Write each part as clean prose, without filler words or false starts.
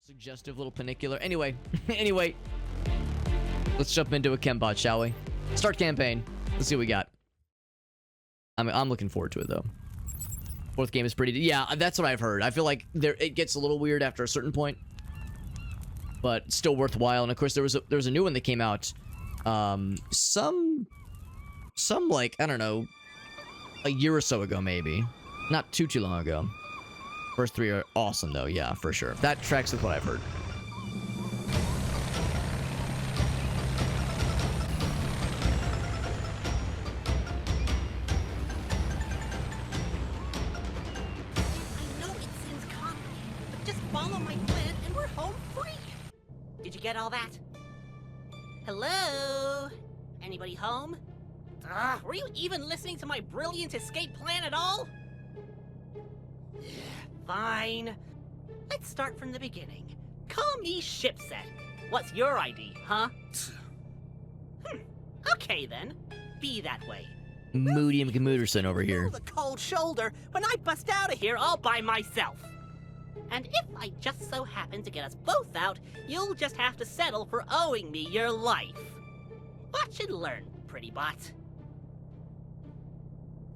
Suggestive little panicular. Anyway, anyway, let's jump into Akimbot, shall we? Start campaign. Let's see what we got. I'm looking forward to it though. Fourth game is pretty. Yeah, that's what I've heard. I feel like it gets a little weird after a certain point, but still worthwhile. And of course, there was a new one that came out. Some like I don't know, a year or so ago maybe. Not too long ago. First three are awesome though, yeah, for sure. That tracks with what I've heard. I know it seems complicated, but just follow my plan and we're home free. Did you get all that? Hello? Anybody home? Were you even listening to my brilliant escape plan at all? Fine. Let's start from the beginning. Call me Shipset. What's your ID, huh? Okay then. Be that way. Moody McMooderson over here. The cold shoulder when I bust out of here all by myself. And if I just so happen to get us both out, you'll just have to settle for owing me your life. Watch and learn, pretty bot.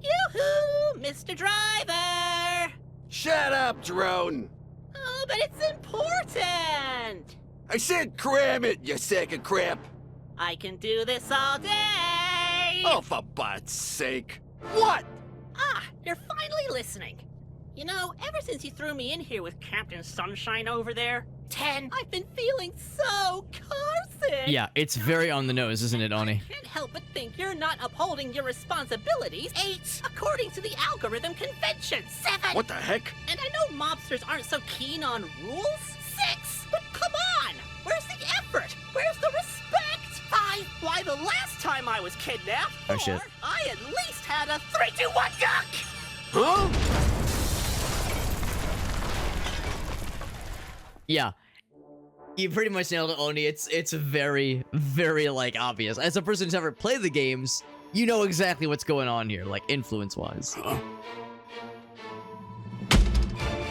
Yoo-hoo, Mr. Driver! Shut up, drone! Oh, but it's important! I said cram it, you sack of crap! I can do this all day! Oh, for God's sake! What? Ah, you're finally listening. You know, ever since you threw me in here with Captain Sunshine over there, 10, I've been feeling so carsick! Yeah, it's very on the nose, isn't it, Oni? I can't help but think you're not upholding your responsibilities. 8, according to the algorithm convention. 7! What the heck? And I know mobsters aren't so keen on rules. 6! But come on! Where's the effort? Where's the respect? 5! Why, the last time I was kidnapped, 4, Oh, shit. I at least had a 3, 2, 1 duck! Huh? Yeah. You pretty much nailed it, Oni. It's very, very, like, obvious. As a person who's ever played the games, you know exactly what's going on here, like, influence-wise. Huh?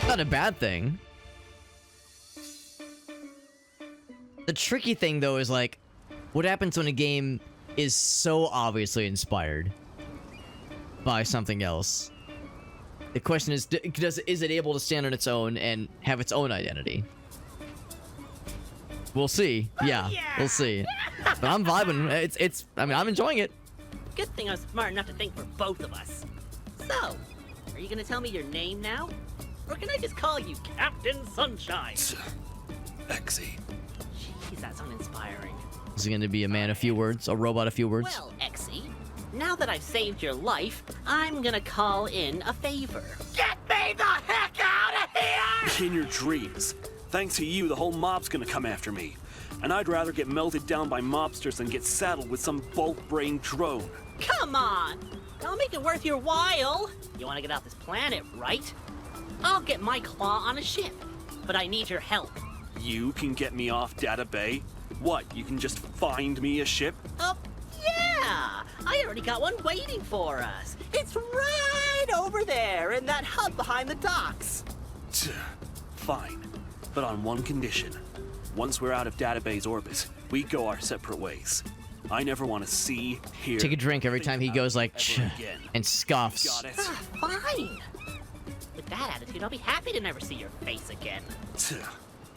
Not a bad thing. The tricky thing, though, is, like, what happens when a game is so obviously inspired by something else? The question is, is it able to stand on its own and have its own identity? We'll see. Yeah, we'll see. But I'm vibing. I mean, I'm enjoying it. Good thing I was smart enough to think for both of us. So, are you gonna tell me your name now? Or can I just call you Captain Sunshine? Exy. Jeez, that's uninspiring. Is he gonna be a man of few words? A robot of few words? Well, Exy, now that I've saved your life, I'm gonna call in a favor. Get me the heck out of here! In your dreams. Thanks to you, the whole mob's gonna come after me. And I'd rather get melted down by mobsters than get saddled with some bulk-brained drone. Come on! I'll make it worth your while. You wanna get off this planet, right? I'll get my claw on a ship, but I need your help. You can get me off Data Bay? What, you can just find me a ship? Oh, yeah! I already got one waiting for us. It's right over there in that hub behind the docks. Fine, but on one condition. Once we're out of Data Bay's orbit, we go our separate ways. I never want to see, hear... Take a drink every time he goes like, ever "Ch," again. and scoffs. Got it? Fine. With that attitude, I'll be happy to never see your face again.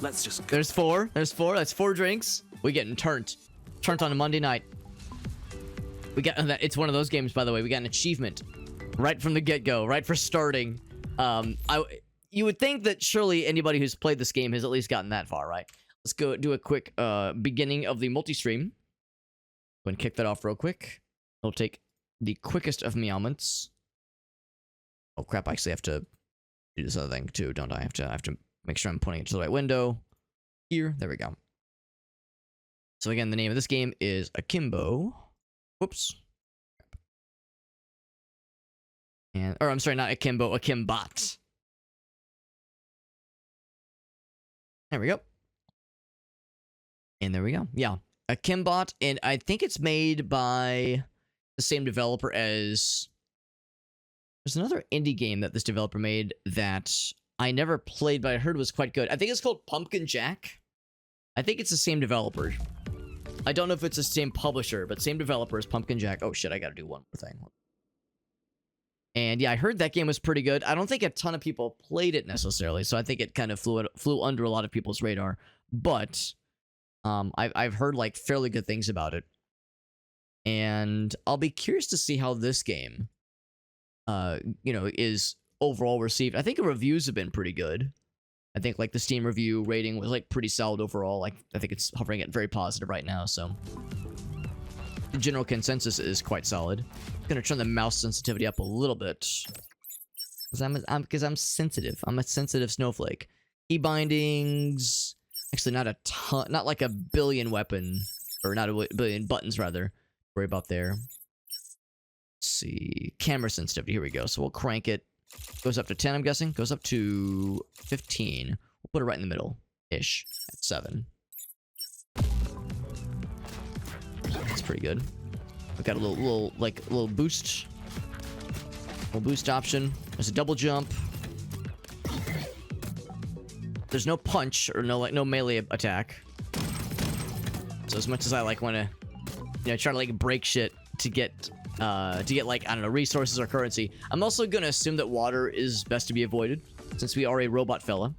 Let's just go. There's four. There's four. That's 4 drinks. We getting turned. Turned on a Monday night. We got that. It's one of those games, by the way. We got an achievement right from the get-go, right for starting. You would think that surely anybody who's played this game has at least gotten that far, right? Let's go do a quick beginning of the multi-stream. Go and kick that off real quick. It'll take the quickest of meowments. Oh crap! I actually have to do this other thing too, don't I? I have to make sure I'm pointing it to the right window. Here, there we go. So again, the name of this game is Akimbot. Whoops. Or I'm sorry, not Akimbo, Akimbot. There we go. And there we go. Yeah. Akimbot, and I think it's made by the same developer as... There's another indie game that this developer made that I never played, but I heard was quite good. I think it's called Pumpkin Jack. I think it's the same developer. I don't know if it's the same publisher, but same developer as Pumpkin Jack. Oh shit, I gotta do one more thing. And yeah, I heard that game was pretty good. I don't think a ton of people played it necessarily, so I think it kind of flew under a lot of people's radar. But I've heard like fairly good things about it. And I'll be curious to see how this game, is overall received. I think the reviews have been pretty good. I think like the Steam review rating was like pretty solid overall. Like I think it's hovering at very positive right now. So the general consensus is quite solid. I'm gonna turn the mouse sensitivity up a little bit because I'm sensitive. I'm a sensitive snowflake. Key bindings, actually not a ton, not like a billion weapon or not a billion buttons rather. Worry about there. Let's see, camera sensitivity. Here we go. So we'll crank it. Goes up to 10, I'm guessing. Goes up to 15. We'll put it right in the middle-ish at 7. That's pretty good. We've got a little boost. Little boost option. There's a double jump. There's no punch or no melee attack. So as much as I like want to, try to like break shit to get like, I don't know, resources or currency, I'm also gonna assume that water is best to be avoided since we are a robot fella.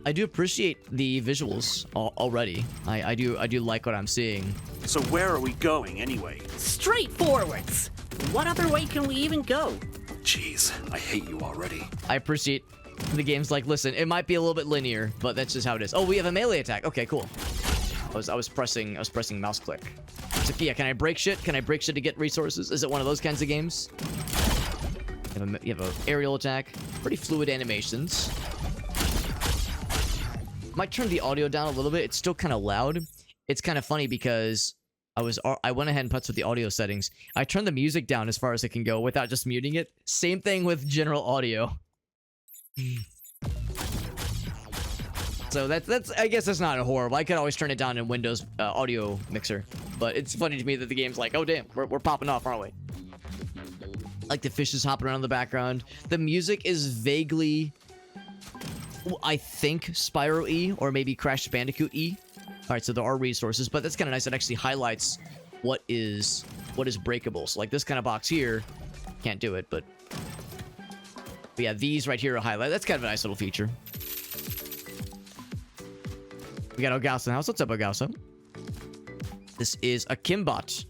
I do appreciate the visuals already. I do like what I'm seeing. So where are we going anyway? Straight forwards! What other way can we even go? Jeez, I hate you already. I appreciate the game's like, listen, it might be a little bit linear, but that's just how it is. Oh, we have a melee attack. Okay, cool. I was pressing mouse click. So yeah, can I break shit? Can I break shit to get resources? Is it one of those kinds of games? You have a aerial attack. Pretty fluid animations. Might turn the audio down a little bit. It's still kind of loud. It's kind of funny because I went ahead and putzed with the audio settings. I turned the music down as far as it can go without just muting it. Same thing with general audio. So that's I guess that's not horrible. I could always turn it down in Windows audio mixer, but it's funny to me that the game's like, oh damn, we're popping off, aren't we? Like the fishes hopping around in the background. The music is vaguely, I think, Spyro-y or maybe Crash Bandicoot-y. All right, so there are resources, but that's kind of nice. It actually highlights what is breakable. So like this kind of box here, can't do it, but yeah, these right here are highlighted. That's kind of a nice little feature. We got Ogausa in the house. What's up, Ogausa? This is Akimbot.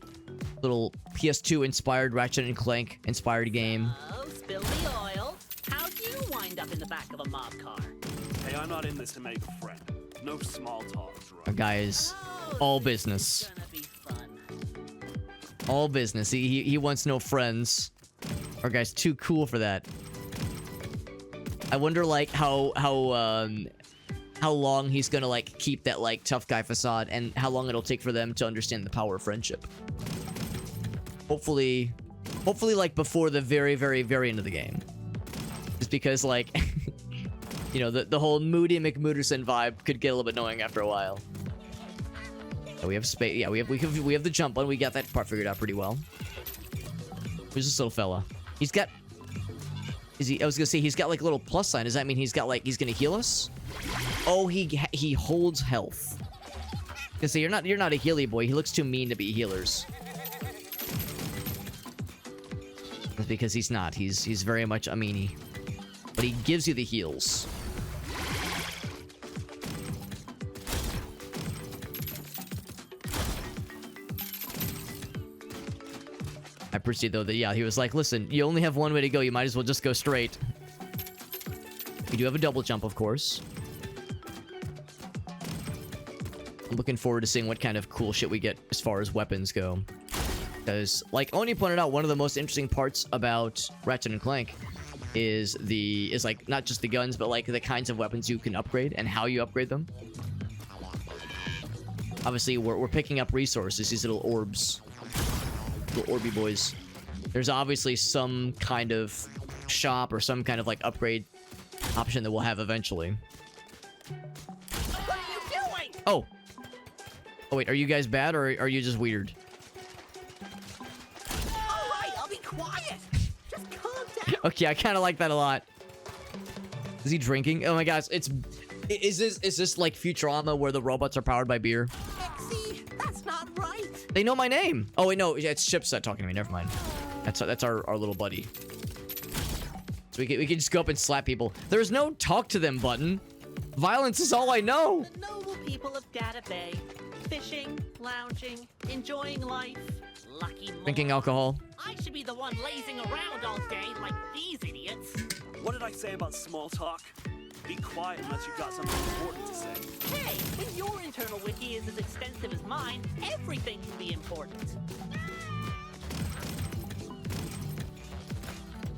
Little PS2 inspired Ratchet and Clank inspired game. Oh, spill the oil. How'd you wind up in the back of a mob car? Hey, I'm not in this to make a friend. No small talk, Our guy is all business. It's gonna be fun. All business. He wants no friends. Our guy's too cool for that. I wonder like how long he's gonna like keep that like tough guy facade and how long it'll take for them to understand the power of friendship. Hopefully like before the very, very, very end of the game. Just because like, the whole Moody McMooderson vibe could get a little bit annoying after a while. So we have space. Yeah, we have the jump one. We got that part figured out pretty well. Who's this little fella? He's got. Is he? I was gonna say he's got like a little plus sign. Does that mean he's got like he's gonna heal us? Oh, he holds health. Cause say you're not a healy boy. He looks too mean to be healers. That's because he's not. He's very much a meanie. But he gives you the heals. I appreciate though that yeah, he was like, listen, you only have one way to go. You might as well just go straight. We do have a double jump, of course. I'm looking forward to seeing what kind of cool shit we get as far as weapons go. Because, like Oni pointed out, one of the most interesting parts about Ratchet and Clank is like not just the guns, but like the kinds of weapons you can upgrade and how you upgrade them. Obviously, we're picking up resources, these little orbs. Little orby boys. There's obviously some kind of shop or some kind of like upgrade option that we'll have eventually. What are you doing? Oh wait, are you guys bad or are you just weird? All right, I'll be quiet. Just calm Okay, I kind of like that a lot. Is he drinking? Oh my gosh, is this like Futurama where the robots are powered by beer? Lexi, that's not right. They know my name. Oh wait, no, it's Chipset talking to me. Never mind. That's our little buddy. So we can just go up and slap people. There's no talk to them button. Violence is all I know. The noble people of Data Bay, fishing, lounging, enjoying life. Lucky Drinking morons. alcohol. I should be the one lazing around all day like these idiots. What did I say about small talk? Be quiet unless you've got something important to say. Hey, when your internal wiki is as extensive as mine, everything can be important.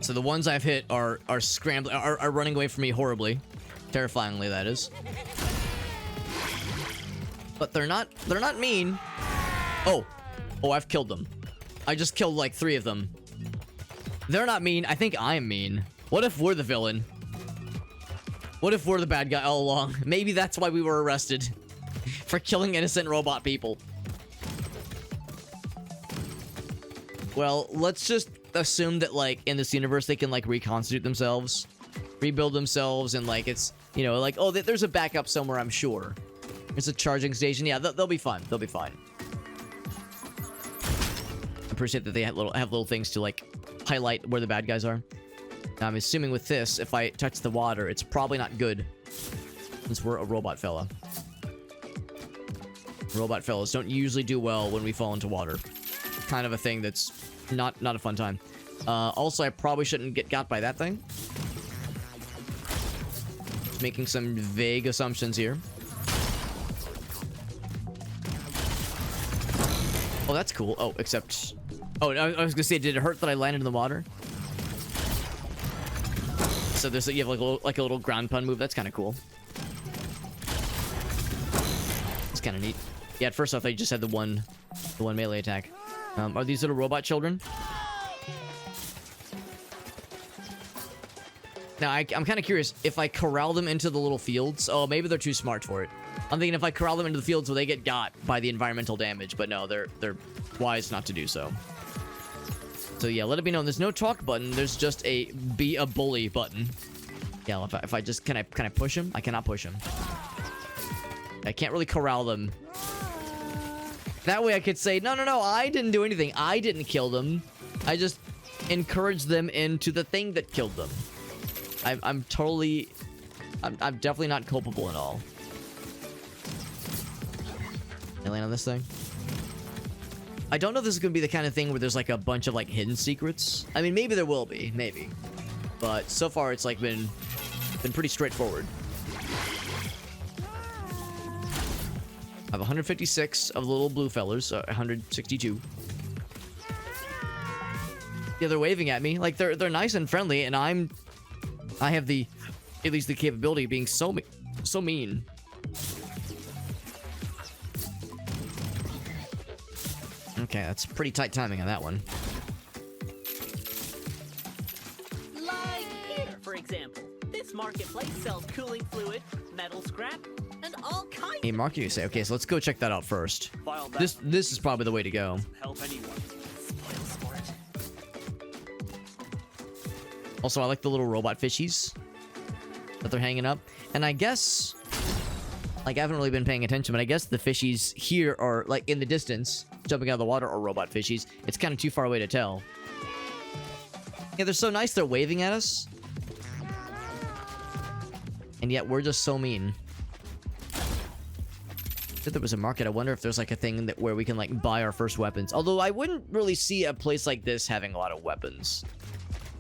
So the ones I've hit are scrambling, are running away from me horribly, terrifyingly that is. But they're not mean. Oh, I've killed them. I just killed like 3 of them. They're not mean. I think I'm mean. What if we're the villain? What if we're the bad guy all along? Maybe that's why we were arrested. For killing innocent robot people. Well, let's just assume that, like, in this universe, they can, like, reconstitute themselves. Rebuild themselves, and, like, it's, you know, like, oh, there's a backup somewhere, I'm sure. There's a charging station. Yeah, they'll be fine. They'll be fine. I appreciate that they have little things to, like, highlight where the bad guys are. Now, I'm assuming with this, if I touch the water, it's probably not good. Since we're a robot fella. Robot fellas don't usually do well when we fall into water. Kind of a thing that's not a fun time. Also, I probably shouldn't get got by that thing. Just making some vague assumptions here. Oh, that's cool. Oh, except... Oh, I was gonna say, did it hurt that I landed in the water? So there's you have like a little ground pound move. That's kind of cool. It's kind of neat. Yeah, at first I thought you just had the one melee attack. Are these little robot children? Now, I'm kind of curious. If I corral them into the little fields... Oh, maybe they're too smart for it. I'm thinking if I corral them into the fields, will they get got by the environmental damage? But no, they're wise not to do so. So yeah, let it be known. There's no talk button. There's just a be a bully button. Yeah, if I just... Can I push him? I cannot push him. I can't really corral them. That way I could say, no, I didn't do anything. I didn't kill them. I just encouraged them into the thing that killed them. I'm definitely not culpable at all. Can I land on this thing? I don't know if this is going to be the kind of thing where there's like a bunch of like hidden secrets. I mean, maybe there will be, maybe. But so far it's like been pretty straightforward. I have 156 of the little blue fellers, 162. Yeah, they're waving at me. Like, they're nice and friendly, and I have at least the capability of being so mean. Okay, that's pretty tight timing on that one. Like here, for example. This marketplace sells cooling fluid, metal scrap, and all kinds Hey, Mark, you say, okay, so let's go check that out first. File that. This is probably the way to go. Help anyone. spoil sport. Also, I like the little robot fishies that they're hanging up. And I guess, like, I haven't really been paying attention, but I guess the fishies here are, like, in the distance, jumping out of the water, are robot fishies. It's kind of too far away to tell. Yeah, they're so nice, they're waving at us. And yet, we're just so mean. If there was a market, I wonder if there's, like, a thing where we can, like, buy our first weapons. Although, I wouldn't really see a place like this having a lot of weapons.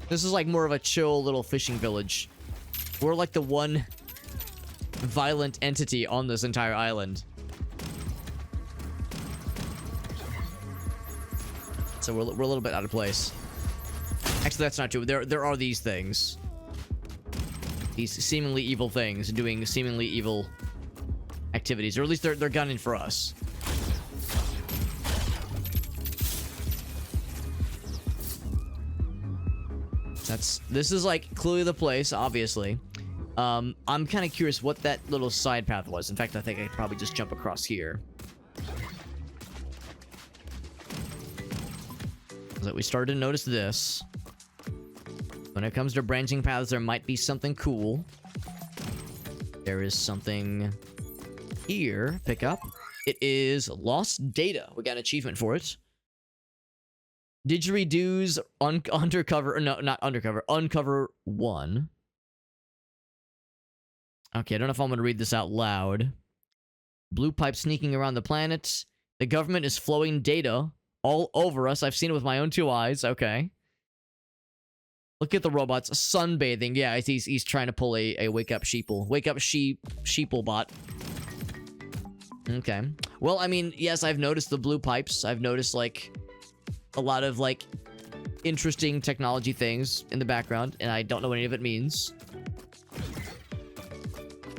This is, like, more of a chill little fishing village. We're, like, the one violent entity on this entire island. So we're a little bit out of place. Actually, that's not true. There are these things. These seemingly evil things doing seemingly evil activities. Or at least they're gunning for us. This is, like, clearly the place, obviously. I'm kind of curious what that little side path was. In fact, I think I could probably just jump across here. So we started to notice this. When it comes to branching paths, there might be something cool. There is something here. Pick up. It is lost data. We got an achievement for it. Didgeridoos undercover, or no, not undercover, uncover 1. Okay, I don't know if I'm going to read this out loud. Blue pipe sneaking around the planet. The government is flowing data all over us. I've seen it with my own 2 eyes. Okay. Look at the robots sunbathing. Yeah, he's trying to pull a wake up sheeple. Wake up sheeple bot. Okay. Well, I mean, yes, I've noticed the blue pipes. I've noticed, like, a lot of, like, interesting technology things in the background, and I don't know what any of it means.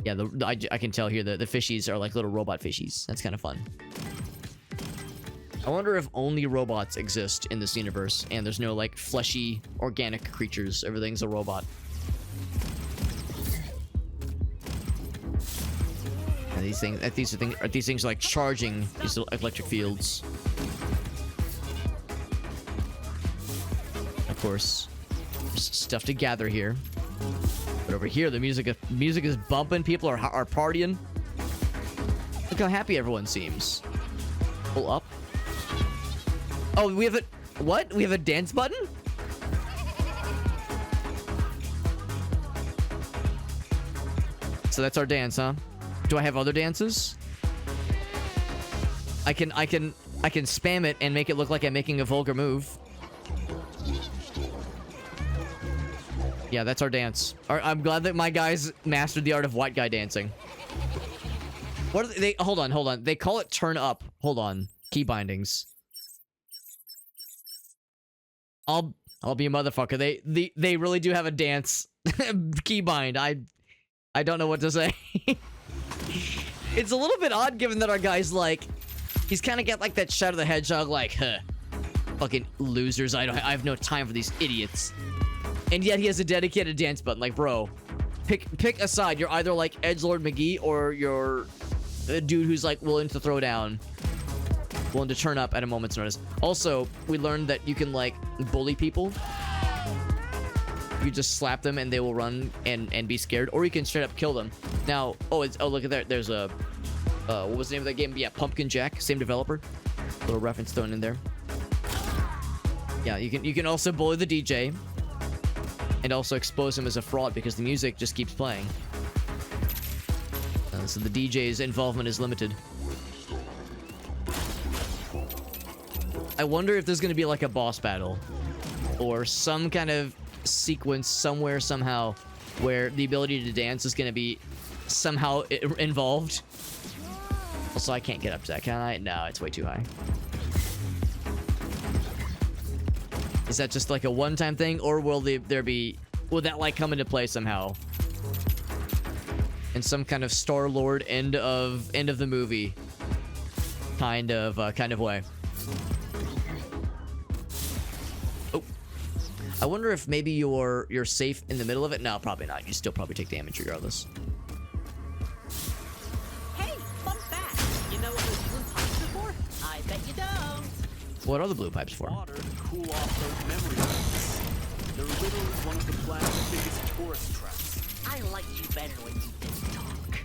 Yeah, I can tell here the fishies are like little robot fishies. That's kind of fun. I wonder if only robots exist in this universe, and there's no, like, fleshy, organic creatures. Everything's a robot. And these things like charging these little electric fields. Of course, there's stuff to gather here. But over here, the music is bumping. People are partying. Look how happy everyone seems. Pull up. Oh, we have a... What? We have a dance button? So that's our dance, huh? Do I have other dances? I can spam it and make it look like I'm making a vulgar move. Yeah, that's our dance. I'm glad that my guys mastered the art of white guy dancing. What are they? Hold on. They call it turn up. Hold on. Key bindings. I'll be a motherfucker. They really do have a dance key bind. I don't know what to say. It's a little bit odd given that our guy's like, he's kind of got like that Shadow the Hedgehog, like, huh, fucking losers. I have no time for these idiots. And yet he has a dedicated dance button. Like, bro, pick a side. You're either like Edgelord McGee or you're a dude who's like willing to throw down, willing to turn up at a moment's notice. Also, we learned that you can like bully people. You just slap them and they will run and be scared, or you can straight up kill them. Now, oh look at that. There's a what was the name of that game? Yeah, Pumpkin Jack, same developer. Little reference thrown in there. Yeah, you can also bully the DJ and also expose him as a fraud because the music just keeps playing. So the DJ's involvement is limited. I wonder if there's going to be like a boss battle or some kind of sequence somewhere, somehow, where the ability to dance is going to be somehow involved. Also, I can't get up to that, can I? No, it's way too high. Is that just like a one-time thing, or will will that like come into play somehow in some kind of Star-Lord end of the movie kind of way? Oh, I wonder if maybe you're safe in the middle of it. No, probably not. You still probably take damage regardless. Hey, fun fact. You know what those blue pipes are for? I bet you don't. What are the blue pipes for? Water to cool off those memory banks. They're literally one of the planet's biggest tourist traps. I liked you better when you didn't talk.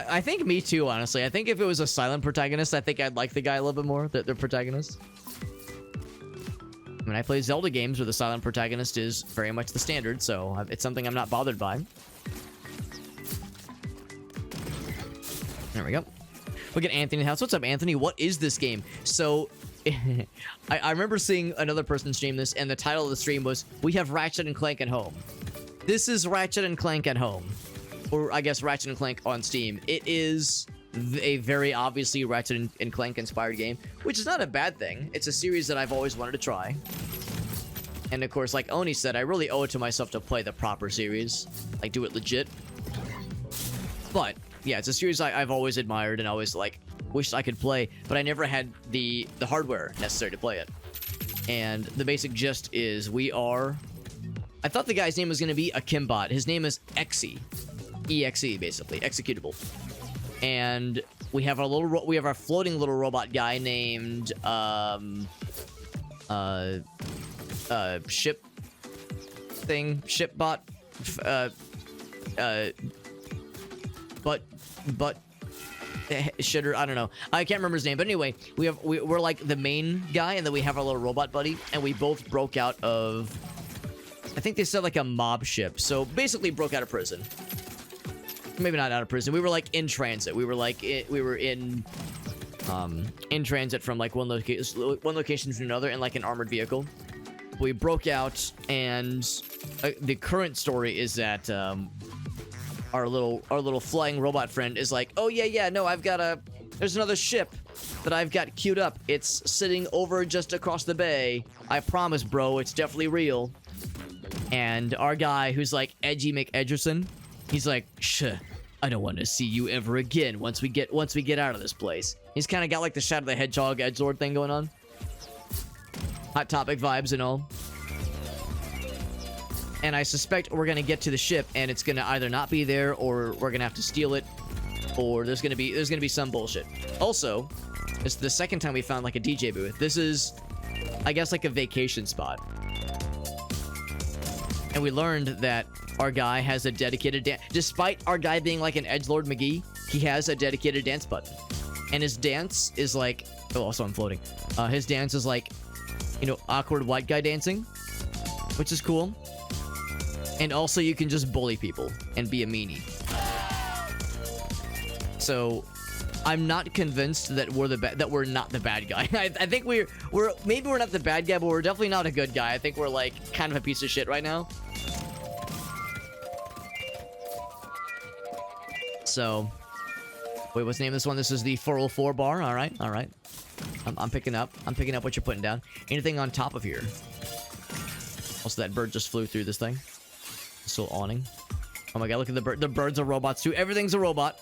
I think me too, honestly. I think if it was a silent protagonist, I think I'd like the guy a little bit more, the protagonist. I mean, I play Zelda games where the silent protagonist is very much the standard, so it's something I'm not bothered by. There we go. Look at Anthony in the house. What's up, Anthony? What is this game? So, I remember seeing another person stream this, and the title of the stream was, "We have Ratchet and Clank at home." This is Ratchet and Clank at home. Or, I guess, Ratchet and Clank on Steam. It is a very obviously Ratchet and Clank inspired game, which is not a bad thing. It's a series that I've always wanted to try. And, of course, like Oni said, I really owe it to myself to play the proper series. Like, do it legit. But, yeah, it's a series I've always admired and always, like, wished I could play, but I never had the hardware necessary to play it. And the basic gist is I thought the guy's name was going to be Akimbot. His name is Exe. EXE, basically. Executable. And we have our floating little robot guy named, Ship thing, ship bot, but shitter, I don't know. I can't remember his name, but anyway, we're like the main guy, and then we have our little robot buddy, and we both broke out of, I think they said like a mob ship. So basically broke out of prison. Maybe not out of prison. We were like in transit. We were like in transit from like one location to another in like an armored vehicle. We broke out, and the current story is that our little flying robot friend is like, oh yeah, no, there's another ship that I've got queued up. It's sitting over just across the bay. I promise, bro, it's definitely real. And our guy, who's like Edgy McEdgerson, he's like, I don't want to see you ever again once we get out of this place. He's kind of got like the Shadow the Hedgehog edgelord thing going on. Hot Topic vibes and all. And I suspect we're gonna get to the ship, and it's gonna either not be there, or we're gonna have to steal it, or there's gonna be some bullshit. Also, it's the second time we found like a DJ booth. This is, I guess, like a vacation spot. And we learned that our guy has a dedicated dance. Despite our guy being like an edgelord McGee, he has a dedicated dance button. And his dance is like, oh, also I'm floating. His dance is like, you know, awkward white guy dancing, which is cool. And also you can just bully people and be a meanie. So I'm not convinced that we're not the bad guy. I think maybe we're not the bad guy, but we're definitely not a good guy. I think we're like kind of a piece of shit right now. So, wait, what's the name of this one? This is the 404 bar. All right. I'm picking up what you're putting down. Anything on top of here? Also, that bird just flew through this thing. Still awning. Oh my god, look at the bird. The birds are robots too. Everything's a robot.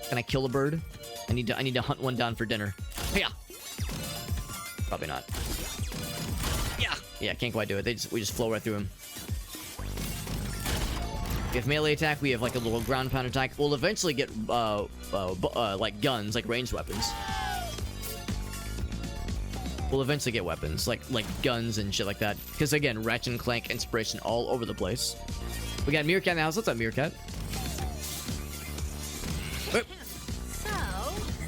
Can I kill a bird? I need to hunt one down for dinner. Yeah. Probably not. Yeah, can't quite do it. We just flow right through him. We have melee attack. We have like a little ground pound attack. We'll eventually get like guns, like ranged weapons. We'll eventually get weapons, like guns and shit like that. Because again, Ratchet and Clank inspiration all over the place. We got Meerkat in the house. What's up, Meerkat? So,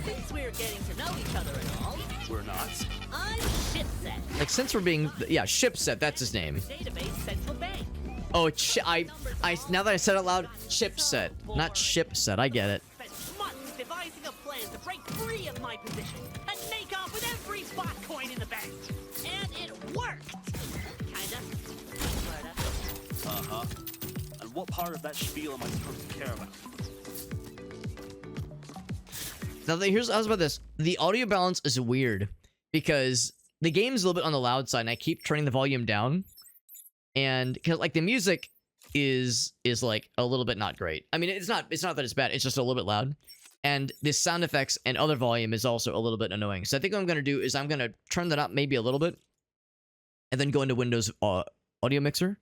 since we're getting to know each other and all, We're not. I'm Shipset. Like, since we're being, yeah, Shipset, that's his name. Database Central Bank. Oh, now that I said it out loud, Chipset, not Shipset. I get it. Spent months devising a plan to break free of my position and make off with every bot coin in the bank. And it worked. Kinda. Sorta. Uh-huh. And what part of that spiel am I supposed to care about? Now, here's I was about this. The audio balance is weird because the game's a little bit on the loud side, and I keep turning the volume down. And because like the music is like a little bit not great. I mean, it's not that it's bad. It's just a little bit loud. And the sound effects and other volume is also a little bit annoying. So I think what I'm gonna do is I'm gonna turn that up maybe a little bit, and then go into Windows volume mixer,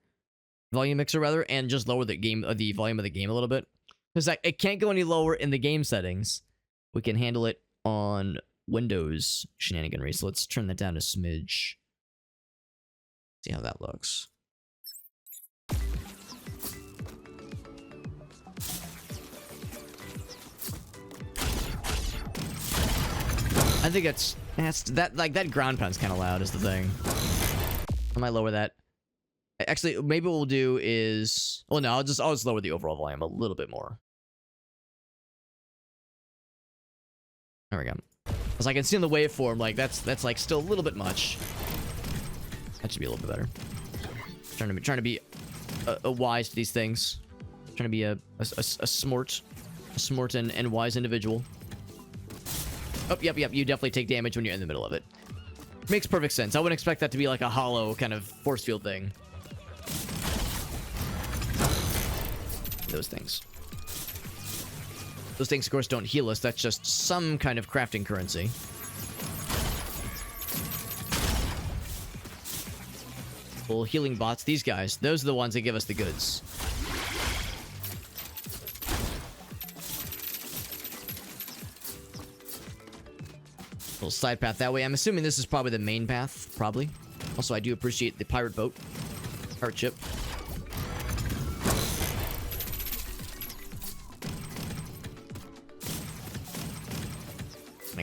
rather, and just lower the volume of the game a little bit, because it can't go any lower in the game settings. We can handle it on Windows shenaniganry. So let's turn that down a smidge. See how that looks. I think that ground pound's kind of loud is the thing. I might lower that. Actually, maybe what we'll do is, well, no, I'll just lower the overall volume a little bit more. There we go. As I can see in the waveform, like that's like still a little bit much. That should be a little bit better. Trying to be a wise to these things. Trying to be a smart and wise individual. Oh, yep. You definitely take damage when you're in the middle of it. Makes perfect sense. I wouldn't expect that to be like a hollow kind of force field thing. Those things. Those things, of course, don't heal us. That's just some kind of crafting currency. Well, healing bots, these guys, those are the ones that give us the goods. Little side path that way. I'm assuming this is probably the main path, probably. Also, I do appreciate the pirate boat. Pirate ship.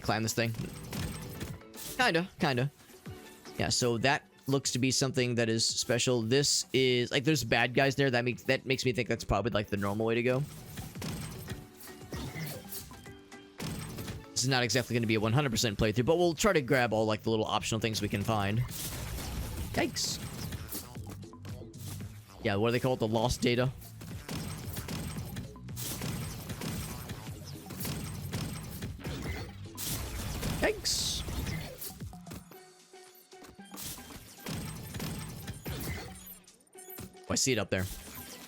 I climb this thing? Kinda. Yeah, so that looks to be something that is special. This is like there's bad guys there. That makes me think that's probably like the normal way to go. This is not exactly going to be a 100% playthrough, but we'll try to grab all like the little optional things we can find. Yikes. Yeah, what do they call it? The lost data. Yikes. Oh, I see it up there.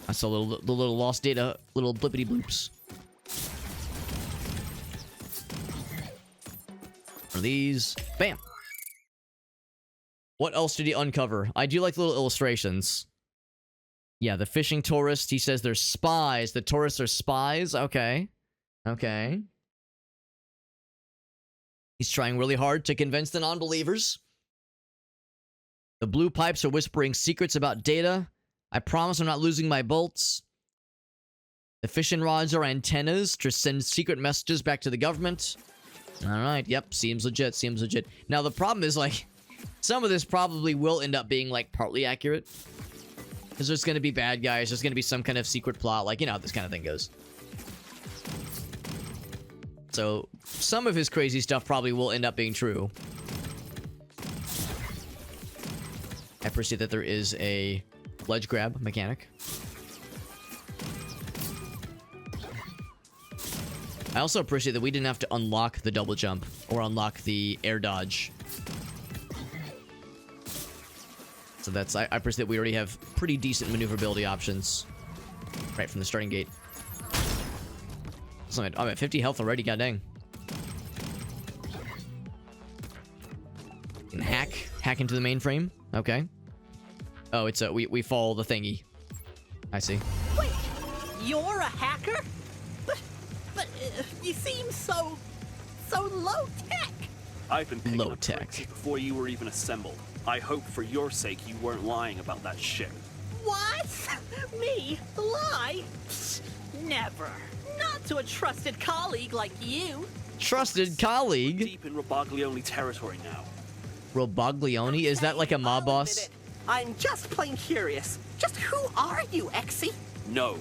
I saw the little lost data, little blippity bloops. One of these. Bam. What else did he uncover? I do like the little illustrations. Yeah, the fishing tourist. He says they're spies. The tourists are spies. Okay. Okay. He's trying really hard to convince the non-believers. The blue pipes are whispering secrets about data. I promise I'm not losing my bolts. The fishing rods are antennas to send secret messages back to the government. Alright, yep, seems legit, seems legit. Now, the problem is, like, some of this probably will end up being, like, partly accurate. Because there's gonna be bad guys, there's gonna be some kind of secret plot, like, you know how this kind of thing goes. So, some of his crazy stuff probably will end up being true. I appreciate that there is a ledge grab mechanic. I also appreciate that we didn't have to unlock the double jump or unlock the air dodge. So that's, I appreciate that we already have pretty decent maneuverability options right from the starting gate. So I'm at 50 health already, god dang. And hack into the mainframe. Okay. Oh, it's a, we follow the thingy. I see. Wait, you're a hacker? But you seem so low tech. I've been picking Low up tech. tricks before you were even assembled. I hope for your sake you weren't lying about that shit. What? Me? Lie? Psst, never. Not to a trusted colleague like you. Trusted colleague? Deep in Roboglioni territory now. Roboglioni? Is that like a mob I'll boss? admit it. I'm just plain curious. Just who are you, Exy? No.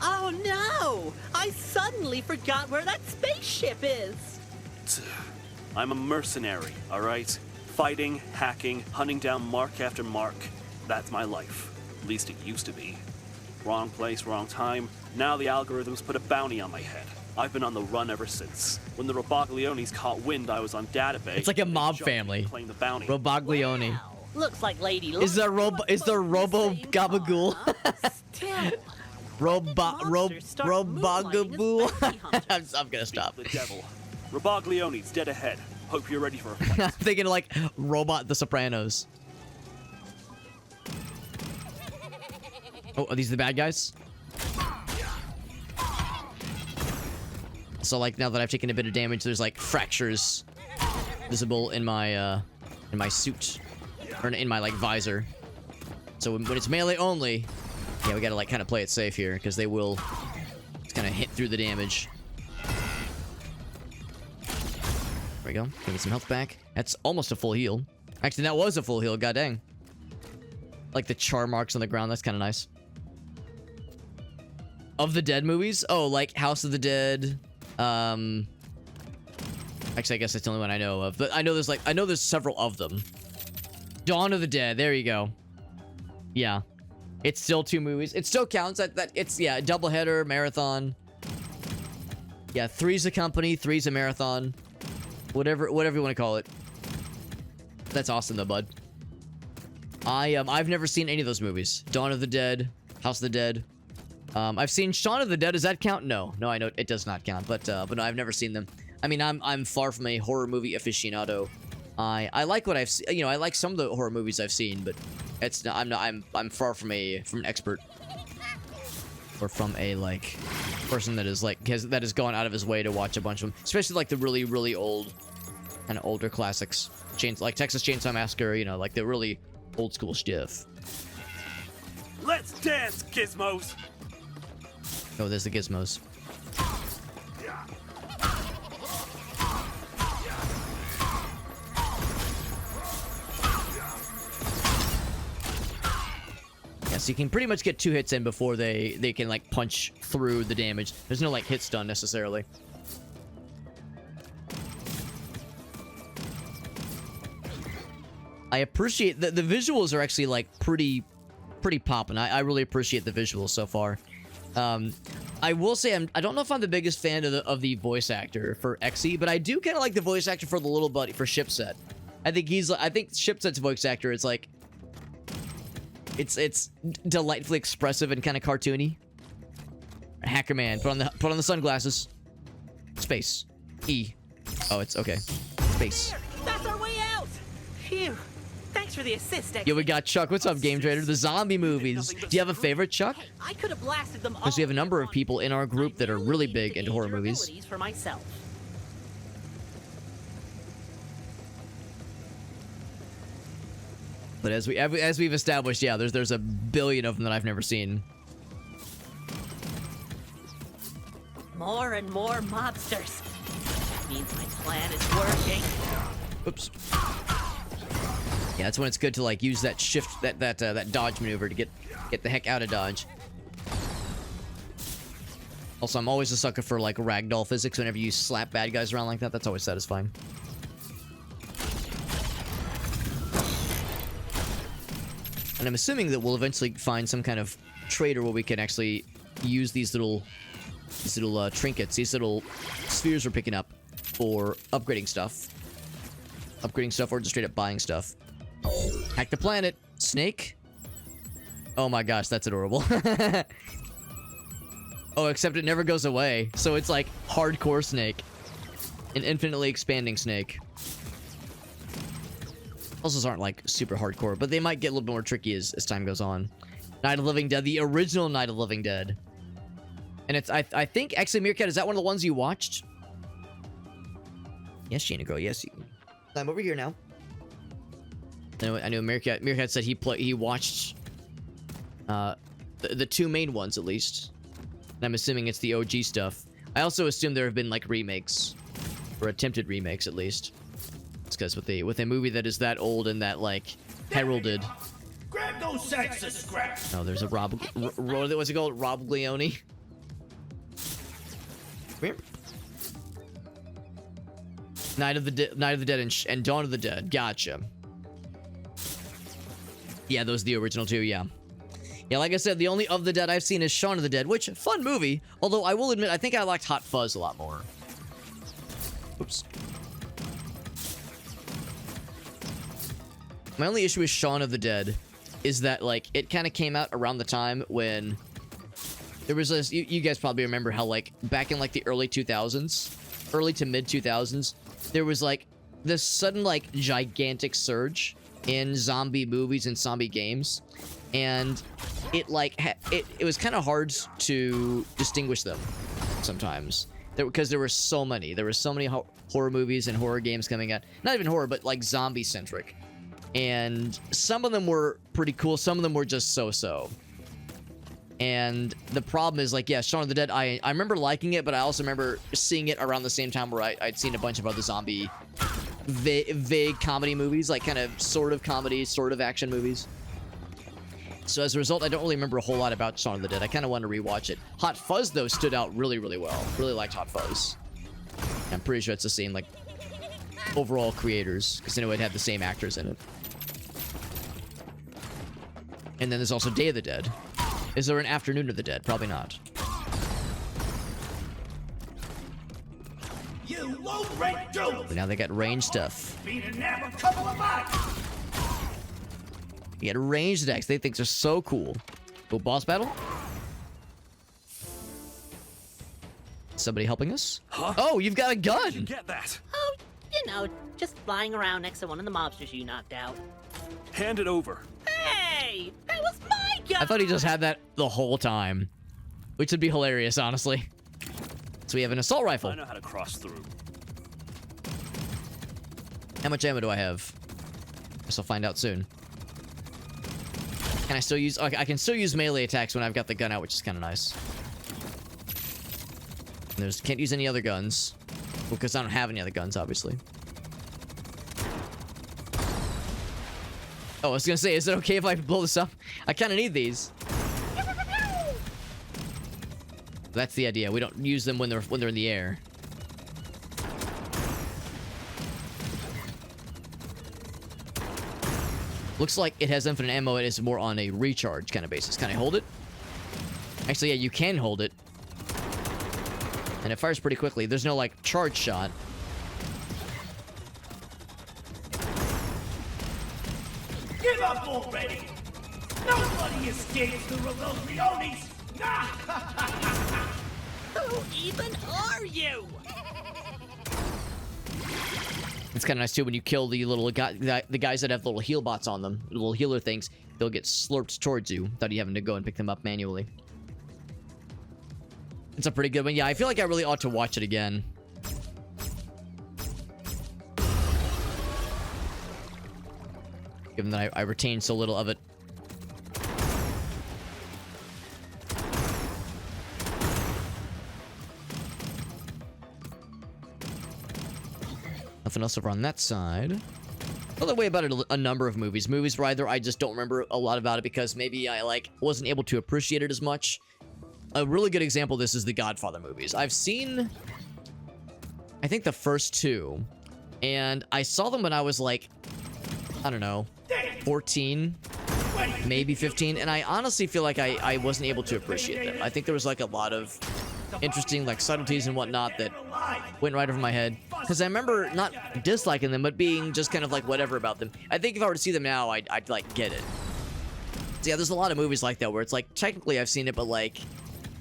Oh no! I suddenly forgot where that spaceship is. I'm a mercenary, alright? Fighting, hacking, hunting down mark after mark. That's my life. At least it used to be. Wrong place, wrong time. Now the algorithms put a bounty on my head. I've been on the run ever since. When the Roboglionis caught wind I was on database, It's like a they mob jumped family. to claim the bounty. Roboglioni. Wow. Looks like Lady Luck Is there Robo the same Gabagool? car, huh? Still, I'm gonna stop. The devil. Roboglioni's dead ahead. Hope you're ready for a fight. I'm thinking like Robot the Sopranos. Oh, are these the bad guys? So like now that I've taken a bit of damage, there's like fractures visible in my suit, or in my like visor. So when it's melee only, yeah, we gotta like kind of play it safe here because they will kind of hit through the damage. There we go. Give me some health back. That's almost a full heal. Actually, that was a full heal. God dang. Like the char marks on the ground. That's kind of nice. Of the Dead movies? Oh, like House of the Dead. Actually, I guess that's the only one I know of. But I know there's several of them. Dawn of the Dead. There you go. Yeah. It's still 2 movies. It still counts. That it's, yeah, double header, marathon. Yeah, 3's a company, 3's a marathon. Whatever you want to call it. That's awesome though, bud. I've never seen any of those movies. Dawn of the Dead, House of the Dead. I've seen Shaun of the Dead. Does that count? No, I know it does not count. But no, I've never seen them. I mean, I'm far from a horror movie aficionado. I like what I've seen. You know, I like some of the horror movies I've seen, but it's not. I'm far from an expert, or from a like person that is like that has gone out of his way to watch a bunch of them, especially like the really old, kind of older classics, like Texas Chainsaw Massacre. You know, like the really old school stuff. Let's dance, gizmos! Oh, there's the gizmos. Yeah, so you can pretty much get 2 hits in before they can like punch through the damage. There's no like hit stun necessarily. I appreciate the visuals are actually like pretty poppin'. I really appreciate the visuals so far. I will say I don't know if I'm the biggest fan of the voice actor for Xe, but I do kind of like the voice actor for the little buddy for Shipset. I think Shipset's voice actor is like it's delightfully expressive and kind of cartoony. Hacker man, put on the sunglasses. Space. E. Oh, it's okay. Space. That's our way out! Phew. Thanks for the assist, Xe. Yo, we got Chuck. What's up, Game Trader? The zombie movies. Do you have a favorite, Chuck? Hey, I could have blasted them all. Because we have a number of people in our group that are really big into horror movies. For myself. But as we've established, yeah, there's a billion of them that I've never seen. More and more mobsters. That means my plan is working. Oops. Yeah, that's when it's good to like use that shift, that dodge maneuver to get the heck out of dodge. Also, I'm always a sucker for like ragdoll physics. Whenever you slap bad guys around like that, that's always satisfying. And I'm assuming that we'll eventually find some kind of trader where we can actually use these little trinkets, these little spheres we're picking up for upgrading stuff. Upgrading stuff or just straight up buying stuff. Hack the planet. Snake? Oh my gosh, that's adorable. Oh, except it never goes away. So it's like hardcore Snake. An infinitely expanding Snake. Puzzles aren't like super hardcore, but they might get a little bit more tricky as time goes on. Night of the Living Dead, the original Night of the Living Dead. And it's, I think, actually, Meerkat, is that one of the ones you watched? Yes, Gina Girl, yes. I'm over here now. I know Meerkat said he watched the 2 main ones, at least. And I'm assuming it's the OG stuff. I also assume there have been, like, remakes. Or attempted remakes, at least. It's because with a movie that is that old and that, like, heralded. Grab those sacks of scrap. Oh, there's a what's it called? Roboglioni? Here. Night of the Dead and Dawn of the Dead. Gotcha. Yeah, those are the original 2, yeah. Yeah, like I said, the only of the Dead I've seen is Shaun of the Dead, which, fun movie. Although, I will admit, I think I liked Hot Fuzz a lot more. Oops. My only issue with Shaun of the Dead is that, like, it kind of came out around the time when there was this, you guys probably remember how, like, back in, like, the early 2000s, early to mid 2000s, there was, like, this sudden, like, gigantic surge in zombie movies and zombie games, and it, like, it was kind of hard to distinguish them sometimes, because there were so many. There were so many horror movies and horror games coming out. Not even horror, but, like, zombie-centric. And some of them were pretty cool. Some of them were just so-so. And the problem is, like, yeah, Shaun of the Dead, I remember liking it, but I also remember seeing it around the same time where I'd seen a bunch of other zombie vague comedy movies, like kind of sort of comedy, sort of action movies. So as a result, I don't really remember a whole lot about Shaun of the Dead. I kind of want to rewatch it. Hot Fuzz, though, stood out really, really well. Really liked Hot Fuzz. I'm pretty sure it's the same, like, overall creators, because I know it had the same actors in it. And then there's also Day of the Dead. Is there an Afternoon of the Dead? Probably not. You low-rank dope. But now they got range stuff. Beat and nab a couple of mine. You got ranged decks. They think they're so cool. Cool boss battle. Somebody helping us? Huh? Oh, you've got a Did you gun! get that? Oh, you know, just flying around next to one of the mobsters you knocked out. Hand it over. Hey, that was my gun! I thought he just had that the whole time. Which would be hilarious, honestly. So we have an assault rifle. I know how to cross through. How much ammo do I have? Guess I'll find out soon. Can I still use... Okay, I can still use melee attacks when I've got the gun out, which is kind of nice. And can't use any other guns. Well, because I don't have any other guns, obviously. Oh, I was gonna say, is it okay if I blow this up? I kind of need these. That's the idea. We don't use them when they're in the air. Looks like it has infinite ammo. It is more on a recharge kind of basis. Can I hold it? Actually, yeah, you can hold it. And it fires pretty quickly. There's no, like, charge shot. Give up already! Nobody escapes the Roboglionis! Who even are you? It's kind of nice too when you kill the little the guys that have little heal bots on them, little healer things. They'll get slurped towards you without you having to go and pick them up manually. It's a pretty good one. Yeah, I feel like I really ought to watch it again. Given that I retained so little of it. Nothing else over on that side. Feel that way about a number of movies. Movies where either I just don't remember a lot about it because maybe I wasn't able to appreciate it as much. A really good example of this is the Godfather movies. I've seen, I think, the first two, and I saw them when I was like, I don't know, 14, maybe 15, and I honestly feel like I wasn't able to appreciate them. I think there was like a lot of interesting like subtleties and whatnot that went right over my head. Because I remember not disliking them, but being just kind of like whatever about them. I think if I were to see them now, I'd like get it. So yeah, there's a lot of movies like that where it's like, technically I've seen it, but like,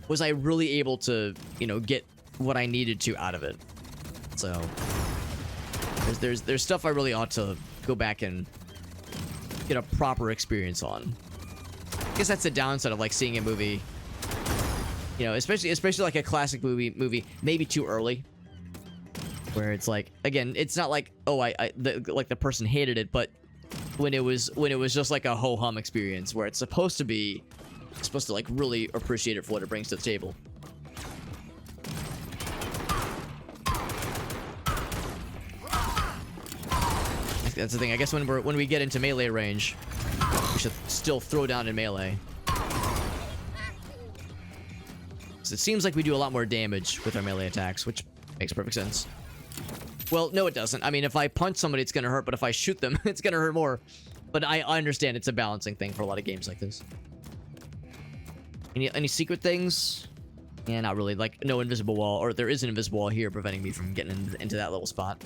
was I really able to, you know, get what I needed to out of it? So, there's stuff I really ought to go back and get a proper experience on. I guess that's the downside of like seeing a movie, you know, especially like a classic movie maybe too early, where it's like, again, it's not like, oh, like the person hated it, but when it was just like a ho-hum experience where it's supposed to like really appreciate it for what it brings to the table. That's the thing. I guess when we get into melee range, we should still throw down in melee. So it seems like we do a lot more damage with our melee attacks, which makes perfect sense. Well, no, it doesn't. I mean, if I punch somebody, it's gonna hurt, but if I shoot them, it's gonna hurt more. But I understand it's a balancing thing for a lot of games like this. Any secret things? Yeah, not really. Like, no invisible wall, or there is an invisible wall here preventing me from getting into that little spot.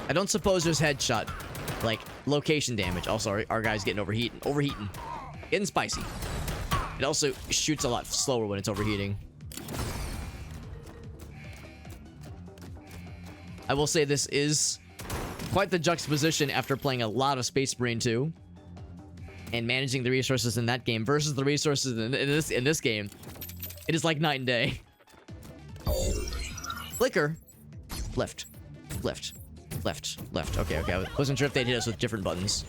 I don't suppose there's headshot, like, location damage. Also, our guy's getting overheating. Getting spicy. It also shoots a lot slower when it's overheating. I will say this is quite the juxtaposition after playing a lot of Space Marine 2 and managing the resources in that game versus the resources in this game. It is like night and day. Flicker. Left. Left. Left. Left. Okay, okay. I wasn't sure if they'd hit us with different buttons.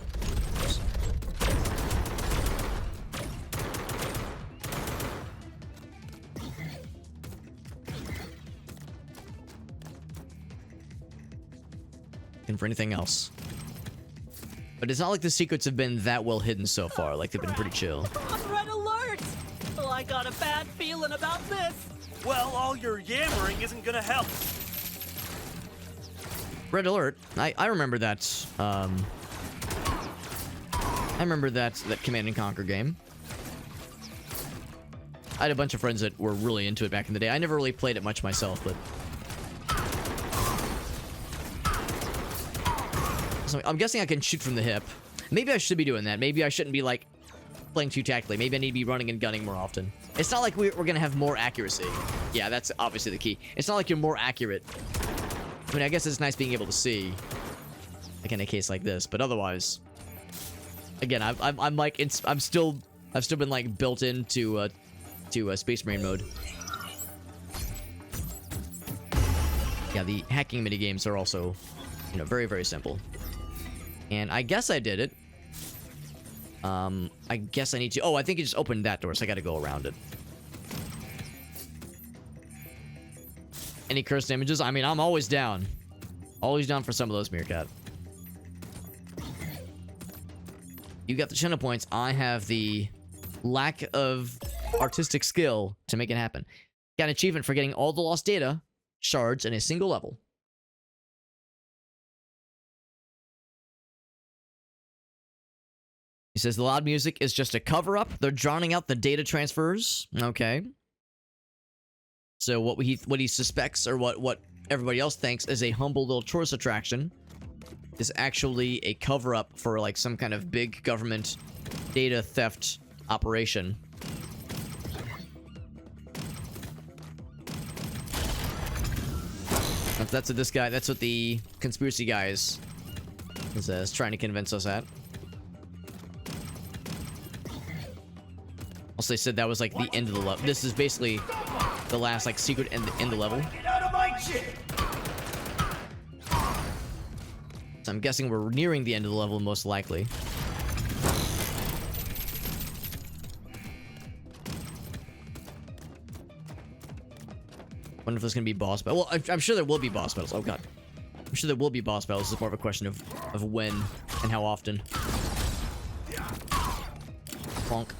For anything else. But it's not like the secrets have been that well hidden so far. Like, they've been pretty chill. Red alert! Oh, I got a bad feeling about this. Well, all your yammering isn't gonna help. Red alert. I remember that. I remember that Command and Conquer game. I had a bunch of friends that were really into it back in the day. I never really played it much myself, but so I'm guessing I can shoot from the hip. Maybe I should be doing that. Maybe I shouldn't be, like, playing too tactically. Maybe I need to be running and gunning more often. It's not like we're going to have more accuracy. Yeah, that's obviously the key. It's not like you're more accurate. I mean, I guess it's nice being able to see, like, in a case like this. But otherwise, again, I've still been, like, built into Space Marine mode. Yeah, the hacking minigames are also, you know, very, very simple. And I guess I did it. I guess I need to... Oh, I think it just opened that door, so I gotta go around it. Any curse images? I mean, I'm always down. Always down for some of those, Meerkat. You got the channel points. I have the lack of artistic skill to make it happen. Got an achievement for getting all the lost data shards in a single level. He says the loud music is just a cover-up. They're drowning out the data transfers. Okay. So what he suspects, or what everybody else thinks, is a humble little tourist attraction, is actually a cover-up for like some kind of big government data theft operation. That's what this guy, that's what the conspiracy guy is trying to convince us at. Also, they said that was like the end of the level. This is basically the last like secret end the level. Get out of my ship! So I'm guessing we're nearing the end of the level, most likely. Wonder if there's gonna be boss battles. Well, I'm sure there will be boss battles. Oh god, I'm sure there will be boss battles. It's more of a question of when and how often. Plonk.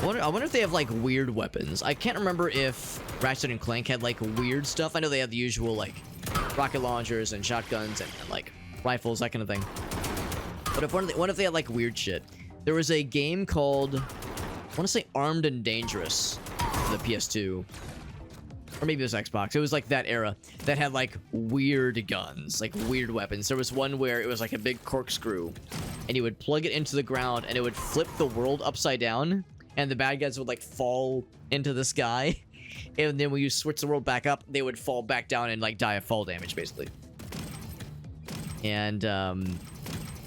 I wonder if they have like weird weapons. I can't remember if Ratchet and Clank had like weird stuff. I know they have the usual like rocket launchers and shotguns and like rifles, that kind of thing. But what if they had like weird shit? There was a game called, I want to say Armed and Dangerous for the PS2. Or maybe it was Xbox. It was like that era that had like weird guns, like weird weapons. There was one where it was like a big corkscrew and you would plug it into the ground and it would flip the world upside down and the bad guys would like fall into the sky. And then when you switch the world back up, they would fall back down and like die of fall damage, basically. And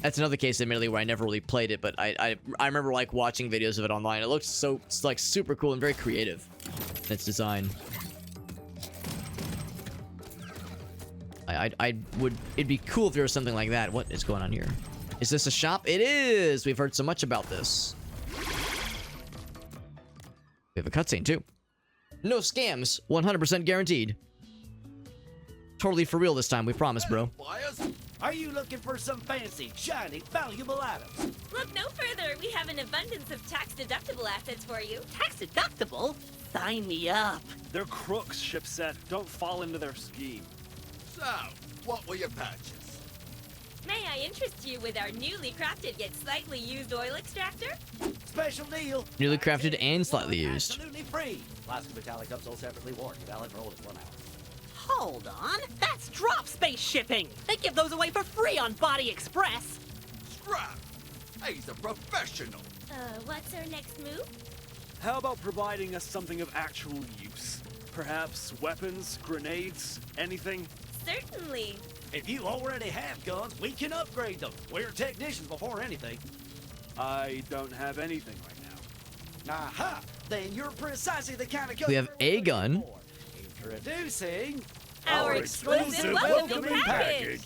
that's another case, admittedly, where I never really played it, but I remember like watching videos of it online. It looked so like super cool and very creative in its design. It'd be cool if there was something like that. What is going on here? Is this a shop? It is! We've heard so much about this. We have a cutscene, too. No scams. 100% guaranteed. Totally for real this time, we promise, bro. Are you looking for some fancy, shiny, valuable items? Look no further. We have an abundance of tax-deductible assets for you. Tax deductible? Sign me up. They're crooks, Shipset. Don't fall into their scheme. So, what will you purchase? May I interest you with our newly crafted yet slightly used oil extractor? Special deal. Newly crafted and slightly used. Absolutely free. Plastic metallic cups sold separately, warranty valid for only 1 hour. Hold on. That's drop space shipping. They give those away for free on Body Express. Scrap! He's a professional! What's our next move? How about providing us something of actual use? Perhaps weapons, grenades, anything? Certainly. If you already have guns, we can upgrade them. We're technicians before anything. I don't have anything right now. Aha! Then you're precisely the kind of We have a gun. Introducing Our exclusive welcoming package.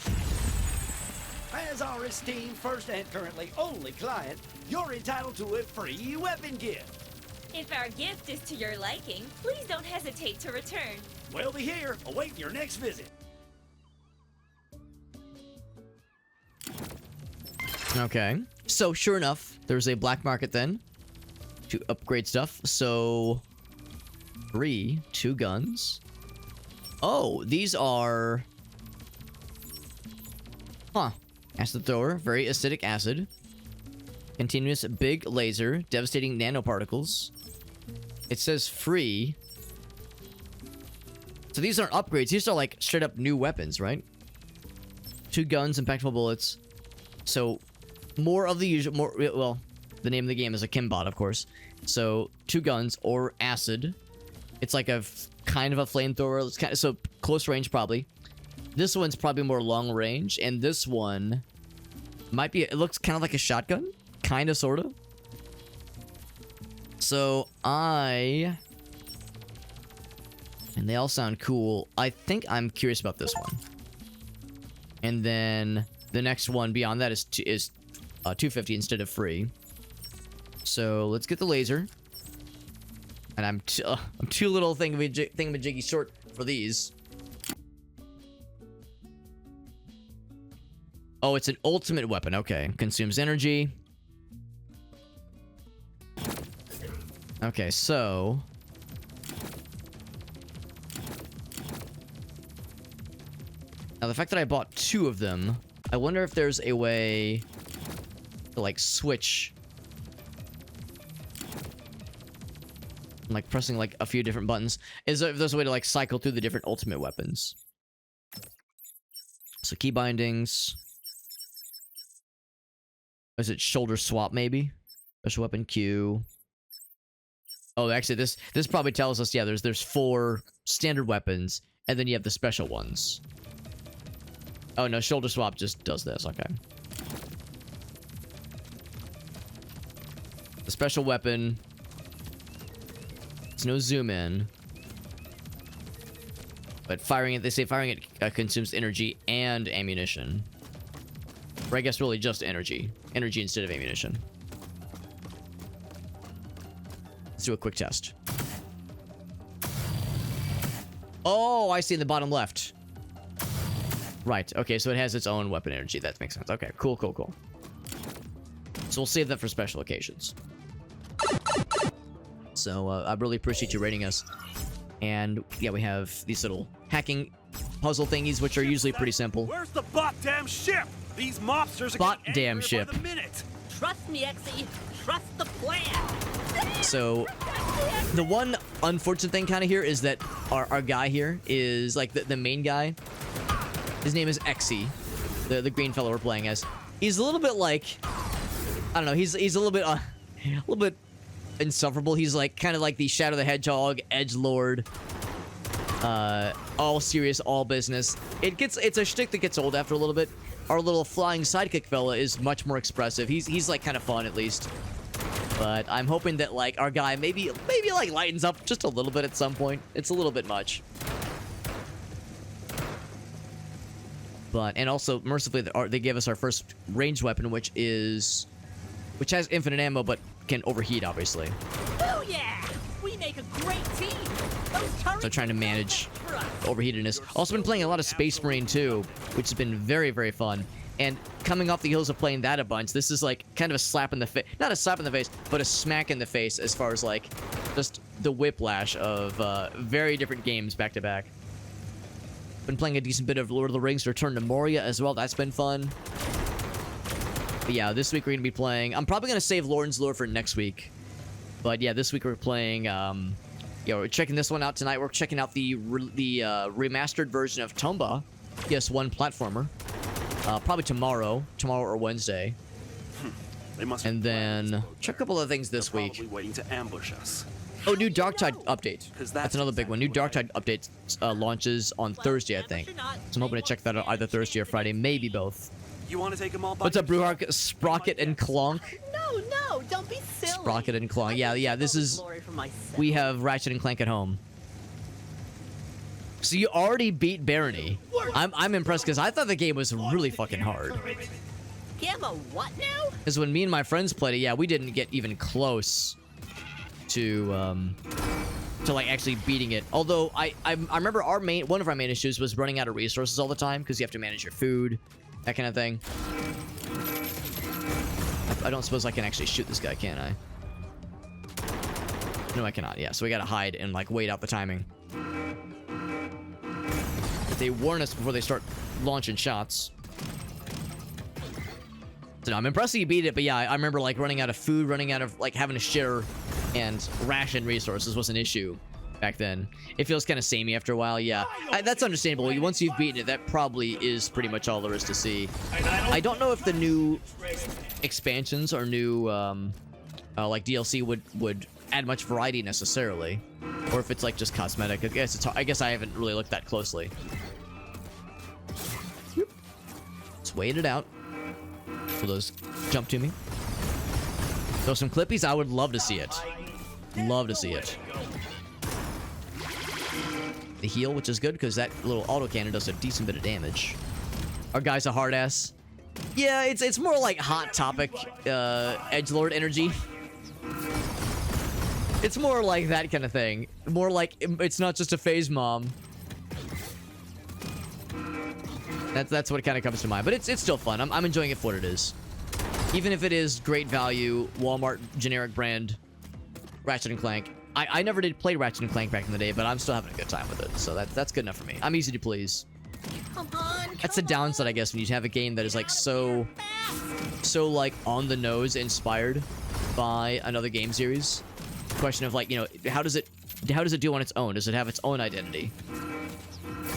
As our esteemed first and currently only client, you're entitled to a free weapon gift. If our gift is to your liking, please don't hesitate to return. We'll be here, awaiting your next visit. Okay. So, sure enough, there's a black market then to upgrade stuff. So, 2 guns. Oh, these are... Huh. Acid thrower, very acidic acid. Continuous big laser, devastating nanoparticles. It says free. So these aren't upgrades, these are like straight up new weapons, right? 2 guns, impactful bullets. So, more of the usual, well, the name of the game is Akimbot, of course. So, 2 guns or acid. It's like a kind of a flamethrower. It's kind of, so close range probably. This one's probably more long range, and this one might be. It looks kind of like a shotgun, kind of, sort of. So and they all sound cool. I think I'm curious about this one. And then the next one beyond that is 250 instead of free. So let's get the laser. And I'm too little thingamajiggy short for these. Oh, it's an ultimate weapon. Okay. Consumes energy. Okay, so... Now, the fact that I bought 2 of them, I wonder if there's a way to, like, switch. Like, pressing, like, a few different buttons. If there's a way to, like, cycle through the different ultimate weapons. So, key bindings. Is it shoulder swap, maybe? Special weapon Q. Oh, actually, this probably tells us, yeah, there's 4 standard weapons, and then you have the special ones. Oh, no, shoulder swap just does this. Okay. The special weapon. There's no zoom in. But firing it, they say firing it consumes energy and ammunition. Or I guess really just energy. Energy instead of ammunition. Let's do a quick test. Oh, I see in the bottom left. Right, okay, so it has its own weapon energy. That makes sense. Okay, cool, cool, cool. So we'll save that for special occasions. So, I really appreciate you rating us. And, yeah, we have these little hacking puzzle thingies, which are usually pretty simple. Where's the bot-damn ship? These mobsters are Bot-damn ship. by the minute. Trust me, Exy. Trust the plan. So, the one unfortunate thing kind of here is that our guy here is, like, the main guy. His name is Exy, the green fellow we're playing as. He's a little bit like, I don't know. He's a little bit insufferable. He's like kind of like the Shadow the Hedgehog, edgelord, all serious, all business. It's a shtick that gets old after a little bit. Our little flying sidekick fella is much more expressive. He's like kind of fun at least. But I'm hoping that like our guy maybe like lightens up just a little bit at some point. It's a little bit much. But, and also, mercifully, they gave us our first ranged weapon, which has infinite ammo, but can overheat, obviously. Oh yeah! We make a great team! Those turrets So trying to manage overheatedness. Also been playing a lot of Space Marine, too, which has been very, very fun. And coming off the heels of playing that a bunch, this is like kind of a slap in the face. Not a slap in the face, but a smack in the face as far as like just the whiplash of very different games back to back. Been playing a decent bit of Lord of the Rings Return to Moria as well. That's been fun. But yeah, this week we're going to be playing... I'm probably going to save Lauren's Lore for next week. But yeah, this week we're playing... yeah, we're checking this one out tonight. We're checking out the remastered version of Tomba. PS1 platformer. Probably tomorrow or Wednesday. They must. And then check a couple of things this They're week. probably waiting to ambush us. Oh, new Darktide update. Because That's another big one. New Darktide update launches on Thursday, I think. So I'm hoping to check that out either Thursday or Friday, maybe both. You want to take them all by What's up, yourself? Bruhark? Sprocket and Clonk. No, don't be silly. Sprocket and Clonk. Yeah, this is... Glory for myself. We have Ratchet and Clank at home. So you already beat Barony. I'm impressed because I thought the game was really fucking hard. Gamma what now? Because when me and my friends played it, yeah, we didn't get even close to like actually beating it. Although I remember one of our main issues was running out of resources all the time because you have to manage your food, that kind of thing. I don't suppose I can actually shoot this guy, can I? No, I cannot. Yeah, so we gotta hide and like wait out the timing. They warn us before they start launching shots. So no, I'm impressed that you beat it, but yeah, I remember like running out of food, running out of like having to share and ration resources was an issue back then. It feels kind of samey after a while, yeah. That's understandable. Once you've beaten it, that probably is pretty much all there is to see. I don't know if the new expansions or new like DLC would add much variety necessarily, or if it's like just cosmetic. I guess I haven't really looked that closely. Let's wait it out. Will those jump to me? Throw some clippies? I would love to see it. Love to see it. The heal, which is good because that little autocannon does a decent bit of damage. Our guy's a hard ass. Yeah, it's more like Hot Topic edgelord energy. It's more like that kind of thing. More like it's not just a phase, mom. That's what kind of comes to mind. But it's still fun. I'm enjoying it for what it is. Even if it is great value, Walmart generic brand Ratchet and Clank. I never did play Ratchet and Clank back in the day, but I'm still having a good time with it. So that's good enough for me. I'm easy to please. Come on. That's the downside, I guess, when you have a game that is like so like on the nose inspired by another game series. Question of like, you know, how does it do on its own? Does it have its own identity?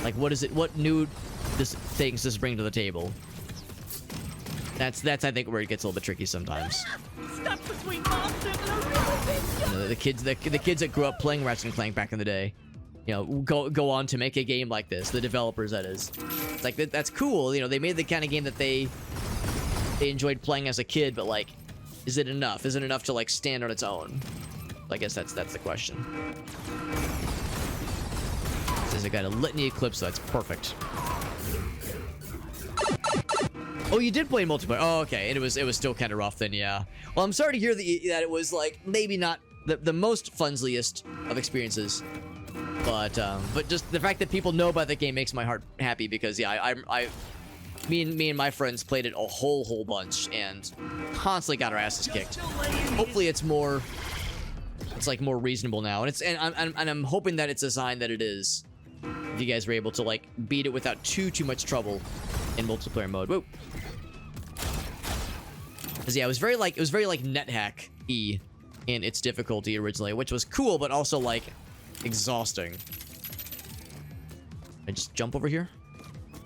Like what new things does it bring to the table? That's I think where it gets a little bit tricky sometimes. Stuck between monsters and a really big You know, the kids that grew up playing Ratchet and Clank back in the day, you know, go on to make a game like this. The developers, that is. It's like that's cool. You know, they made the kind of game that they enjoyed playing as a kid, but like, is it enough? Is it enough to like stand on its own? I guess that's the question. Says I got a litany of clips, so that's perfect. Oh, you did play multiplayer. Oh, okay. And it was still kind of rough then, yeah. Well, I'm sorry to hear that it was like maybe not the most funsliest of experiences, but just the fact that people know about the game makes my heart happy because yeah, me and my friends played it a whole bunch and constantly got our asses kicked. Hopefully, it's more reasonable now, and I'm hoping that it's a sign that it is. If you guys were able to like beat it without too much trouble in multiplayer mode. Whoa. Because yeah, it was very like NetHack-y in its difficulty originally, which was cool, but also like exhausting. I just jump over here.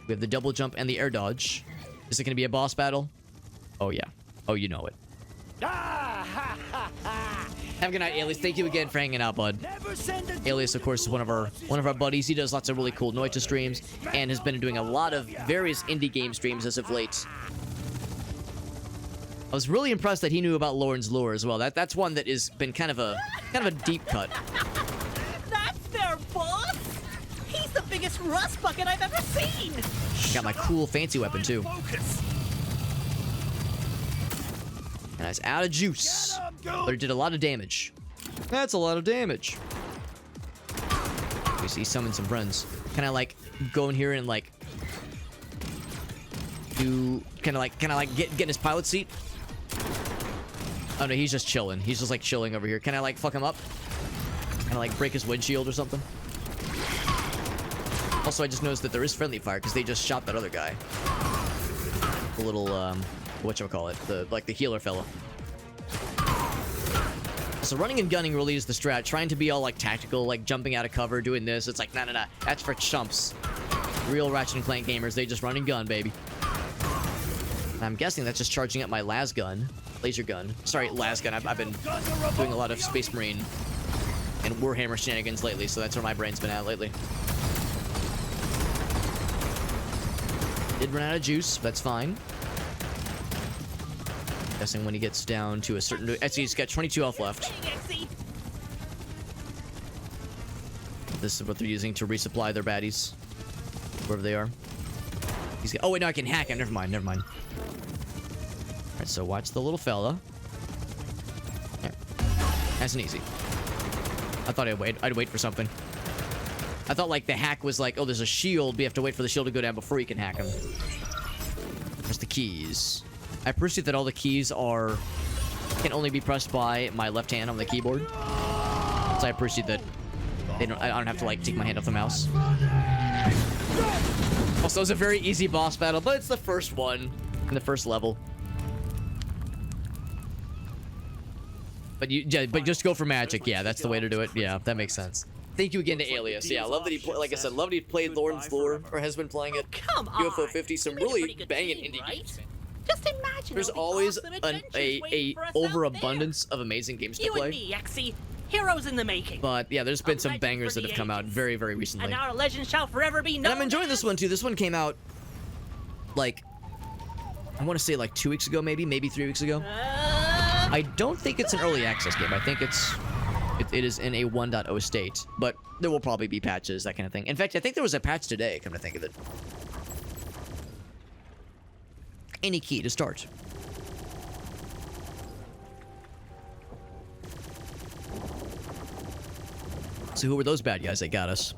We have the double jump and the air dodge. Is it going to be a boss battle? Oh yeah. Oh, you know it. Have a good night, Alias. Thank you again for hanging out, bud. Alias, of course, is one of our buddies. He does lots of really cool Noita streams and has been doing a lot of various indie game streams as of late. I was really impressed that he knew about Lauren's lore as well. That's one that has been kind of a deep cut. That's their boss? He's the biggest rust bucket I've ever seen. Got my cool fancy weapon too. And it's out of juice. But it did a lot of damage. That's a lot of damage. You see, summon some friends. Can I like go in here and like do can I like get in his pilot seat? Oh no, he's just chilling. He's just like chilling over here. Can I like fuck him up? Can I like break his windshield or something? Also, I just noticed that there is friendly fire because they just shot that other guy. The little whatchamacallit, the healer fella. So running and gunning really is the strat. Trying to be all like tactical, like jumping out of cover, doing this. It's like, nah. That's for chumps. Real Ratchet and Clank gamers, they just run and gun, baby. And I'm guessing that's just charging up my laser gun. Sorry, las gun. I've been doing a lot of Space Marine and Warhammer shenanigans lately, so that's where my brain's been at lately. Did run out of juice. That's fine. Guessing when he gets down to a certain... Actually, he's got 22 health left. This is what they're using to resupply their baddies. Wherever they are. He's got... Oh, wait, no, I can hack him. Never mind. Alright, so watch the little fella. There. Nice and easy. I thought I'd wait for something. I thought, like, the hack was like, oh, there's a shield. We have to wait for the shield to go down before you can hack him. There's the keys. I appreciate that all the keys can only be pressed by my left hand on the keyboard. So I appreciate that I don't have to like take my hand off the mouse. Also, it's a very easy boss battle, but it's the first one in the first level. But just go for magic. Yeah, that's the way to do it. Yeah, that makes sense. Thank you again to Alias. Yeah, I love that like I said, love that he played Lauren's lore or has been playing it. Come on. UFO 50, some really banging indie right? games. Just imagine. There's always a overabundance of amazing games to play. You and me, Exy. Heroes in the making. But yeah, there's been some bangers that have come out very, very recently. And our legend shall forever be known. And I'm enjoying this one too. This one came out like I want to say like 2 weeks ago, maybe 3 weeks ago. I don't think it's an early access game. I think it is in a 1.0 state, but there will probably be patches, that kind of thing. In fact, I think there was a patch today, come to think of it. Any key to start. So who were those bad guys that got us?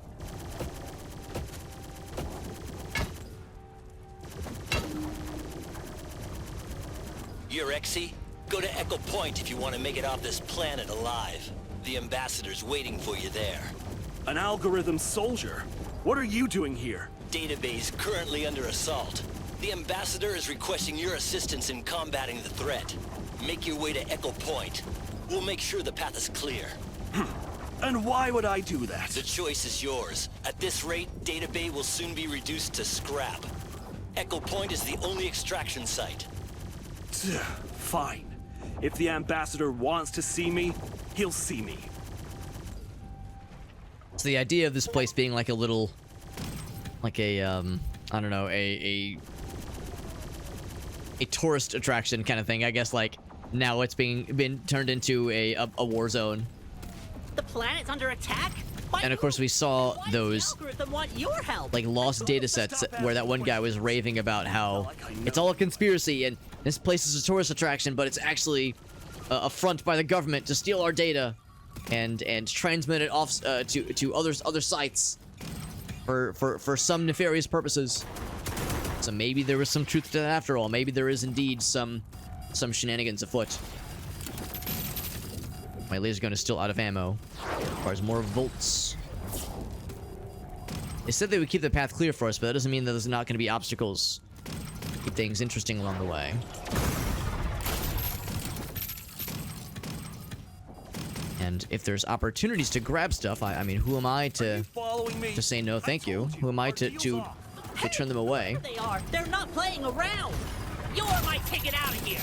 You're Exy? Go to Echo Point if you want to make it off this planet alive. The ambassador's waiting for you there. An algorithm soldier? What are you doing here? Database currently under assault. The ambassador is requesting your assistance in combating the threat. Make your way to Echo Point. We'll make sure the path is clear. And why would I do that? The choice is yours. At this rate, Database will soon be reduced to scrap. Echo Point is the only extraction site. Fine. If the ambassador wants to see me, he'll see me. So the idea of this place being like a little, like a, I don't know, a tourist attraction kind of thing. I guess like now it's been turned into a war zone. The planet's under attack? Why And of course we saw why does those the algorithm want your help? like lost data sets where that one guy was raving about how it's all a conspiracy and this place is a tourist attraction, but it's actually a front by the government to steal our data and transmit it off to other sites for some nefarious purposes. So maybe there was some truth to that after all. Maybe there is indeed some shenanigans afoot. My laser gun is still out of ammo. Requires more volts. They said they would keep the path clear for us, but that doesn't mean that there's not going to be obstacles. Keep things interesting along the way. And if there's opportunities to grab stuff, I mean, who am I to say no thank you? Who am I to turn them away? There they are. They're not playing around. You're my ticket out of here.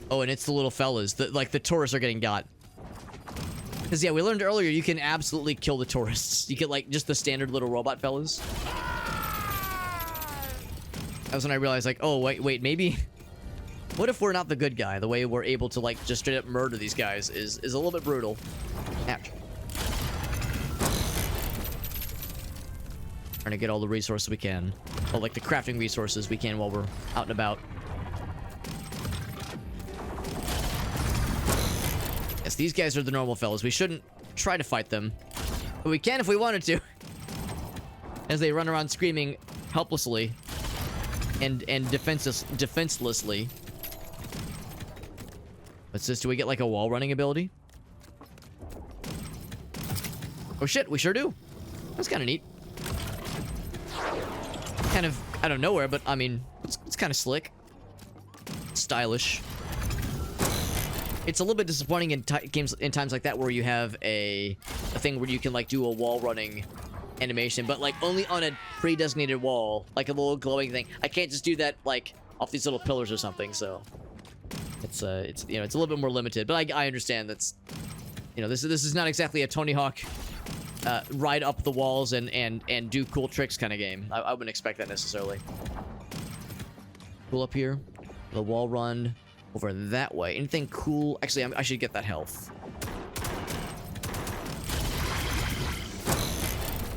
Oh, and it's the little fellas. Like, the tourists are getting got. Because, yeah, we learned earlier you can absolutely kill the tourists. You get, like, just the standard little robot fellas. That was when I realized, like, oh, wait, maybe... What if we're not the good guy? The way we're able to, like, just straight up murder these guys is a little bit brutal. Ouch. Trying to get all the resources we can. Well, like, the crafting resources we can while we're out and about. Yes, these guys are the normal fellas. We shouldn't try to fight them. But we can if we wanted to. As they run around screaming helplessly. And defenselessly. What's this? Do we get like a wall running ability? Oh shit, we sure do. That's kind of neat. Kind of out of nowhere, but I mean, it's kind of slick. Stylish. It's a little bit disappointing in games in times like that where you have a thing where you can like do a wall running animation, but like only on a pre-designated wall, like a little glowing thing. I can't just do that like off these little pillars or something. So it's you know, it's a little bit more limited. But I understand that's, you know, this is not exactly a Tony Hawk ride up the walls and do cool tricks kind of game. I wouldn't expect that necessarily. Cool up here, the wall run. Over that way. Anything cool? Actually, I should get that health.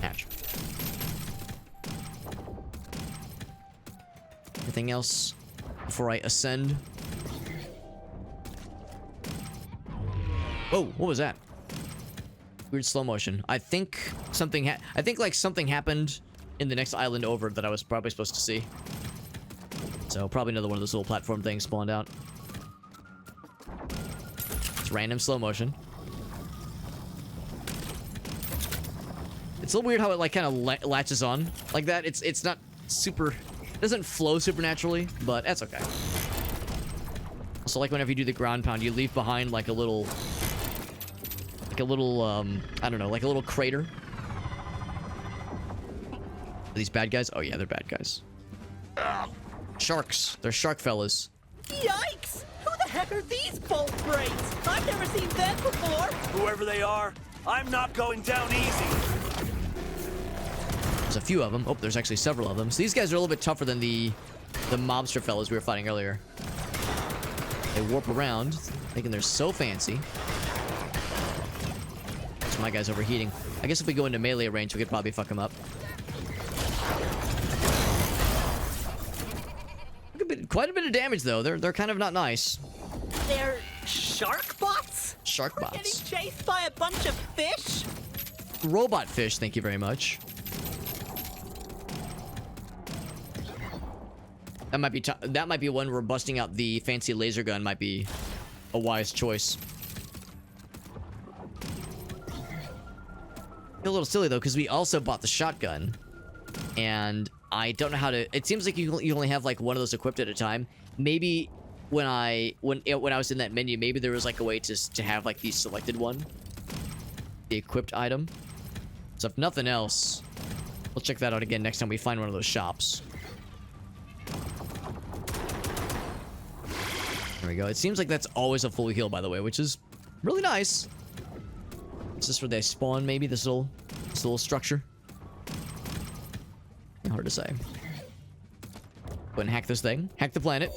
Ouch. Anything else before I ascend? Oh, what was that? Weird slow motion. I think something happened in the next island over that I was probably supposed to see. So probably another one of those little platform things spawned out. Random slow motion. It's a little weird how it like kind of latches on like that. It's not super, it doesn't flow supernaturally, but that's okay. Also, like whenever you do the ground pound, you leave behind like a little I don't know, like a little crater. Are these bad guys? Oh yeah, they're bad guys. Sharks. They're shark fellas. Yikes! Who the heck are these bolt brains? I've never seen them before. Whoever they are, I'm not going down easy. There's a few of them. Oh, there's actually several of them. So these guys are a little bit tougher than the mobster fellas we were fighting earlier. They warp around, thinking they're so fancy. So my guy's overheating. I guess if we go into melee range, we could probably fuck him up. Quite a bit of damage though. They're kind of not nice. They're shark bots? Shark Getting bots. chased by a bunch of fish? Robot fish, thank you very much. That might be one where busting out the fancy laser gun might be a wise choice. A little silly though, because we also bought the shotgun, and I don't know how to. It seems like you only have like one of those equipped at a time. Maybe when I was in that menu, maybe there was like a way to have like the selected one, the equipped item. So if nothing else, we'll check that out again next time we find one of those shops. There we go. It seems like that's always a full heal, by the way, which is really nice. Is this where they spawn, maybe? This little structure? Hard to say. Go ahead and hack this thing. Hack the planet.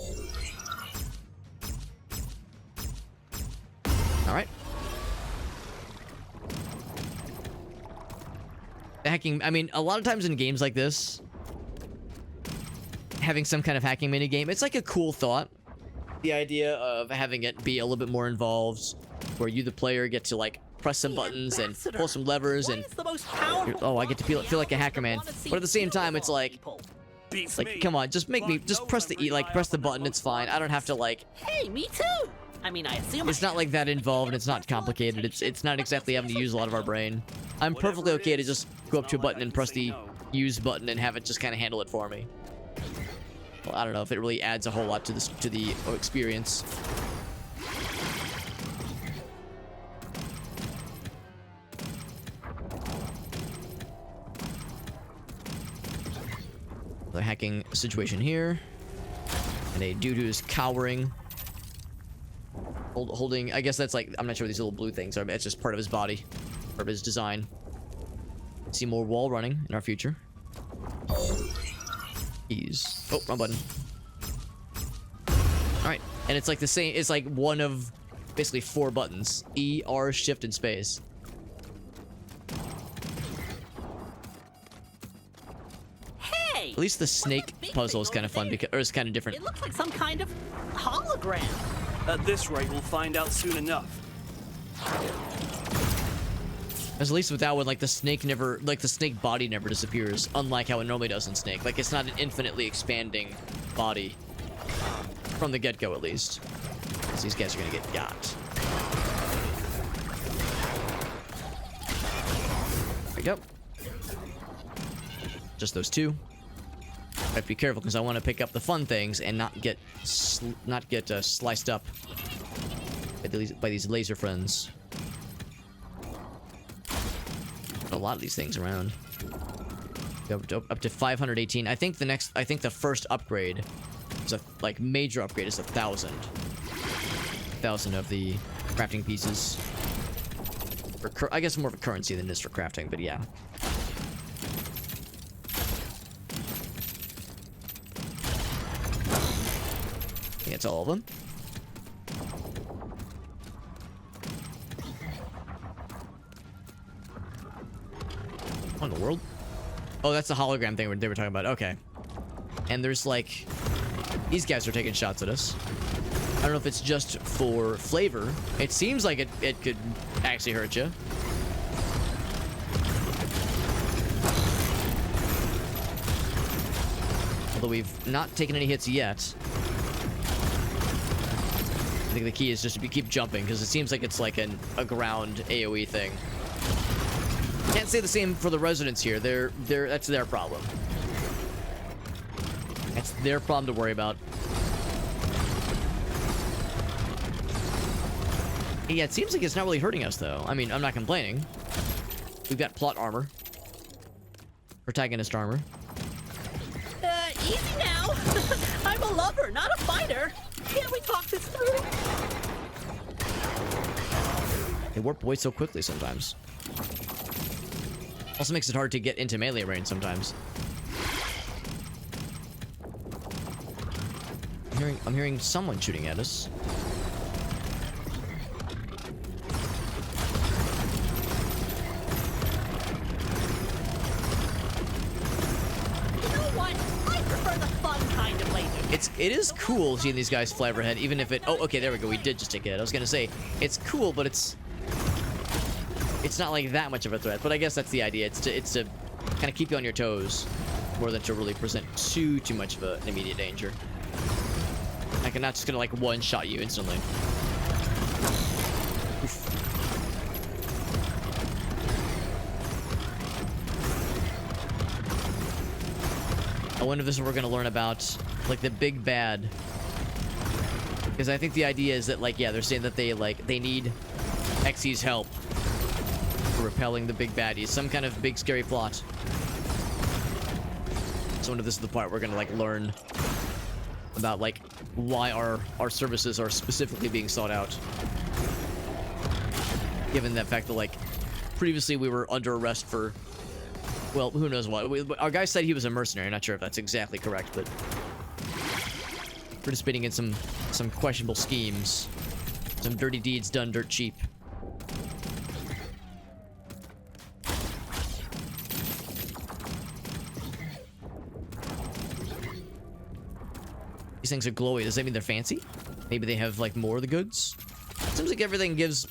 Alright. The hacking... I mean, a lot of times in games like this, having some kind of hacking minigame, it's like a cool thought. The idea of having it be a little bit more involved, where you, the player, get to, like, press some buttons and pull some levers and... Oh, I get to feel like a hacker, man. But at the same time, it's like... It's like, come on, just press the E, like, press the button, it's fine. I don't have to, like... Hey, me too! I mean, I assume It's not like that involved, and it's not complicated. It's not exactly having to use a lot of our brain. I'm perfectly okay to just go up to a button and press the use button and have it just kind of handle it for me. Well, I don't know if it really adds a whole lot to the experience. The hacking situation here, and a dude who's cowering, holding. I guess that's like, I'm not sure what these little blue things are, but it's just part of his body, part of his design. See more wall running in our future. Ease. Oh, wrong button. All right, and it's like the same. It's like one of basically 4 buttons: E, R, Shift, and space. Hey! At least the snake puzzle is kind of fun because, or it's kind of different. It looks like some kind of hologram. At this rate, we'll find out soon enough. At least with that one, like the snake body never disappears, unlike how it normally does in Snake. Like it's not an infinitely expanding body from the get-go, at least. Because these guys are gonna get got. There we go. Just those 2. I have to be careful because I want to pick up the fun things and not get sliced up by these laser friends. A lot of these things around. Up to 518. I think the first upgrade is like major upgrade is 1,000. 1,000 of the crafting pieces. I guess more of a currency than it is for crafting, but yeah. I think that's all of them. What in the world? Oh, that's the hologram thing they were talking about. Okay. And there's like... These guys are taking shots at us. I don't know if it's just for flavor. It seems like it could actually hurt you. Although we've not taken any hits yet. I think the key is just to keep jumping, because it seems like it's like a ground AoE thing. Can't say the same for the residents here. That's their problem. That's their problem to worry about. Yeah, it seems like it's not really hurting us, though. I mean, I'm not complaining. We've got plot armor. Protagonist armor. Easy now. I'm a lover, not a fighter. Can't we talk this through? They warp away so quickly sometimes. Also makes it hard to get into melee range sometimes. I'm hearing someone shooting at us. You know what? I prefer the fun kind of laser. it is cool seeing these guys fly overhead, even if it... Oh, okay, there we go. We did just take it. I was gonna say, it's cool, but it's not like that much of a threat. But I guess that's the idea. It's to kind of keep you on your toes more than to really present too much of an immediate danger. Like, I'm not just gonna, like, one-shot you instantly. Oof. I wonder if this is what we're gonna learn about, like, the big bad. Because I think the idea is that, like, yeah, they're saying that they need Xy's help for repelling the big baddies. Some kind of big scary plot. So I wonder if this is the part we're gonna, like, learn about, like, why our services are specifically being sought out. Given that fact that, like, previously we were under arrest for... Well, who knows what. Our guy said he was a mercenary. I'm not sure if that's exactly correct, but participating in some questionable schemes. Some dirty deeds done dirt cheap. These things are glowy. Does that mean they're fancy? Maybe they have, like, more of the goods? Seems like everything gives,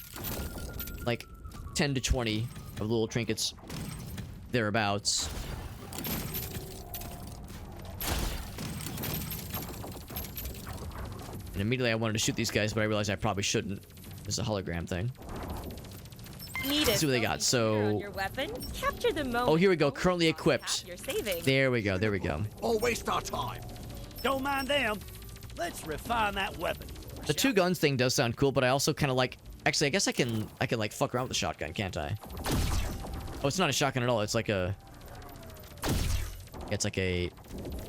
like, 10 to 20 of the little trinkets thereabouts. And immediately I wanted to shoot these guys, but I realized I probably shouldn't. It's a hologram thing. Let's see what they got. So, your weapon. Capture the moment. oh, here we go. Currently equipped. You're saving. There we go. There we go. Or waste our time. Don't mind them. Let's refine that weapon. The two guns thing does sound cool, but I also kind of like... Actually, I guess I can like fuck around with the shotgun, can't I? Oh, it's not a shotgun at all. It's like a... It's like a...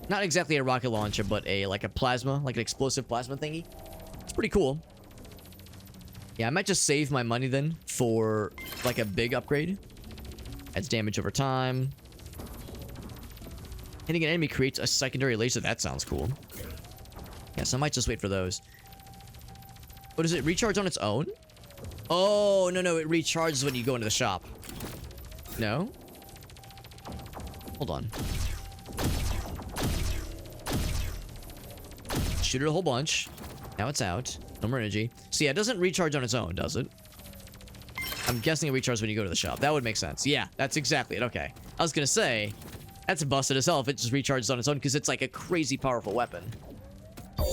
Not exactly a rocket launcher, but like a plasma, like an explosive plasma thingy. It's pretty cool. Yeah, I might just save my money then for like a big upgrade. Adds damage over time. Hitting an enemy creates a secondary laser. That sounds cool. Yeah, so I might just wait for those. What does it recharge on its own? Oh, no, it recharges when you go into the shop. No? Hold on. Shoot it a whole bunch. Now it's out. No more energy. So yeah, it doesn't recharge on its own, does it? I'm guessing it recharges when you go to the shop. That would make sense. Yeah, that's exactly it. Okay. I was gonna say, that's busted as hell if it just recharges on its own, because it's like a crazy powerful weapon. There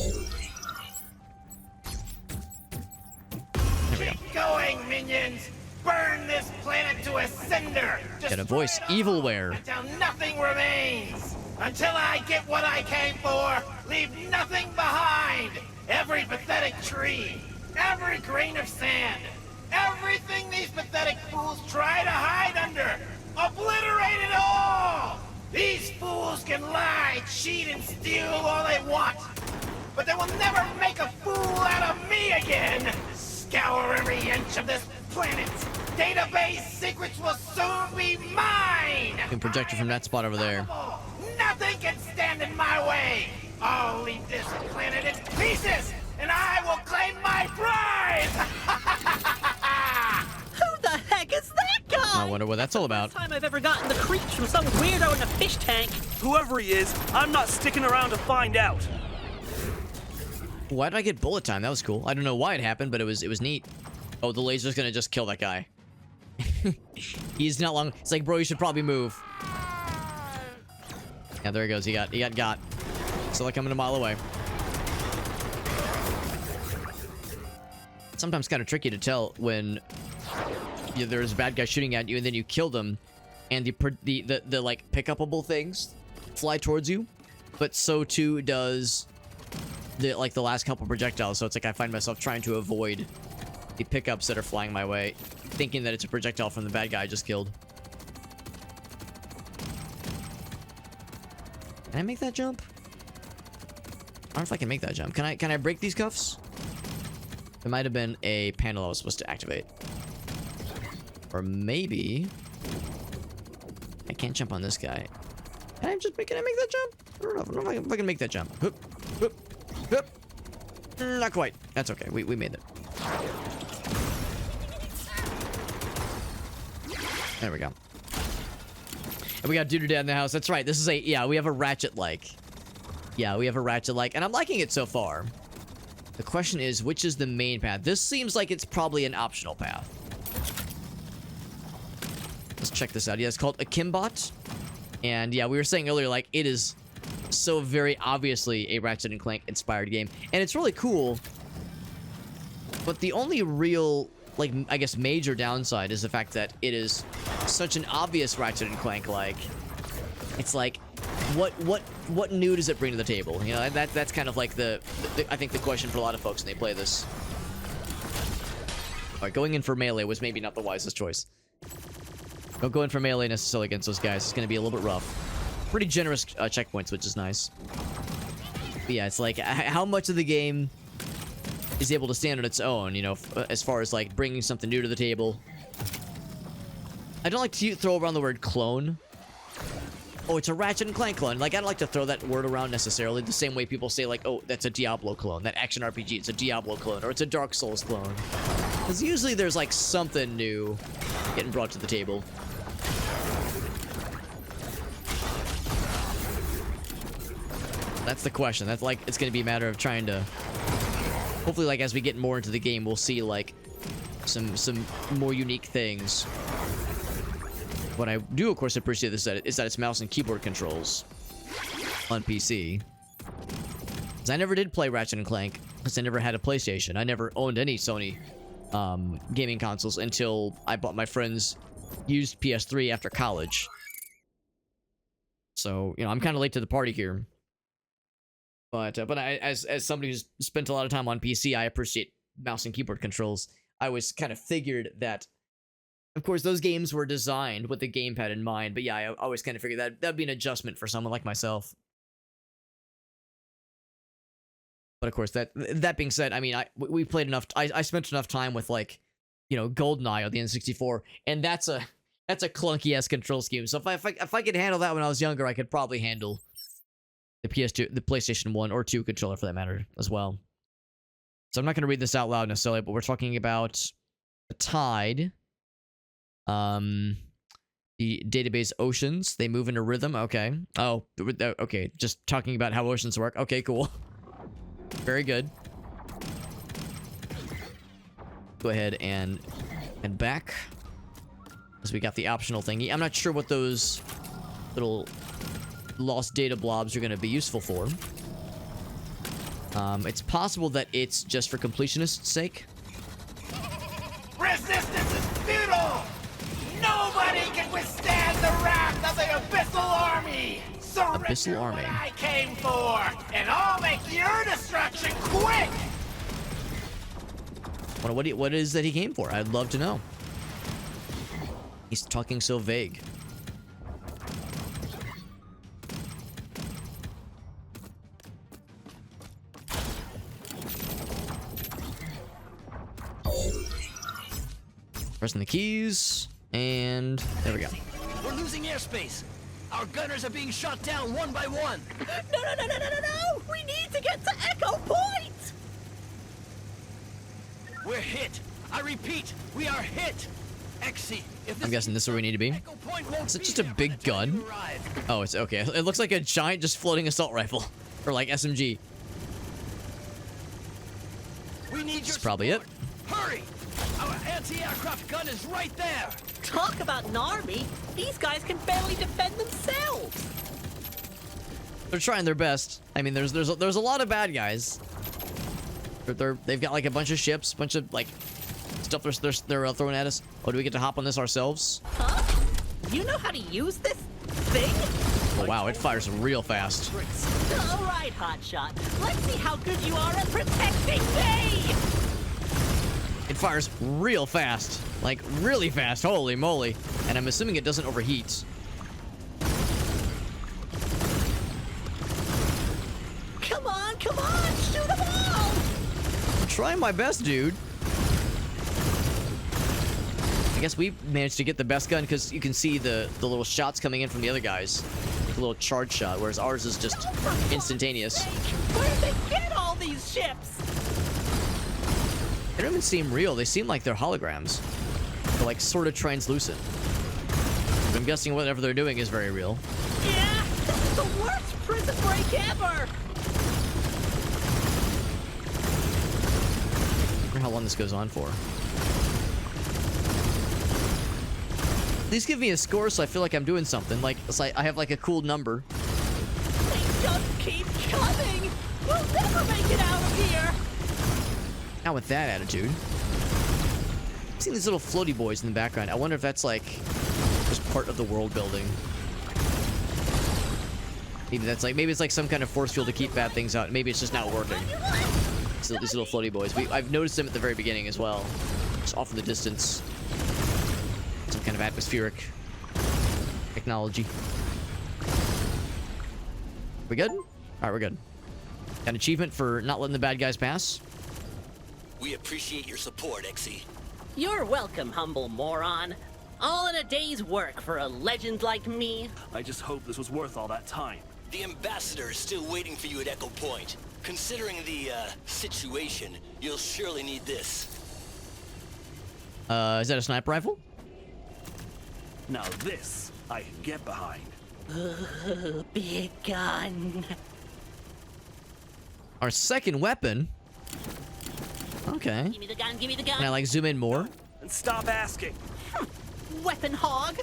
we go. Keep going, minions! Burn this planet to a cinder! Got a voice. Evilware. Until nothing remains! Until I get what I came for, leave nothing behind! Every pathetic tree, every grain of sand, everything these pathetic fools try to hide under! Obliterate it all! These fools can lie, cheat, and steal all they want, but they will never make a fool out of me again! Scour every inch of this planet! Database secrets will soon be mine! You can project it from that spot over there. Nothing can stand in my way! I'll leave this planet in pieces, and I will claim my prize! Who the heck is that guy? I wonder what that's all about. First time I've ever gotten the creeps from some weirdo in a fish tank. Whoever he is, I'm not sticking around to find out. Why did I get bullet time? That was cool. I don't know why it happened, but it was neat. Oh, the laser's gonna just kill that guy. He's not long. It's like, bro, you should probably move. Yeah, there he goes. He got. So like coming a mile away. Sometimes kind of tricky to tell when there's a bad guy shooting at you and then you kill them, and the like pick-upable things fly towards you, but so too does the last couple projectiles. So it's like I find myself trying to avoid the pickups that are flying my way, thinking that it's a projectile from the bad guy I just killed. Can I make that jump? I don't know if I can make that jump. Can I break these cuffs? There might have been a panel I was supposed to activate. Or maybe I can't jump on this guy. Can I make that jump? I don't know if I can make that jump. Hoop, hoop, hoop. Not quite. That's okay. We made it. There we go. And we got Dude or Dad in the house. That's right. This is we have a Ratchet-like. Yeah, we have a Ratchet-like, and I'm liking it so far. The question is, which is the main path? This seems like it's probably an optional path. Let's check this out. Yeah, it's called Akimbot. And yeah, we were saying earlier, like, it is so very obviously a Ratchet and Clank inspired game. And it's really cool. But the only real, like, I guess major downside is the fact that it is such an obvious Ratchet and Clank, like, it's like, what new does it bring to the table? You know, and that's kind of like the I think the question for a lot of folks when they play this. All right, going in for melee was maybe not the wisest choice. Don't go in for melee necessarily against those guys. It's going to be a little bit rough. Pretty generous checkpoints, which is nice. But yeah, it's like how much of the game is able to stand on its own, you know, as far as like bringing something new to the table. I don't like to throw around the word clone. Oh, it's a Ratchet and Clank clone. Like, I don't like to throw that word around necessarily the same way people say, like, oh, that's a Diablo clone. That action RPG, it's a Diablo clone. Or it's a Dark Souls clone. Because usually there's, like, something new getting brought to the table. That's the question. That's, like, it's going to be a matter of trying to... Hopefully, like, as we get more into the game, we'll see, like, some more unique things. What I do, of course, appreciate is that it's mouse and keyboard controls on PC. Because I never did play Ratchet and Clank, because I never had a PlayStation. I never owned any Sony gaming consoles until I bought my friend's used PS3 after college. So, you know, I'm kind of late to the party here. But as somebody who's spent a lot of time on PC, I appreciate mouse and keyboard controls. I always kind of figured that, of course, those games were designed with the gamepad in mind, but yeah, I always kind of figured that that'd be an adjustment for someone like myself. But of course, that being said, I mean, we played enough. I spent enough time with, like, you know, GoldenEye on the N64, and that's a clunky ass control scheme. So if I could handle that when I was younger, I could probably handle the PS2, the PlayStation 1 or 2 controller for that matter as well. So I'm not going to read this out loud necessarily, but we're talking about the tide. The database oceans, they move in a rhythm. Okay. Oh, okay. Just talking about how oceans work. Okay, cool. Very good. Go ahead and head back, because we got the optional thingy. I'm not sure what those little lost data blobs are going to be useful for. It's possible that it's just for completionist's sake. Resistance is futile! Nobody can withstand the wrath of the Abyssal Army! Surrender Abyssal Army. what I came for, and I'll make your destruction quick! What is that he came for? I'd love to know. He's talking so vague. Pressing the keys, and there we go. We're losing airspace. Our gunners are being shot down one by one. No! We need to get to Echo Point! We're hit. I repeat, we are hit. Exy, if I'm guessing this is where we need to be. Echo Point won't Is it be just a there by big the time gun? you arrive. Oh, it's okay. It looks like a giant, just floating assault rifle, or like SMG. We need your That's probably it. support. Hurry! Our anti-aircraft gun is right there. Talk about an army! These guys can barely defend themselves! They're trying their best. I mean, there's a lot of bad guys. They've got like a bunch of ships, bunch of like stuff they're throwing at us. Oh, do we get to hop on this ourselves? Huh? You know how to use this thing? Oh wow, it fires real fast. All right, Hotshot. Let's see how good you are at protecting me! It fires real fast, like really fast. Holy moly! And I'm assuming it doesn't overheat. Come on! Shoot them all! I'm trying my best, dude. I guess we managed to get the best gun because you can see the little shots coming in from the other guys. Like a little charge shot, whereas ours is just instantaneous. Where did they get all these ships? They don't even seem real. They seem like they're holograms. They're like sort of translucent. But I'm guessing whatever they're doing is very real. Yeah, this is the worst prison break ever! wonder how long this goes on for. Please give me a score so I feel like I'm doing something. Like, it's like I have like a cool number. They just keep coming! We'll never make it out of here! Not with that attitude. I'm seeing these little floaty boys in the background. I wonder if that's like just part of the world building. Maybe that's like, maybe it's like some kind of force field to keep bad things out. Maybe it's just not working. So these little floaty boys. I've noticed them at the very beginning as well. Just off in the distance. Some kind of atmospheric technology. We good? Alright, we're good. Got an achievement for not letting the bad guys pass. We appreciate your support, Exy. You're welcome, humble moron. All in a day's work for a legend like me. I just hope this was worth all that time. The ambassador is still waiting for you at Echo Point. Considering the, situation, you'll surely need this. Is that a sniper rifle? Now this, I can get behind. Big gun. Our second weapon? Okay. Give me the gun, give me the gun. Can I, like, zoom in more? And stop asking. Weapon hog.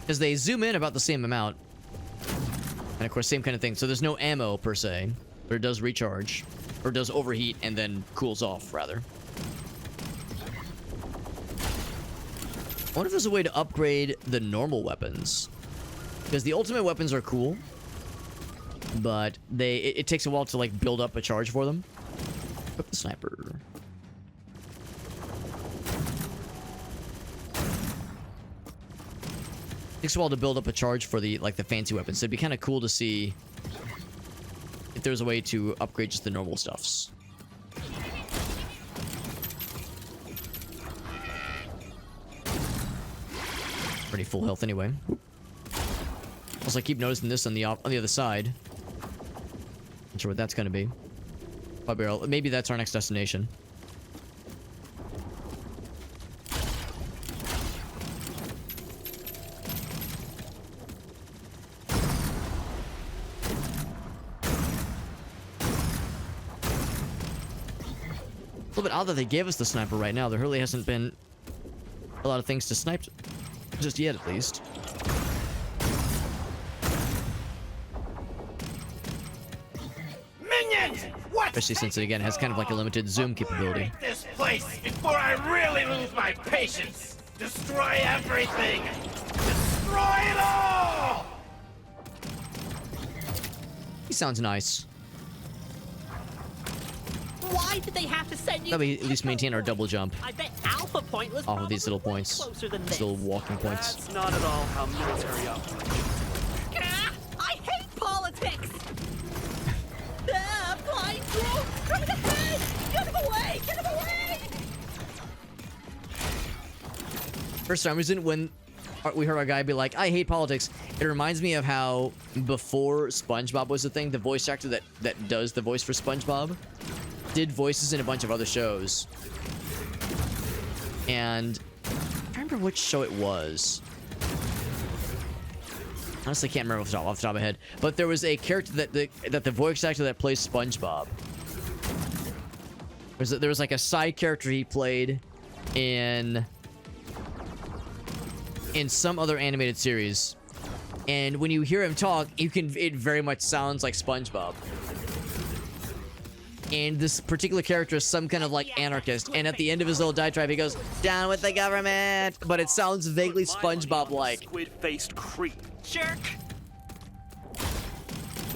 Because they zoom in about the same amount. And, of course, same kind of thing. So there's no ammo, per se. But it does recharge. Or does overheat and then cools off, rather. I wonder if there's a way to upgrade the normal weapons. Because the ultimate weapons are cool. But it takes a while to, like, build up a charge for them. Equip the sniper. Takes a while to build up a charge for the, like, the fancy weapons. So it'd be kind of cool to see if there's a way to upgrade just the normal stuffs. Pretty full health anyway. Also, I keep noticing this on the other side. Not sure what that's gonna be. Maybe that's our next destination. A little bit odd that they gave us the sniper right now. There really hasn't been a lot of things to snipe just yet, at least. Minions! What? Especially since it, again, has kind of like a limited zoom capability. This place before I really lose my patience. Destroy everything. Destroy it all! He sounds nice. Why did they have to send you? That way, to at least maintain our double jump I bet Alpha Point was off of these little probably points. closer than These this. little walking points. That's not at all how military operates. Ah, I hate politics. Flying drones coming ahead! Get him away! Get him away! For some reason, when we heard our guy be like, I hate politics, it reminds me of how before SpongeBob was a thing, the voice actor that does the voice for SpongeBob did voices in a bunch of other shows. And I don't remember which show it was. Honestly, can't remember off the top of my head. But there was a character that the voice actor that plays SpongeBob. There was like a side character he played in some other animated series. And when you hear him talk, it very much sounds like SpongeBob. And this particular character is some kind of like anarchist, and at the end of his little diatribe he goes, "Down with the government," but it sounds vaguely SpongeBob-like. Squid-faced creep. Jerk.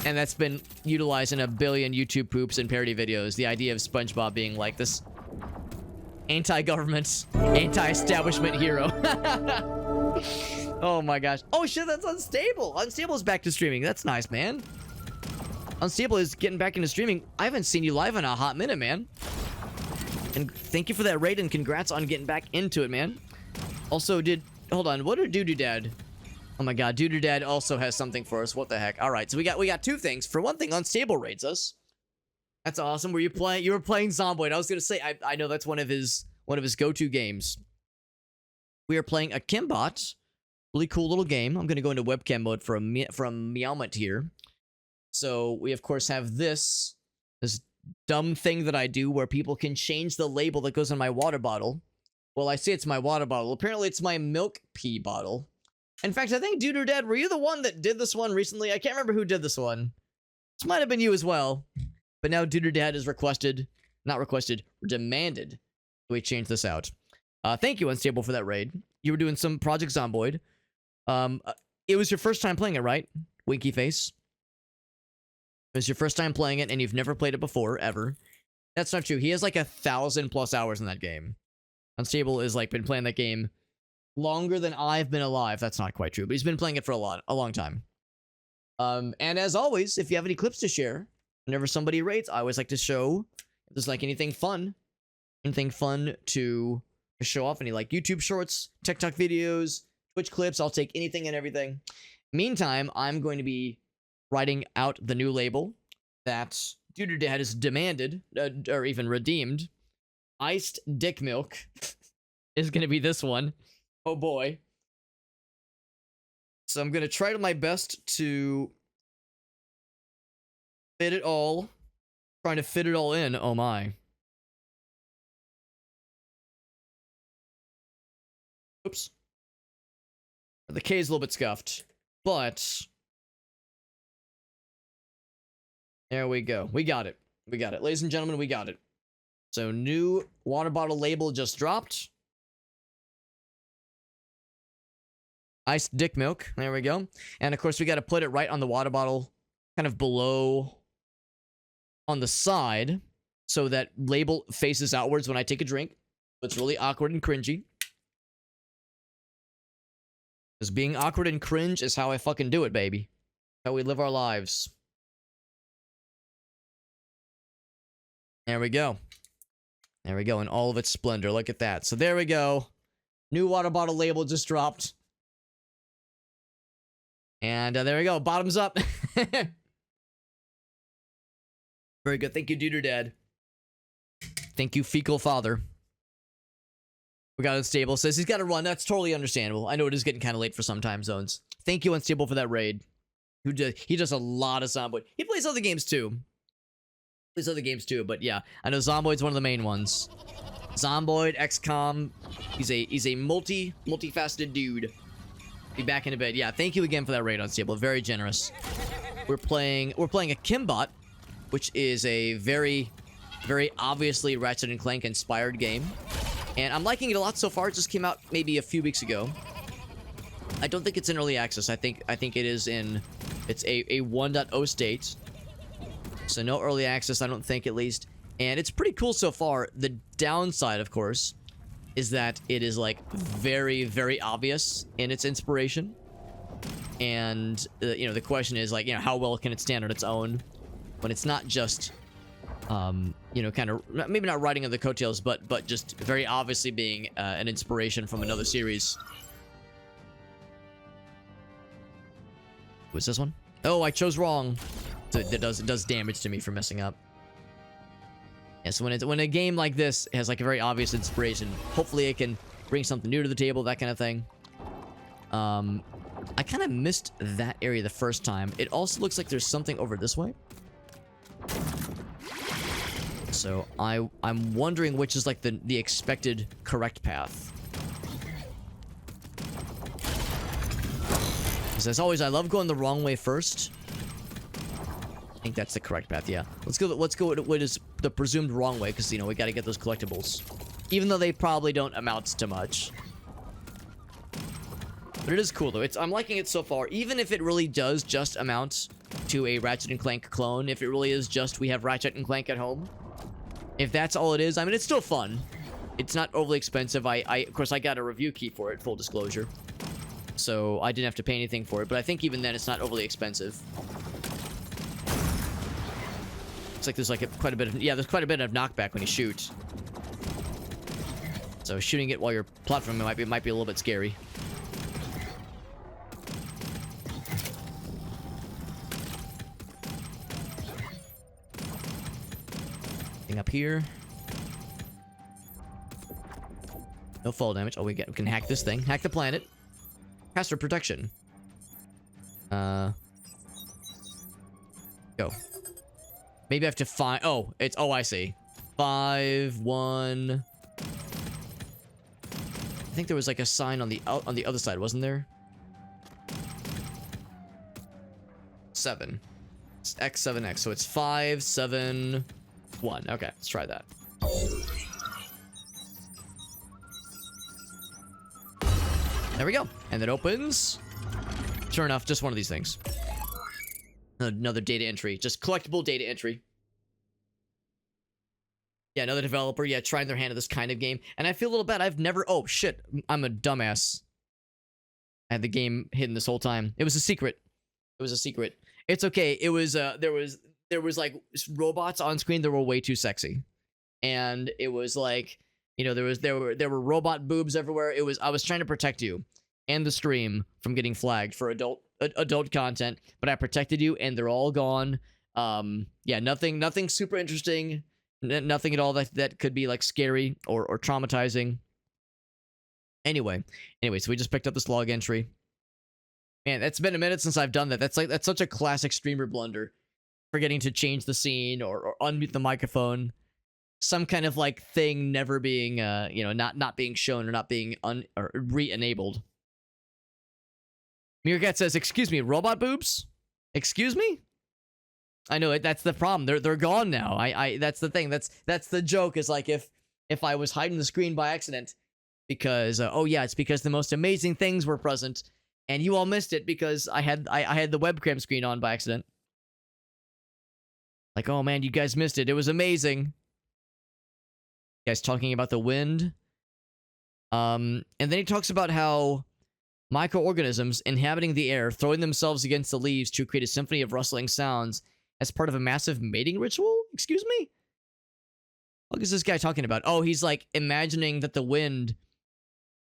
And that's been utilized in a billion YouTube poops and parody videos. The idea of SpongeBob being like this anti-government, anti-establishment hero. Oh my gosh. Oh shit, that's Unstable. Unstable's back to streaming. That's nice, man. Unstable is getting back into streaming. I haven't seen you live in a hot minute, man. And thank you for that raid and congrats on getting back into it, man. Also, hold on, what did Doodoo-Dad? Oh my god, Doodoo-Dad also has something for us. What the heck? All right, so we got two things. For one thing, Unstable raids us. That's awesome. You were playing Zomboid. I was gonna say, I know that's one of his go-to games. We are playing Akimbot. Really cool little game. I'm gonna go into webcam mode from Meowment here. So we of course have this dumb thing that I do where people can change the label that goes on my water bottle. Well, I say it's my water bottle. Apparently, it's my milk pee bottle. In fact, I think Dude or Dad, were you the one that did this one recently? I can't remember who did this one. This might have been you as well. But now Dude or Dad has demanded we change this out. Thank you, Unstable, for that raid. You were doing some Project Zomboid. It was your first time playing it, right? Winky face. It was your first time playing it, and you've never played it before, ever. That's not true. He has like 1,000+ hours in that game. Unstable is like been playing that game longer than I've been alive. That's not quite true, but he's been playing it for a long time. And as always, if you have any clips to share, whenever somebody rates, I always like to show if there's like anything fun to show off. Any like YouTube shorts, TikTok videos, Twitch clips. I'll take anything and everything. Meantime, I'm going to be writing out the new label that Dude or Dad has demanded, or even redeemed. Iced dick milk is going to be this one. Oh boy. So I'm going to try my best to fit it all. Trying to fit it all in. Oh my. Oops. The K is a little bit scuffed, but there we go. We got it. We got it. Ladies and gentlemen, we got it. So new water bottle label just dropped. Iced dick milk. There we go. And of course, we got to put it right on the water bottle, kind of below on the side, so that label faces outwards when I take a drink. It's really awkward and cringy. Because being awkward and cringe is how I fucking do it, baby. How we live our lives. There we go. There we go, in all of its splendor. Look at that. So there we go. New water bottle label just dropped. And there we go. Bottoms up. Very good. Thank you, Dude or Dad. Thank you, Fecal Father. We got Unstable. Says he's got to run. That's totally understandable. I know it is getting kind of late for some time zones. Thank you, Unstable, for that raid. He does a lot of Zomboid. He plays other games too. But yeah, I know Zomboid's one of the main ones. Zomboid, XCOM. He's a multifaceted dude. Be back in a bit. Yeah, thank you again for that raid, Unstable. Very generous. We're playing Akimbot, which is a very, very obviously Ratchet and Clank inspired game. And I'm liking it a lot so far. It just came out maybe a few weeks ago. I don't think it's in early access. I think it is in... It's a 1.0 state. So no early access, I don't think, at least. And it's pretty cool so far. The downside, of course, is that it is, like, very, very obvious in its inspiration. And, you know, the question is, like, you know, how well can it stand on its own when it's not just... you know, kind of, maybe not riding on the coattails, but just very obviously being an inspiration from another series. What's this one? Oh, I chose wrong. So it does damage to me for messing up. Yeah, so when a game like this has like a very obvious inspiration, hopefully it can bring something new to the table, that kind of thing. I kind of missed that area the first time. It also looks like there's something over this way. So I'm wondering which is like the expected correct path. Because as always, I love going the wrong way first. I think that's the correct path. Yeah, let's go with what is the presumed wrong way, because you know we got to get those collectibles, even though they probably don't amount to much. But it is cool though. I'm liking it so far, even if it really does just amount to a Ratchet and Clank clone. If it really is just we have Ratchet and Clank at home. If that's all it is, I mean, it's still fun. It's not overly expensive. Of course, I got a review key for it, full disclosure. So I didn't have to pay anything for it, but I think even then it's not overly expensive. Looks like there's like quite a bit of, yeah, there's quite a bit of knockback when you shoot. So shooting it while you're platforming might be a little bit scary. Up here. No fall damage. Oh, we can hack this thing. Hack the planet. Caster protection. Go. Maybe I have to find... Oh, it's... Oh, I see. 5, 1... I think there was like a sign on the other side, wasn't there? 7. It's X7X, so it's 5, 7, 1. Okay, let's try that. There we go. And it opens. Sure enough, just one of these things. Another data entry. Just collectible data entry. Yeah, another developer, yeah, trying their hand at this kind of game. And I feel a little bad. I've never... Oh, shit. I'm a dumbass. I had the game hidden this whole time. It was a secret. It was a secret. It's okay. It was, there was like robots on screen that were way too sexy. And it was like, you know, there were robot boobs everywhere. I was trying to protect you and the stream from getting flagged for adult content, but I protected you and they're all gone. Yeah, nothing super interesting. Nothing at all that could be like scary or traumatizing. Anyway, so we just picked up this log entry. Man, it's been a minute since I've done that. That's such a classic streamer blunder. Forgetting to change the scene or unmute the microphone. Some kind of like thing never being you know, not being shown or not being re-enabled. Meerkat says, "Excuse me, robot boobs? Excuse me?" I know it. That's the problem. They're gone now. That's the thing. That's the joke. Is like if I was hiding the screen by accident, because oh yeah, it's because the most amazing things were present, and you all missed it because I had the webcam screen on by accident. Like, oh man, you guys missed it. It was amazing. You guys talking about the wind. And then he talks about how microorganisms inhabiting the air, throwing themselves against the leaves to create a symphony of rustling sounds as part of a massive mating ritual? Excuse me? What is this guy talking about? Oh, he's like imagining that the wind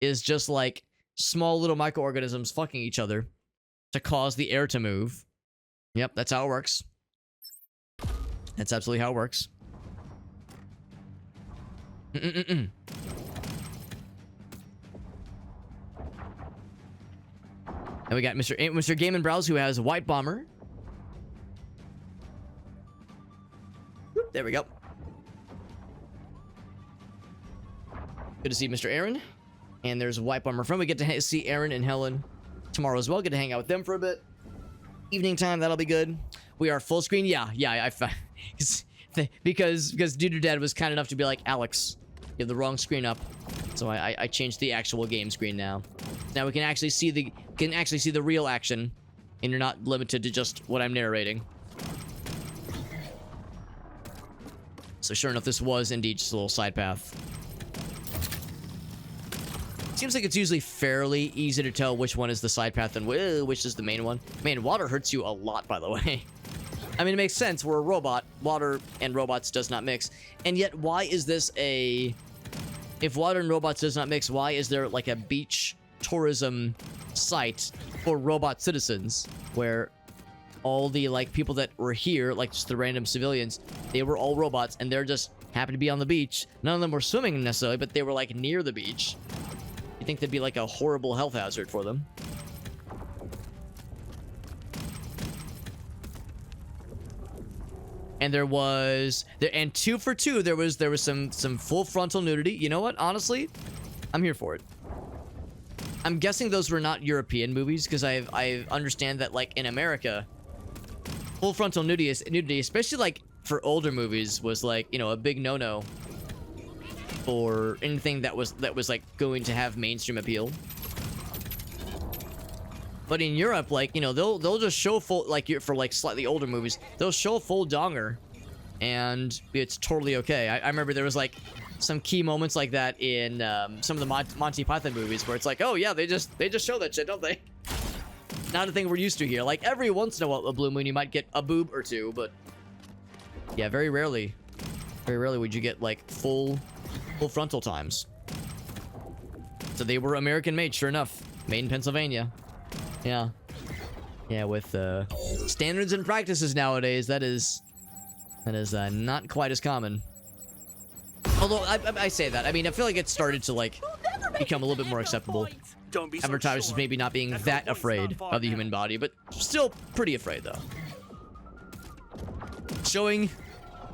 is just like small little microorganisms fucking each other to cause the air to move. Yep, that's how it works. That's absolutely how it works. And we got Mr. Game and Browse, who has White Bomber. Whoop, there we go. Good to see Mr. Aaron. And there's White Bomber from. We get to see Aaron and Helen tomorrow as well. Get to hang out with them for a bit. Evening time, that'll be good. We are full screen. Yeah, because Dude Dad was kind enough to be like, Alex, you have the wrong screen up. So I changed the actual game screen now. Now we can actually see the real action, and you're not limited to just what I'm narrating. So sure enough, this was indeed just a little side path. Seems like it's usually fairly easy to tell which one is the side path and which is the main one. Man, water hurts you a lot, by the way. I mean, it makes sense. We're a robot. Water and robots does not mix. And yet, why is this a... If water and robots does not mix, why is there like a beach tourism site for robot citizens where all the like people that were here, like just the random civilians, they were all robots and they're just happened to be on the beach. None of them were swimming necessarily, but they were like near the beach. You think that'd be like a horrible health hazard for them. And there was and 2 for 2 there was some full frontal nudity. You know what? Honestly, I'm here for it. I'm guessing those were not European movies because I understand that like in America, full frontal nudity, especially like for older movies, was like, you know, a big no-no for anything that was like going to have mainstream appeal. But in Europe, like, you know, they'll just show full, like, for like slightly older movies, they'll show full donger, and it's totally okay. I remember there was like some key moments like that in some of the Monty Python movies where it's like, oh yeah, they just show that shit, don't they? Not a thing we're used to here. Like every once in a while, a blue moon, you might get a boob or two, but yeah, very rarely would you get like full frontal times. So they were American made, sure enough, made in Pennsylvania. Yeah, with standards and practices nowadays, that is not quite as common. Although I say that, I mean, I feel like it started to like become a little bit more acceptable. Don't be so Advertisers sure. maybe not being that afraid of the human body, but still pretty afraid though. Showing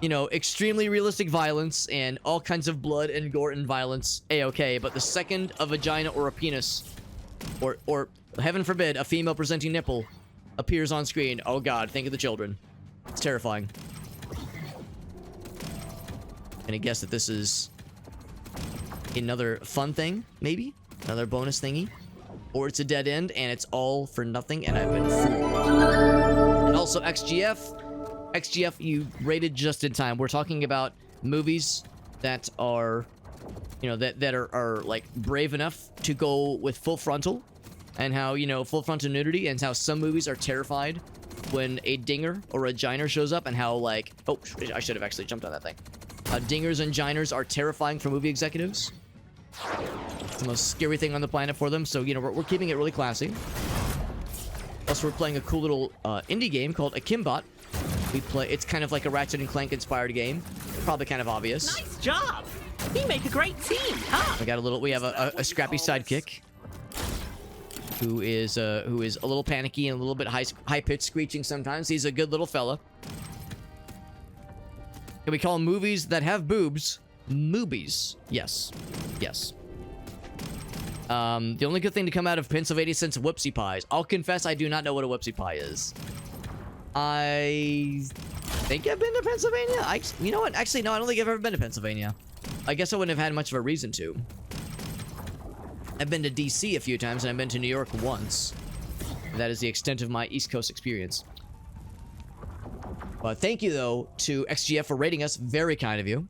you know, extremely realistic violence and all kinds of blood and gore and violence, A-okay. But the second a vagina or a penis, or heaven forbid, a female presenting nipple appears on screen, oh god, think of the children. It's terrifying. And I guess that this is another fun thing, maybe? Another bonus thingy? Or it's a dead end, and it's all for nothing, and I've been fooled. And also, XGF, you rated just in time. We're talking about movies that are, you know, that are like brave enough to go with full frontal, and how, you know, full frontal nudity, and how some movies are terrified when a dinger or a giner shows up, and how, like, oh, I should have actually jumped on that thing. How dingers and giners are terrifying for movie executives. It's the most scary thing on the planet for them, so, you know, we're keeping it really classy. Also, we're playing a cool little indie game called Akimbot. It's kind of like a Ratchet and Clank inspired game. Probably kind of obvious. Nice job! We make a great team, huh? We have a scrappy sidekick who is a little panicky and a little bit high-pitched screeching sometimes. He's a good little fella. And we call movies that have boobs moobies. Yes. Yes. The only good thing to come out of Pennsylvania since whoopsie pies. I'll confess I do not know what a whoopsie pie is. I think I've been to Pennsylvania. You know what? Actually, no, I don't think I've ever been to Pennsylvania. I guess I wouldn't have had much of a reason to. I've been to DC a few times, and I've been to New York once. That is the extent of my East Coast experience. But thank you, though, to XGF for rating us. Very kind of you.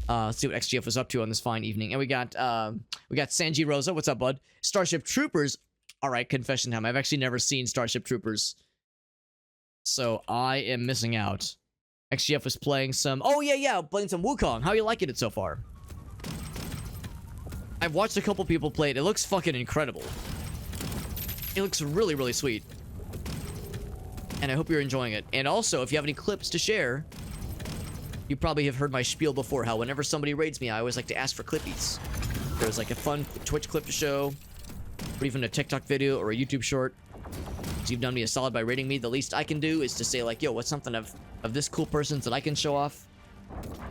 Let's see what XGF was up to on this fine evening. And we got Sanji Rosa. What's up, bud? Starship Troopers. All right, confession time. I've actually never seen Starship Troopers, so I am missing out. XGF was playing some... Oh, yeah, playing some Wukong. How are you liking it so far? I've watched a couple people play it. It looks fucking incredible. It looks really, really sweet. And I hope you're enjoying it. And also, if you have any clips to share, you probably have heard my spiel before, how whenever somebody raids me, I always like to ask for clippies. There's like a fun Twitch clip to show, or even a TikTok video or a YouTube short. So you've done me a solid by rating me. The least I can do is to say, like, yo, what's something of this cool person's that I can show off?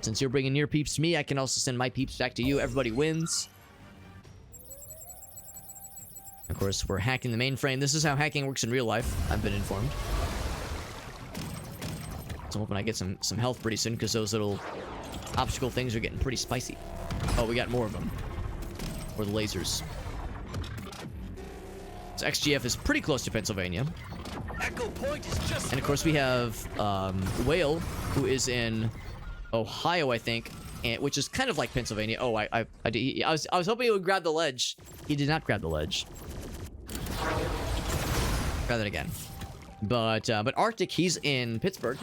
Since you're bringing your peeps to me, I can also send my peeps back to you. Everybody wins. Of course, we're hacking the mainframe. This is how hacking works in real life, I've been informed. So I'm hoping I get some health pretty soon, because those little obstacle things are getting pretty spicy. Oh, we got more of them. Or the lasers. So XGF is pretty close to Pennsylvania. Echo Point is just... And of course we have Whale, who is in Ohio, I think, which is kind of like Pennsylvania. Oh, I was hoping he would grab the ledge. He did not grab the ledge. Grab that again. But Arctic, he's in Pittsburgh,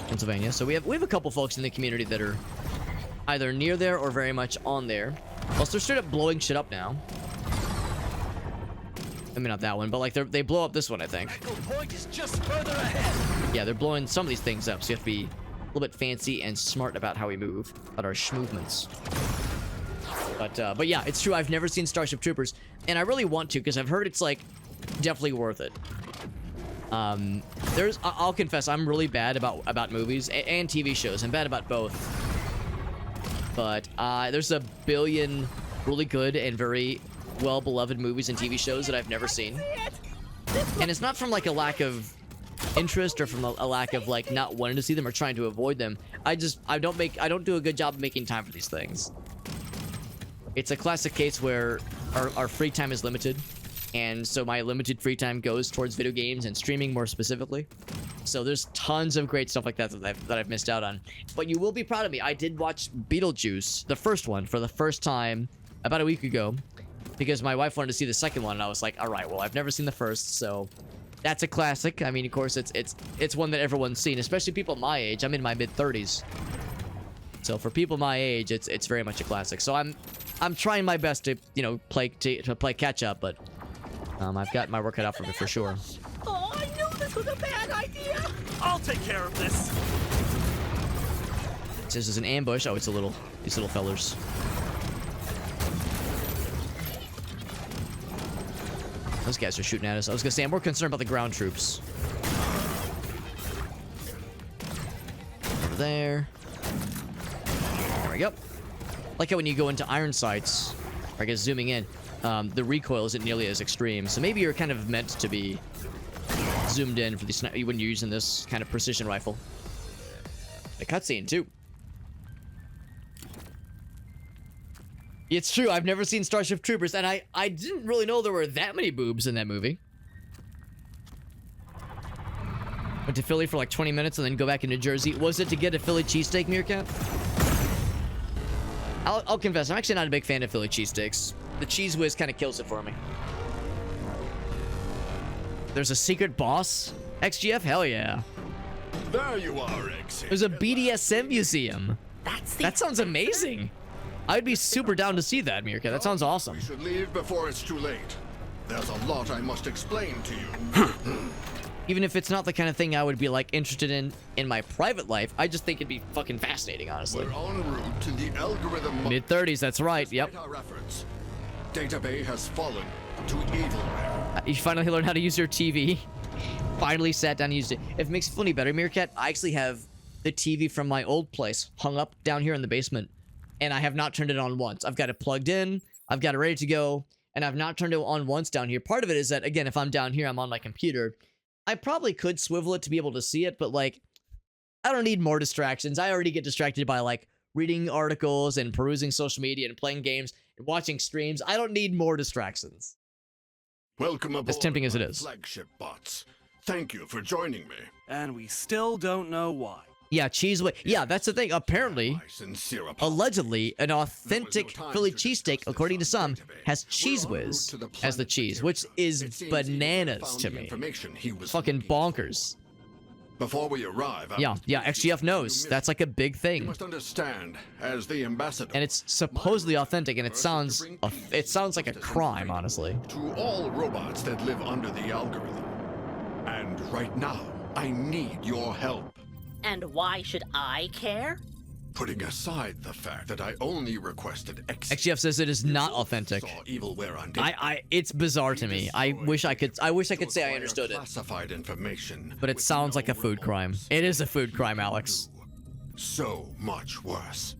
Pennsylvania. So we have a couple folks in the community that are either near there or very much on there. Also, they're straight up blowing shit up now. I mean, not that one, but like they blow up this one, I think. Echo Point is just further ahead. Yeah, they're blowing some of these things up, so you have to be a little bit fancy and smart about how we move, about our schmovements. But yeah, it's true. I've never seen Starship Troopers, and I really want to, because I've heard it's like definitely worth it. I'll confess, I'm really bad about movies and TV shows. I'm bad about both. But there's a billion really good and very well-beloved movies and TV shows that I've never seen. And it's not from like a lack of interest or from a lack of like not wanting to see them or trying to avoid them. I don't do a good job of making time for these things. It's a classic case where our free time is limited. And so my limited free time goes towards video games and streaming more specifically. So there's tons of great stuff like that I've missed out on. But you will be proud of me. I did watch Beetlejuice, the first one, for the first time about a week ago, because my wife wanted to see the second one, and I was like, all right, well, I've never seen the first, so that's a classic. I mean, of course, it's one that everyone's seen, especially people my age. I'm in my mid-30s. So for people my age, it's very much a classic. So I'm trying my best to, you know, play catch up, but I've got my work cut out for me for sure. Oh, I knew this was a bad idea. I'll take care of this. This is an ambush. Oh, it's these little fellers. Those guys are shooting at us. I was gonna say, I'm more concerned about the ground troops. Over there. Yep. Like how when you go into iron sights, or I guess zooming in, the recoil isn't nearly as extreme. So maybe you're kind of meant to be zoomed in for the when you're using this kind of precision rifle. A cutscene too. It's true. I've never seen Starship Troopers, and I didn't really know there were that many boobs in that movie. Went to Philly for like 20 minutes and then go back into Jersey. Was it to get a Philly cheesesteak, Meerkat? I'll confess, I'm actually not a big fan of Philly cheesesteaks. The Cheese Whiz kind of kills it for me. There's a secret boss? XGF? Hell yeah. There you are, X. There's a BDSM museum. That sounds amazing. I'd be super down to see that, Meerkat. That sounds awesome. We should leave before it's too late. There's a lot I must explain to you. Even if it's not the kind of thing I would be like interested in my private life, I just think it'd be fucking fascinating, honestly. We're en route to the algorithm. Mid-30s, that's right. Yep. Our efforts. Data Bay has fallen to evilware. You finally learned how to use your TV. Finally sat down and used it. If it makes it feel any better, Meerkat, I actually have the TV from my old place hung up down here in the basement, and I have not turned it on once. I've got it plugged in, I've got it ready to go, and I've not turned it on once down here. Part of it is that, again, if I'm down here, I'm on my computer. I probably could swivel it to be able to see it, but, like, I don't need more distractions. I already get distracted by, like, reading articles and perusing social media and playing games and watching streams. I don't need more distractions. Welcome aboard, as tempting as it is. Flagship bots. Thank you for joining me. And we still don't know why. Yeah, cheese whiz. Yeah, that's the thing. Apparently, allegedly, an authentic Philly cheesesteak, according to some, has cheese whiz as the cheese, which is bananas to me. Fucking bonkers. Before we arrive, yeah, XGF knows. That's like a big you thing. must understand, as the ambassador, And it's supposedly authentic, and it sounds like a crime, honestly. to all robots that live under the algorithm. And right now, I need your help. And why should I care? Putting aside the fact that I only requested XGF says it is not authentic. saw evilware on data. It's bizarre to me. I wish I could say I understood it. Classified information, But it with sounds no like a food crime. remorse. It is a food crime, Alex. So much worse.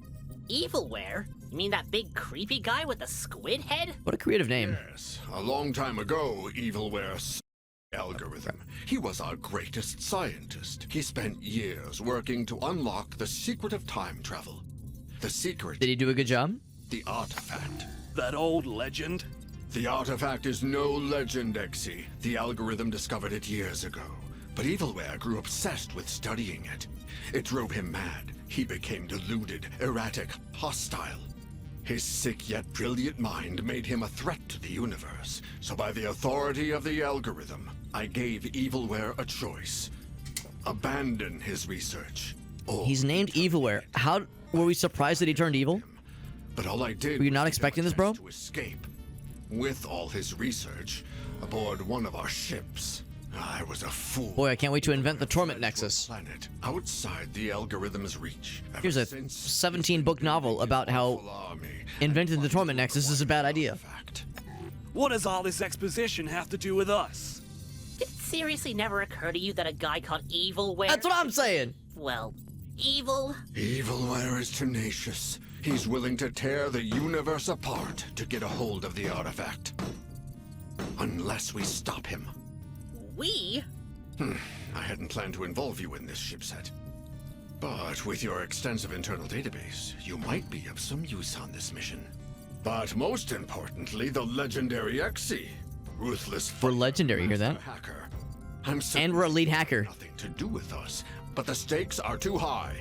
Evilware? You mean that big creepy guy with the squid head? What a creative name. Yes, a long time ago, evilware algorithm. He was our greatest scientist. He spent years working to unlock the secret of time travel. The secret, Did he do a good job? the artifact. That old legend? The artifact is no legend, Exy. The algorithm discovered it years ago. But evilware grew obsessed with studying it. It drove him mad. He became deluded, erratic, hostile. His sick yet brilliant mind made him a threat to the universe. So by the authority of the algorithm, I gave evilware a choice. Abandon his research. Or He's named Evilware. How were we surprised that he turned evil? But all I did Were you not was expecting give this, bro? a chance to escape. With all his research, aboard one of our ships. I was a fool. Boy, I can't wait to invent the Torment To a Nexus. planet outside the algorithm's reach. Ever Here's a since 17-book novel about how Awful army inventing the and Torment Nexus is a bad idea. artifact. What does all this exposition have to do with us? Did it seriously never occur to you that a guy called Evilware? That's what I'm saying. Well, evil? Evilware is tenacious. He's willing to tear the universe apart to get a hold of the artifact. Unless we stop him. We? I hadn't planned to involve you in this ship set. But with your extensive internal database, you might be of some use on this mission. But most importantly, the legendary Exy. Ruthless We're legendary, you hear master that? hacker. I'm certain And we're a lead hacker. nothing to do with us, but the stakes are too high.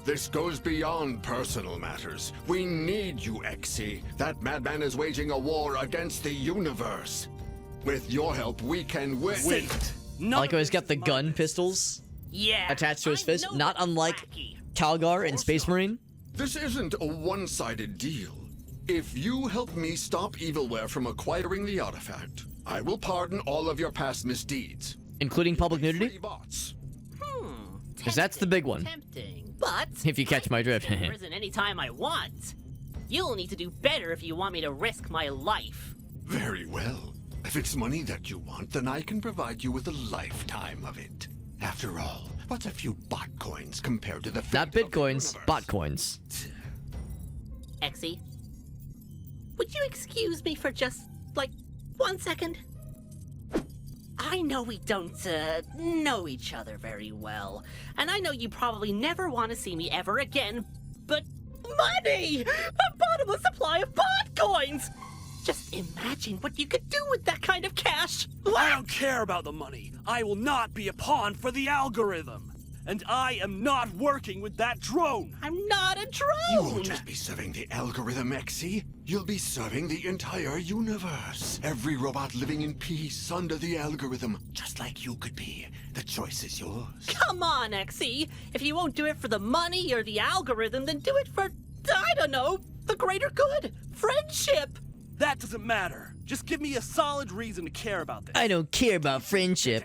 This goes beyond personal matters. We need you, Exy. That madman is waging a war against the universe. With your help, we can win. Wait. I like how he's got the gun pistols Yeah. attached to his I fist, know not that's unlike wacky. Calgar in Space Marine. This isn't a one-sided deal. If you help me stop Evilware from acquiring the artifact, I will pardon all of your past misdeeds. Including public Free nudity? bots. Because that's the big one. Tempting, but If you catch my drift. I can prison anytime I want. You'll need to do better if you want me to risk my life. Very well. If it's money that you want, then I can provide you with a lifetime of it. After all, what's a few bot coins compared to the Not fate of the bitcoins, universe? bot coins. Exy, would you excuse me for just, like, 1 second? I know we don't, know each other very well, and I know you probably never want to see me ever again, but money! A bottomless supply of bot coins! Just imagine what you could do with that kind of cash! I don't care about the money. I will not be a pawn for the algorithm. And I am not working with that drone. I'm not a You drone! won't just be serving the algorithm, Exy. You'll be serving the entire universe. Every robot living in peace under the algorithm, just like you could be. The choice is yours. Come on, Exy! If you won't do it for the money or the algorithm, then do it for, I don't know, the greater good! Friendship! That doesn't matter. Just give me a solid reason to care about this. I don't care about friendship.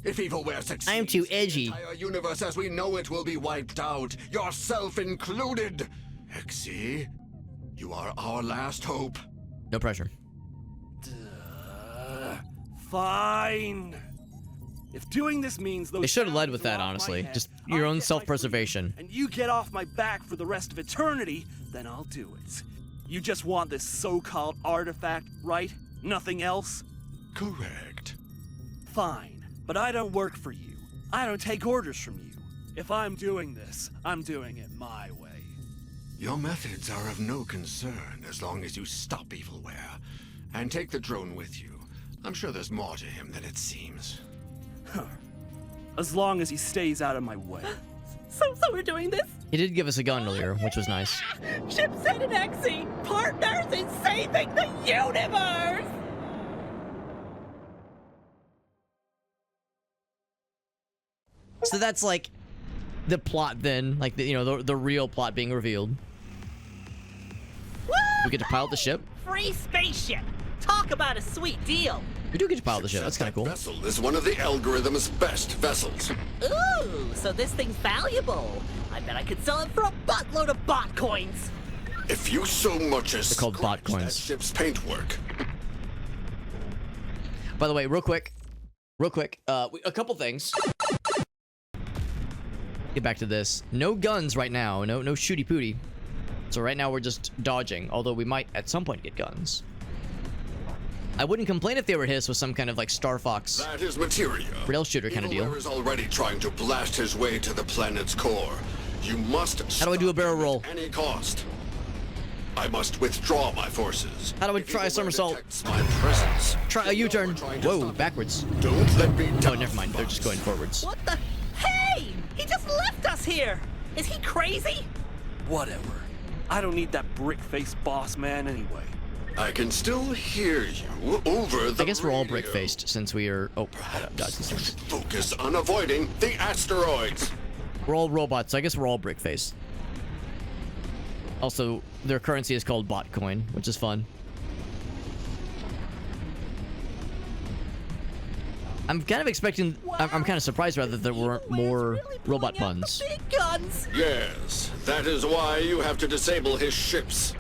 If Evilware succeeds, I am too edgy. the entire universe as we know it will be wiped out, yourself included. Exy, you are our last hope. No pressure. Fine. If doing this means those They should have led sounds with are that, off my honestly. head, Just I your own get my self-preservation. freedom, and you get off my back for the rest of eternity, then I'll do it. You just want this so-called artifact, right? Nothing else? Correct. Fine. But I don't work for you. I don't take orders from you. If I'm doing this, I'm doing it my way. Your methods are of no concern as long as you stop Evilware. And take the drone with you. I'm sure there's more to him than it seems. As long as he stays out of my way. So we're doing this? He did give us a gun earlier, which was nice. Chipset and Exy, partners in saving the universe! So that's like the plot then, like the real plot being revealed. Woo! We get to pilot the ship. Free spaceship! Talk about a sweet deal! We do get to pilot the ship. That's kind of cool. Vessel is one of the algorithm's best vessels. Ooh, so this thing's valuable. I bet I could sell it for a buttload of bot coins. If you so much as They're called bot scratch that coins. ship's paintwork, By the way, real quick, a couple things. Get back to this. No guns right now. No shooty pooty. So right now we're just dodging. Although we might at some point get guns. I wouldn't complain if they were his with some kind of like Star Fox that is materia. rail shooter kind of deal. Evilware is already trying to blast his way to the planet's core. You must How do I do a barrel roll? at any cost. I must withdraw my forces. How do I If try a Evilware somersault? detects my presence, Try a you'll know U-turn. we're trying to Whoa, stop you. backwards. Don't let me Oh, down. never mind. They're just going forwards. What the? Hey! He just left us here! Is he crazy? Whatever. I don't need that brick-faced boss man anyway. I can still hear you over the I guess we're all radio. brick-faced since we are. Oh, dodge this thing. Focus on avoiding the asteroids. We're all robots, so I guess we're all brick-faced. Also, their currency is called bot coin, which is fun. I'm kind of expecting. I'm kind of surprised rather that there weren't more robot puns. The big guns! Yes, that is why you have to disable his ships.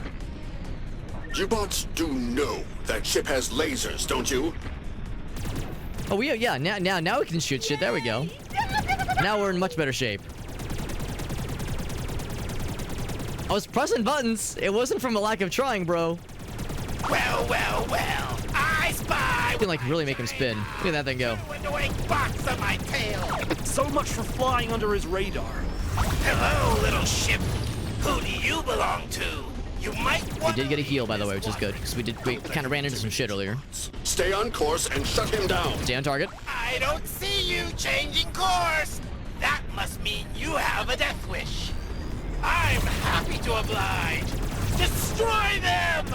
You bots do know that ship has lasers, don't you? Oh, yeah. Now we can shoot shit. There we go. Now we're in much better shape. I was pressing buttons. It wasn't from a lack of trying, bro. Well, I spy. You can like really make him spin. Look at that thing go. Annoying box on my tail. So much for flying under his radar. Hello, little ship. Who do you belong to? You might We want did get a heal, by the way, which is good because we kind of ran into some shit earlier. Stay on course and shut him down. Stay on target. I don't see you changing course. That must mean you have a death wish. I'm happy to oblige. Destroy them!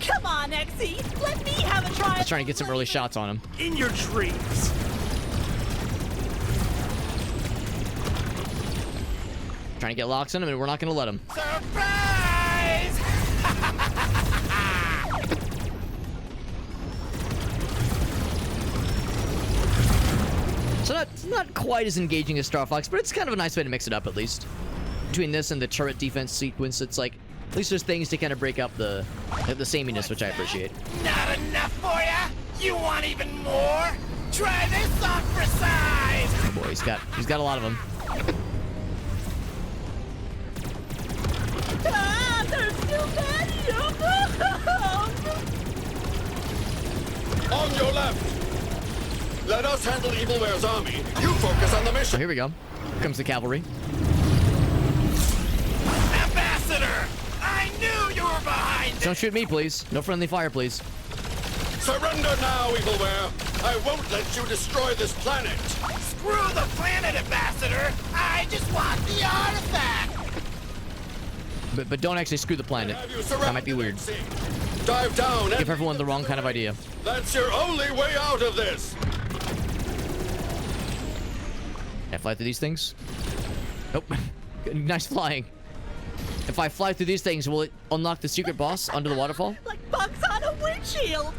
Come on, Exy! Let me have a try! Just trying to get some early shots on him. In your dreams. Trying to get locks on him, and we're not going to let him. Surprise! So not quite as engaging as Star Fox, but it's kind of a nice way to mix it up at least. Between this and the turret defense sequence, it's like at least there's things to kind of break up the sameness, which I appreciate. Not enough for ya? You want even more? Try this on for size! Oh boy, he's got a lot of them. Ah, there's your left. Let us handle Evilware's army. You focus on the Oh, mission. here we go. Here comes the cavalry. Ambassador! I knew you were behind Don't it! shoot me, please. No friendly fire, please. Surrender now, Evilware. I won't let you destroy this planet. Screw the planet, Ambassador! I just want the artifact! But don't actually screw the planet. Have you That might be weird. surrounded? Dive down and Give everyone the wrong kind of idea. that's your only way out of this. Can I fly through these things? Nope. Nice flying. If I fly through these things, will it unlock the secret boss under the waterfall? Like bugs on a windshield!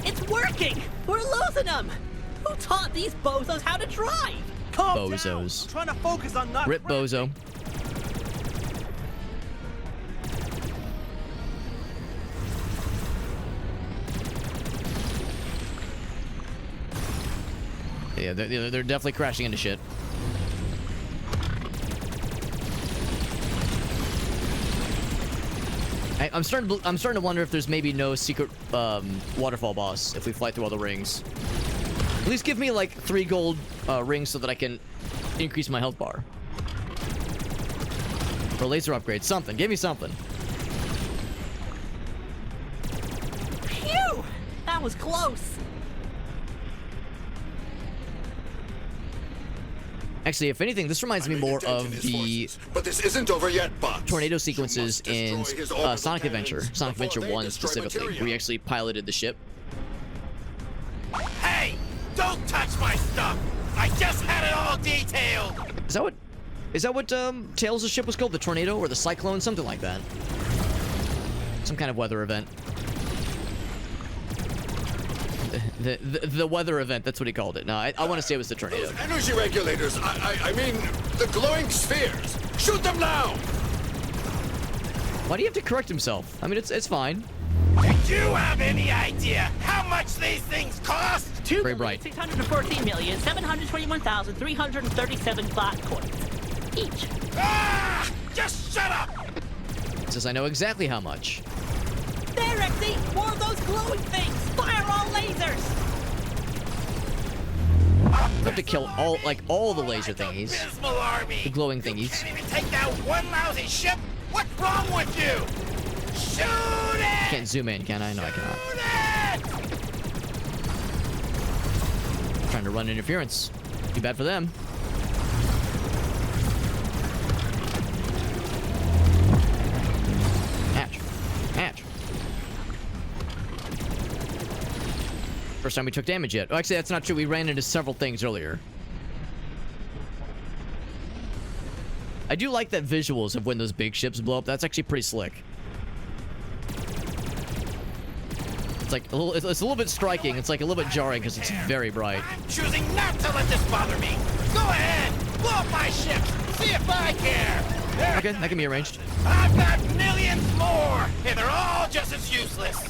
It's working! We're losing them! Who taught these bozos how to drive? Calm Bozos. down. I'm trying to focus on not Rip bozo. Yeah, they're definitely crashing into shit. I'm starting to wonder if there's maybe no secret waterfall boss if we fly through all the rings. At least give me like 3 gold rings so that I can increase my health bar. Or laser upgrade, something. Give me something. Phew! That was close. Actually, if anything, this reminds me more of the But this isn't over yet, bots. tornado sequences in destroy his orbital Sonic Adventure. cannons Sonic before Adventure they 1 destroy specifically, material. where you actually piloted the ship. Hey! Don't touch my stuff! I just had it all detailed! Is that what Tails' ship was called? The tornado or the cyclone? Something like that. Some kind of weather event. The weather event, that's what he called it. No, I want to say it was the tornado. Those energy regulators, I mean, the glowing spheres. Shoot them now! Why do you have to correct himself? I mean, it's fine. Did you have any idea how much these things cost? Very bright. 2,614,721,337 bot coins. Each. Ah! Just shut up! Says I know exactly how much. There, Rexy! More of those glowing things! Fire all lasers! You have to kill all the laser thingies. Abysmal army! The glowing You thingies. can't even take down one lousy ship? What's wrong with you? Shoot it! Can't zoom in, can I? No, I cannot. Shoot it! Trying to run interference. Too bad for them. Hatch. Hatch. First time we took damage yet. Oh, actually, that's not true. We ran into several things earlier. I do like that visuals of when those big ships blow up. That's actually pretty slick. It's like it's a little bit striking. It's like a little bit jarring because it's very bright. I'm choosing not to let this bother me. Go ahead, blow up my ships. See if I care. There- Okay, that can be arranged. I've got millions more, and they're all just as useless.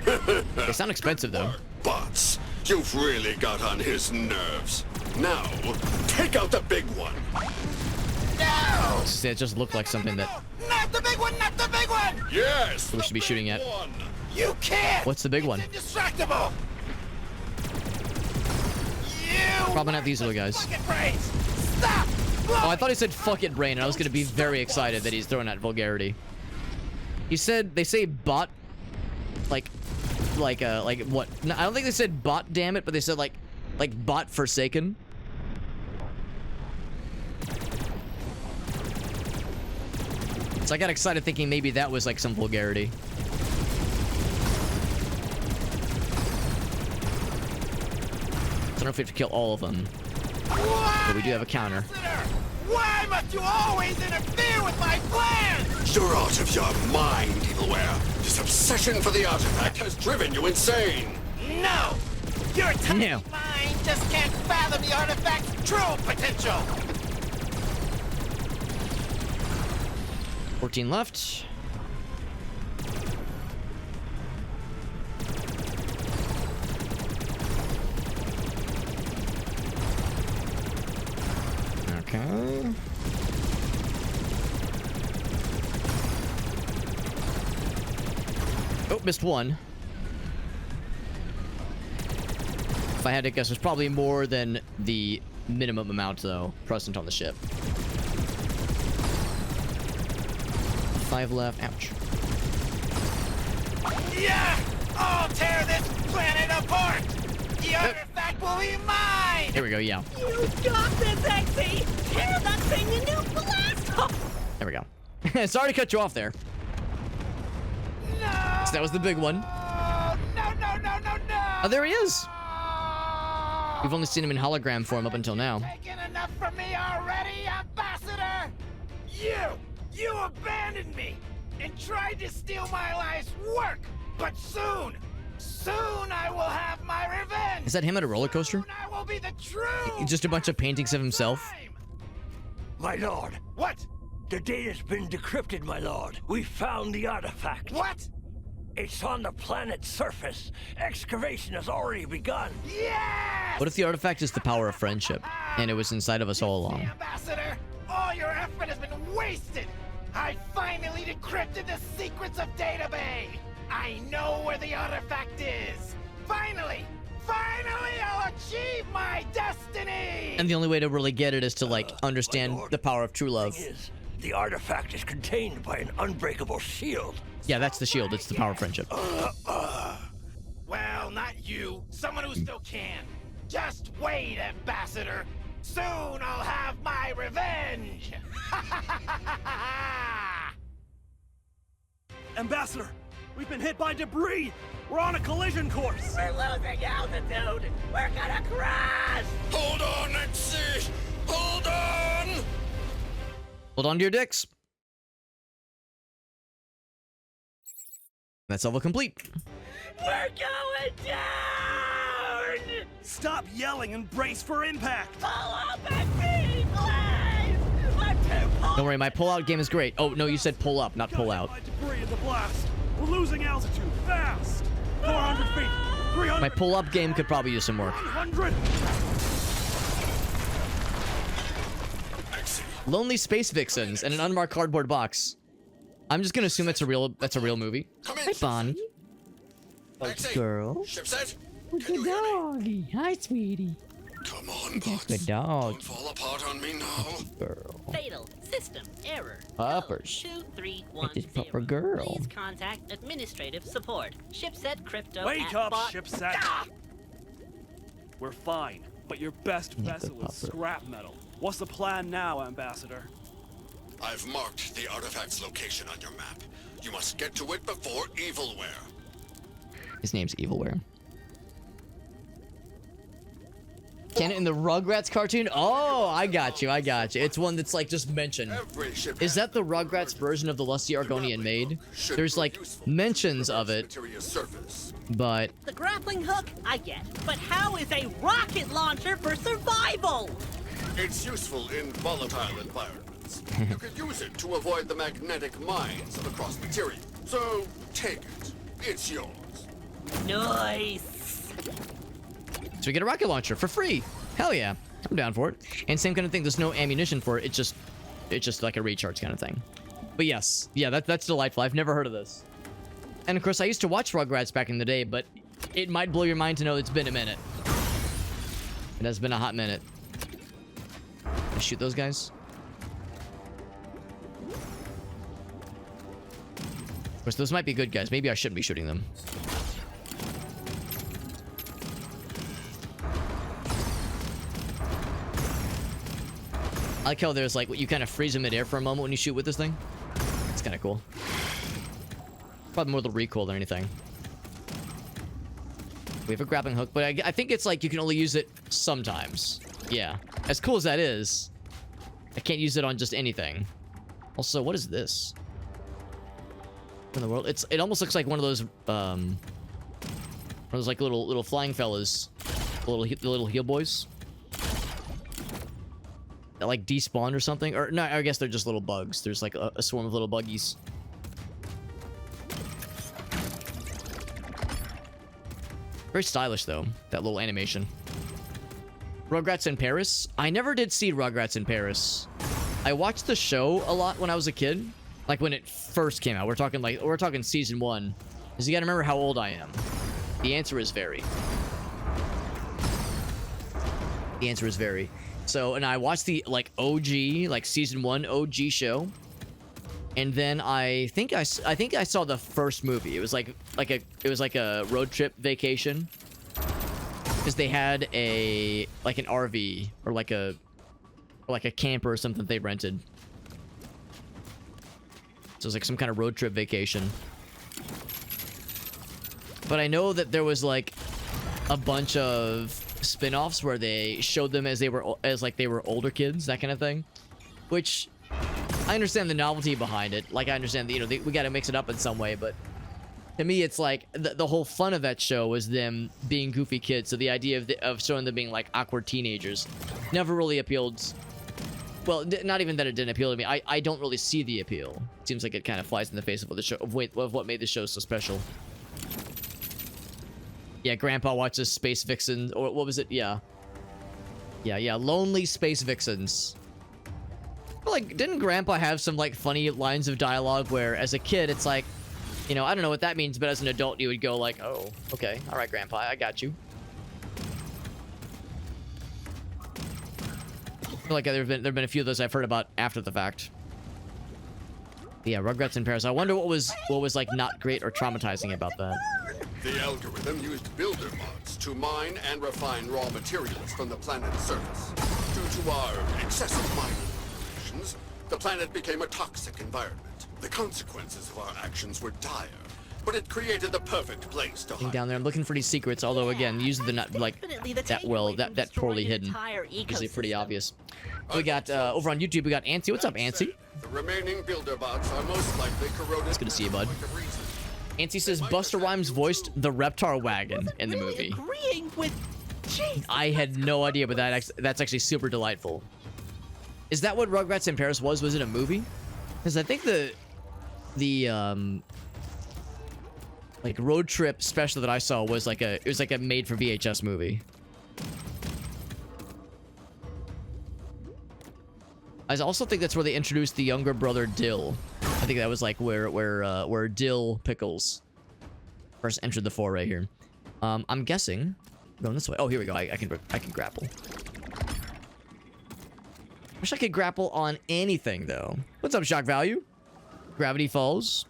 They sound expensive though. Bots, you've really got on his nerves. Now, take out the big one. No! It just looked like something that Not the big one, not the big one! Yes, we should be shooting at. one. You can't! What's the big one? It's indestructible! You Probably not these little guys. fucking brains! Stop! Oh, I thought he said "fuck it, brain," and I was gonna be very excited that he's throwing out vulgarity. He said they say bot, like what? No, I don't think they said bot. Damn it, but they said like bot forsaken. So I got excited thinking maybe that was like some vulgarity. I don't know if we have to kill all of them, but we do have a counter. Why must you always interfere with my plans? You're out of your mind, Evilware. This obsession for the artifact has driven you insane. No! Your tiny No. mind just can't fathom the artifact's true potential! 14 left. Okay. Oh, missed one. If I had to guess, there's probably more than the minimum amount, though, present on the ship. 5 left. Ouch. Yeah! I'll tear this planet apart! The artifact will be mine! Here we go, yeah. You got this, Exy! Tear that thing into blast off! There we go. Sorry to cut you off there. No! So that was the big one. No, no, no, no, no! Oh, there he is. We've only seen him in hologram form up until now. Taken enough from me already, Ambassador! You abandoned me and tried to steal my life's work! But soon I will have my revenge! Is that him at a roller coaster? Soon I will be the true! Just a bunch of paintings of himself? My lord, What? the data's been decrypted, my lord. We found the artifact. What? It's on the planet's surface. Excavation has already begun. Yes! What if the artifact is the power of friendship, and it was inside of us all along? Ambassador, all your effort has been wasted! I finally decrypted the secrets of Databay! I know where the artifact is! Finally I'll achieve my destiny! And the only way to really get it is to, like, understand lord, the power of true love. The artifact is contained by an unbreakable shield. Yeah, that's the shield. It's the power of friendship. Well, not you. Someone who still can. Just wait, Ambassador. Soon I'll have my revenge! Ambassador, we've been hit by debris. We're on a collision course. We're losing altitude! We're gonna crash! Hold on, Exy! Hold on! Hold on to your dicks. That's level complete. We're going down! Stop yelling and brace for impact. Pull up at me, please! I'm too pulled. Don't worry, my pull-out game is great. Oh, no, you said pull up, not pull out. By debris in the blast. We're losing altitude fast. 400 feet. 300. My pull-up game could probably use some work. 100. Exy, Lonely Space Vixens and an unmarked cardboard box. I'm just gonna assume that's a real movie. come in. Hey, Bonnie. Exy, Girl. ship set? Good Can you hear me? doggy. Hi, sweetie. Come on, bots. Good dog. Don't fall apart on me now. Girl. Fatal system error. Poppers. 2310. It is Popper girl. Please contact administrative support. Shipset crypto. Wake at up, bot- shipset. Ah! We're fine, but your best Yeah, vessel good is popper. scrap metal. What's the plan now, Ambassador? I've marked the artifact's location on your map. You must get to it before Evilware. His name's Evilware. Can it in the Rugrats cartoon? Oh, I got you. It's one that's like just mentioned. Every ship Is that the Rugrats version of the Lusty Argonian Maid? should There's prove like useful mentions to of the it, material surface. but The grappling hook, I get. But how is a rocket launcher for survival? It's useful in volatile environments. You could use it to avoid the magnetic mines of a cross material. So, take it. It's yours. Nice. so we get a rocket launcher for free. Hell yeah, I'm down for it. And same kind of thing. There's no ammunition for it. It's just like a recharge kind of thing. But yes, yeah, that's delightful. I've never heard of this. And of course, I used to watch Rugrats back in the day, but it might blow your mind to know it's been a minute. It has been a hot minute. Can I shoot those guys? Of course, those might be good guys. Maybe I shouldn't be shooting them. I like how there's like, you kind of freeze in midair for a moment when you shoot with this thing. It's kind of cool. Probably more the recoil than anything. We have a grappling hook, but I think it's like you can only use it sometimes. Yeah. As cool as that is, I can't use it on just anything. Also, what is this? What in the world? It almost looks like one of those like little flying fellas, the little heel boys. That like despawned or something, or no? I guess they're just little bugs. There's like a swarm of little buggies. Very stylish though, that little animation. Rugrats in Paris? I never did see Rugrats in Paris. I watched the show a lot when I was a kid, like when it first came out. We're talking season 1. Because you gotta remember how old I am. The answer is very. The answer is very. So, and I watched the like OG, like season 1 OG show, and then I think I saw the first movie. It was like a road trip vacation, because they had an RV or like a camper or something they rented. So it was like some kind of road trip vacation. But I know that there was like a bunch of spin-offs where they showed them as they were older kids, that kind of thing, which I understand the novelty behind it. Like, I understand that, we got to mix it up in some way, but to me it's like the whole fun of that show was them being goofy kids. So the idea of showing them being like awkward teenagers never really appealed. Well, not even that it didn't appeal to me. I don't really see the appeal. It seems like it kind of flies in the face of the show, of what made the show so special. Yeah, Grandpa watches Space Vixens, or what was it? Yeah, Lonely Space Vixens. But, like, didn't Grandpa have some like funny lines of dialogue where, as a kid, it's like, I don't know what that means, but as an adult, you would go like, oh, okay, all right, Grandpa, I got you. I feel like there've been a few of those I've heard about after the fact. Yeah, Rugrats in Paris. I wonder what was like not great or traumatizing about that. The algorithm used builder mods to mine and refine raw materials from the planet's surface. Due to our excessive mining operations, the planet became a toxic environment. The consequences of our actions were dire, but it created the perfect place to hide. Down there, I'm looking for these secrets. Although again, usually they're not like that poorly hidden. Usually pretty obvious. We got over on YouTube. We got Antsy. What's up, Antsy? The remaining builder bots are most likely corroded. It's good to see you, bud. Antsy says Busta Rhymes voiced the Reptar Wagon in the movie. Agreeing with... Jeez, I had no idea, but that's actually super delightful. Is that what Rugrats in Paris was? Was it a movie? Because I think the like road trip special that I saw was like a made for VHS movie. I also think that's where they introduced the younger brother Dill. I think that was like where Dill Pickles first entered the foray here. I'm guessing going this way. Oh, here we go. I can grapple. Wish I could grapple on anything though. What's up, Shock Value? Gravity Falls.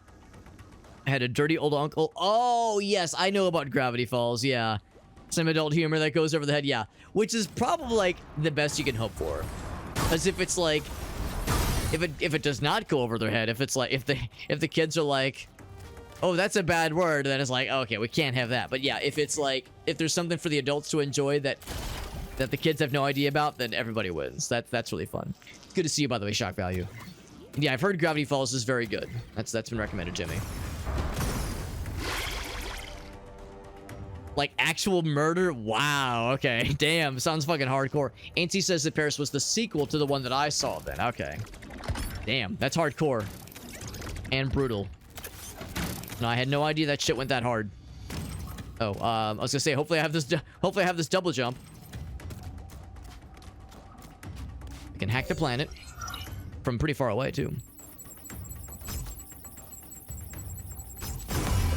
I had a dirty old uncle. Oh yes, I know about Gravity Falls. Yeah, some adult humor that goes over the head. Yeah, which is probably like the best you can hope for. As if it's like, if it does not go over their head, if it's like, if the kids are like, oh, that's a bad word, then it's like, okay, we can't have that. But yeah, if it's like, if there's something for the adults to enjoy that the kids have no idea about, then everybody wins. That's really fun. Good to see you, by the way, Shock Value. Yeah, I've heard Gravity Falls is very good. That's been recommended, Jimmy. Like actual murder? Wow, okay. Damn, sounds fucking hardcore. Antsy says that Paris was the sequel to the one that I saw then. Okay. Damn, that's hardcore. And brutal. No, I had no idea that shit went that hard. Oh, I was gonna say, hopefully I have this double jump. I can hack the planet. From pretty far away, too.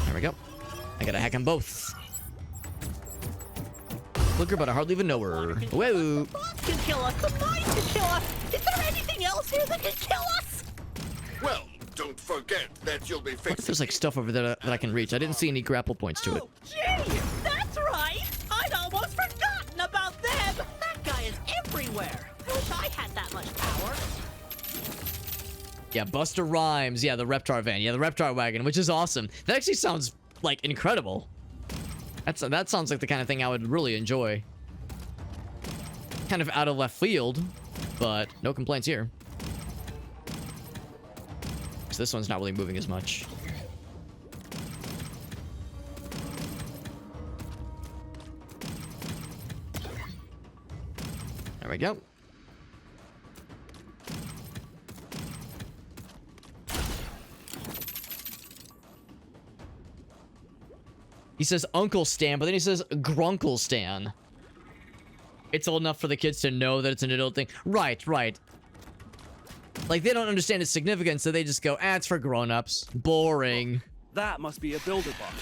There we go. I gotta hack them both. Look her, but I hardly even know her. Whoa! The bots can kill us. The mines can kill us. Is there anything else here that can kill us? Well, don't forget that you'll be What if facing... there's like stuff over there that I can reach? I didn't see any grapple points to it. Oh, gee, that's right. I'd almost forgotten about them. That guy is everywhere. I wish I had that much power. Yeah, Busta Rhymes. Yeah, the Reptar van. Yeah, the Reptar wagon, which is awesome. That actually sounds like incredible. That sounds like the kind of thing I would really enjoy. Kind of out of left field, but no complaints here. So this one's not really moving as much. There we go. He says Uncle Stan, but then he says Grunkle Stan. It's old enough for the kids to know that it's an adult thing. Right, right. Like, they don't understand its significance, so they just go, it's for grown-ups. Boring. That must be a builder bot.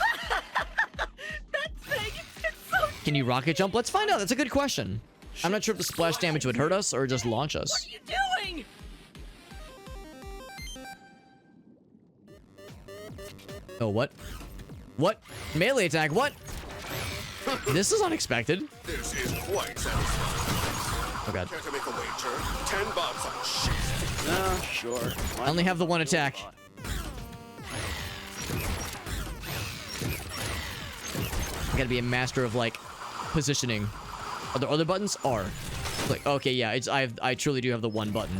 That thing, it's so... Can you rocket jump? Let's find out. That's a good question. I'm not sure if the splash damage would hurt us or just launch us. What are you doing? Oh, what? What? Melee attack, what? This is unexpected. This is quite satisfying. Oh god. Care to make a wager? $10 on shit. Sure. I only have the one attack. I gotta be a master of, like, positioning. Are there other buttons? R. Like, okay, yeah, I truly do have the one button.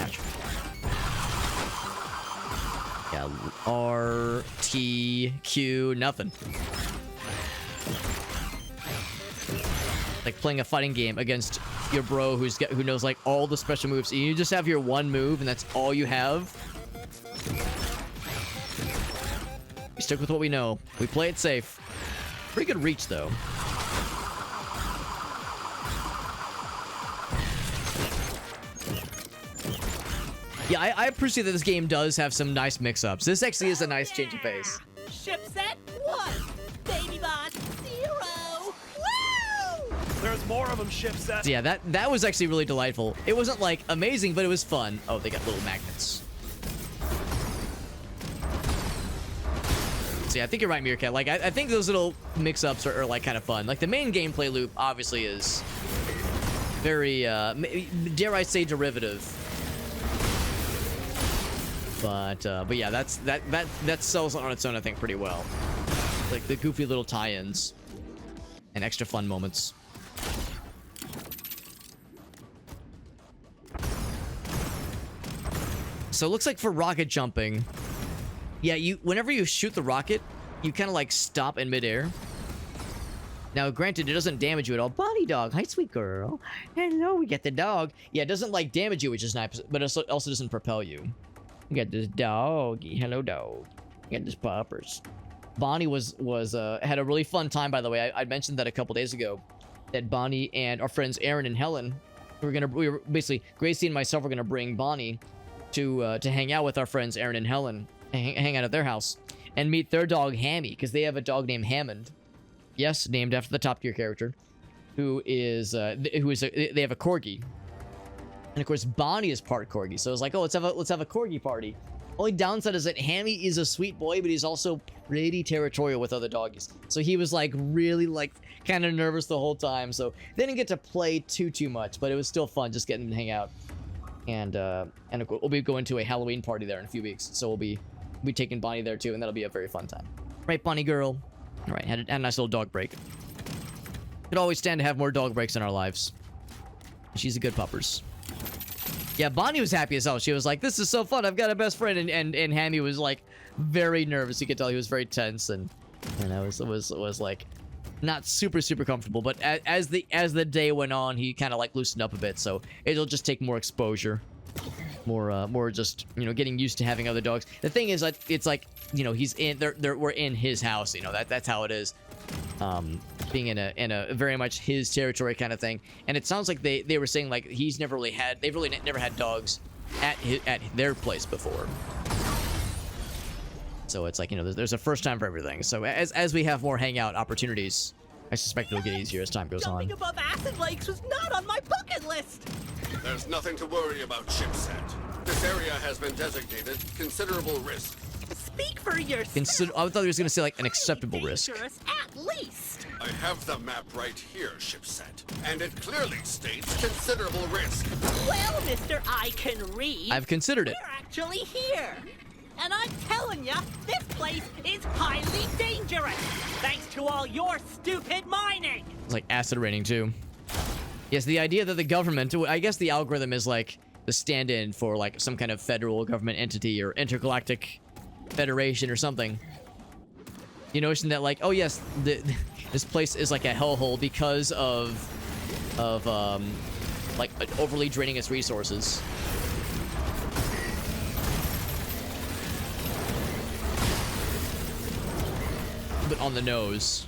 Ouch. Yeah, R, T, Q, nothing. Like playing a fighting game against your bro who knows like all the special moves. And you just have your one move and that's all you have. We stick with what we know. We play it safe. Pretty good reach though. Yeah, I appreciate that this game does have some nice mix-ups. This actually is a nice change of pace. Ship set 1. Baby bot 0. Woo! There's more of them, ship set. So yeah, that was actually really delightful. It wasn't like amazing, but it was fun. Oh, they got little magnets. So yeah, I think you're right, Meerkat. Like, I think those little mix-ups are like kind of fun. Like the main gameplay loop obviously is very, dare I say, derivative. But yeah, that sells on its own, I think, pretty well. Like the goofy little tie-ins and extra fun moments. So it looks like for rocket jumping, yeah, whenever you shoot the rocket, you kind of like stop in midair. Now, granted, it doesn't damage you at all. Bunny dog, hi, sweet girl. Hello, we get the dog. Yeah, it doesn't like damage you, which is nice, but it also doesn't propel you. We got this doggy. Hello, dog. We got this poppers. Bonnie had a really fun time, by the way. I mentioned that a couple days ago. That Bonnie and our friends Aaron and Helen, we were basically, Gracie and myself were gonna bring Bonnie to hang out with our friends Aaron and Helen, hang out at their house, and meet their dog Hammy, because they have a dog named Hammond. Yes, named after the top tier character, they have a corgi. And of course, Bonnie is part corgi, so it's like, oh, let's have a corgi party. Only downside is that Hammy is a sweet boy, but he's also pretty territorial with other doggies. So he was like really like kind of nervous the whole time. So they didn't get to play too much, but it was still fun just getting to hang out. And of course, we'll be going to a Halloween party there in a few weeks, so we'll be taking Bonnie there too, and that'll be a very fun time. Right, Bonnie girl. All right, had a nice little dog break. Could always stand to have more dog breaks in our lives. She's a good puppers. Yeah, Bonnie was happy as hell. She was like, this is so fun. I've got a best friend. And Hammy was like very nervous. You could tell he was very tense. And it was like not super comfortable. But as the day went on, he kind of like loosened up a bit. So it'll just take more exposure. More just, you know, getting used to having other dogs. The thing is, like, it's like, you know, we're in his house. You know, that's how it is. Being in a very much his territory kind of thing. And it sounds like they were saying like they've really never had dogs at their place before. So it's like, you know, there's a first time for everything. So as we have more hangout opportunities, I suspect it'll get easier as time goes on. Jumping above acid lakes was not on my bucket list. There's nothing to worry about, Chipset. This area has been designated considerable risk. Speak for yourself. I thought he was going to say like an acceptable risk. Dangerous, at least. I have the map right here, Chipset, and it clearly states considerable risk. Well, mister, I can read. I've considered it. We're actually here. And I'm telling ya, this place is highly dangerous. Thanks to all your stupid mining. It's like acid raining too. Yes, the idea that the government, I guess the algorithm is like the stand-in for like some kind of federal government entity or intergalactic federation or something. You notion that like, oh yes, this place is like a hellhole because of like overly draining its resources. But on the nose.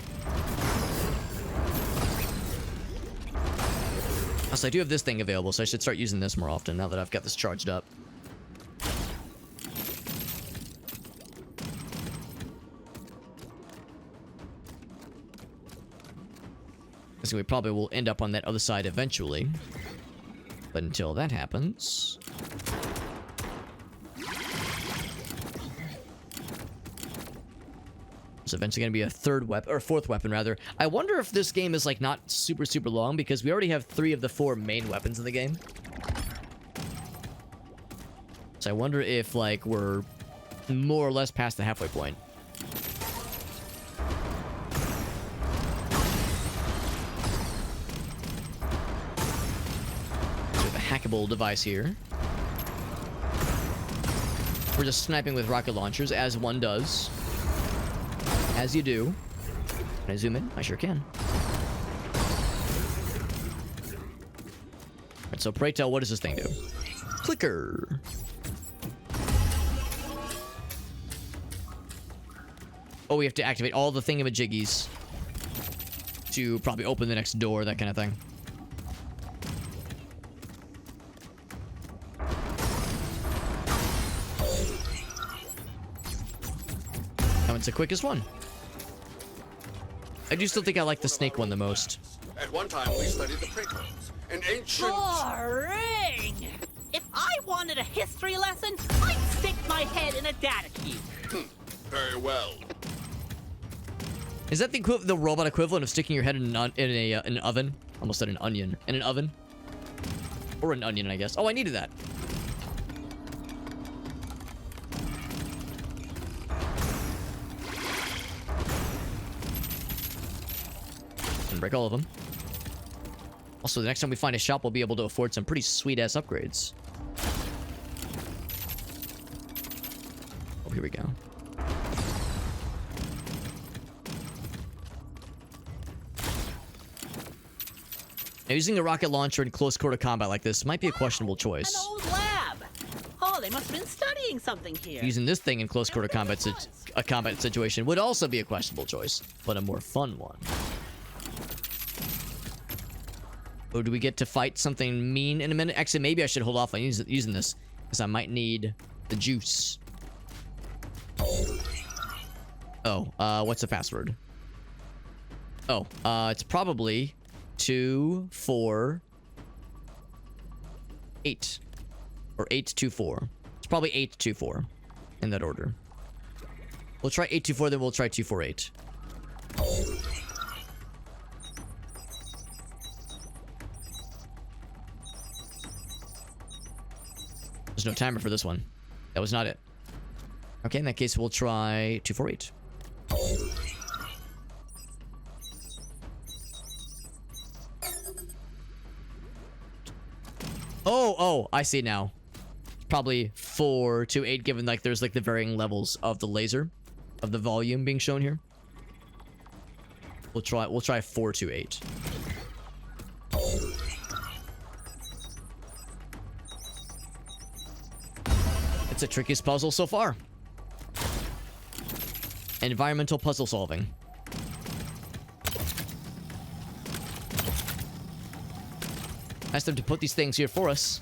Also, I do have this thing available, so I should start using this more often now that I've got this charged up. So we probably will end up on that other side eventually. But until that happens... There's eventually going to be a third weapon, or fourth weapon, rather. I wonder if this game is, like, not super, super long, because we already have 3 of the 4 main weapons in the game. So I wonder if, like, we're more or less past the halfway point. So we have a hackable device here. We're just sniping with rocket launchers, as one does. As you do. Can I zoom in? I sure can. Alright, so pray tell, what does this thing do? Clicker. Oh, we have to activate all the thingamajiggies to probably open the next door, that kind of thing. That one's the quickest one. I do still think I like the snake one the most. At one time, we studied the Precons, an ancient... Boring! If I wanted a history lesson, I'd stick my head in a data cube. Very well. Is that the robot equivalent of sticking your head in an oven? Almost said an onion. In an oven? Or an onion, I guess. Oh, I needed that. And break all of them. Also, the next time we find a shop, we'll be able to afford some pretty sweet-ass upgrades. Oh, here we go. Now, using a rocket launcher in close quarter combat like this might be a questionable choice. An old lab. Oh, they must have been studying something here. Using this thing in close quarter combat, a combat situation would also be a questionable choice, but a more fun one. Oh, do we get to fight something mean in a minute? Actually, maybe I should hold off on using this, because I might need the juice. Oh, what's the password? Oh, it's probably 248 or 824. It's probably 824 in that order. We'll try 824, then we'll try 248. There's no timer for this one. That was not it. Okay, in that case, we'll try 248. Oh, I see now. Probably 428, given like there's like the varying levels of the laser, of the volume being shown here. We'll try 428. It's the trickiest puzzle so far. Environmental puzzle solving. Ask them to put these things here for us,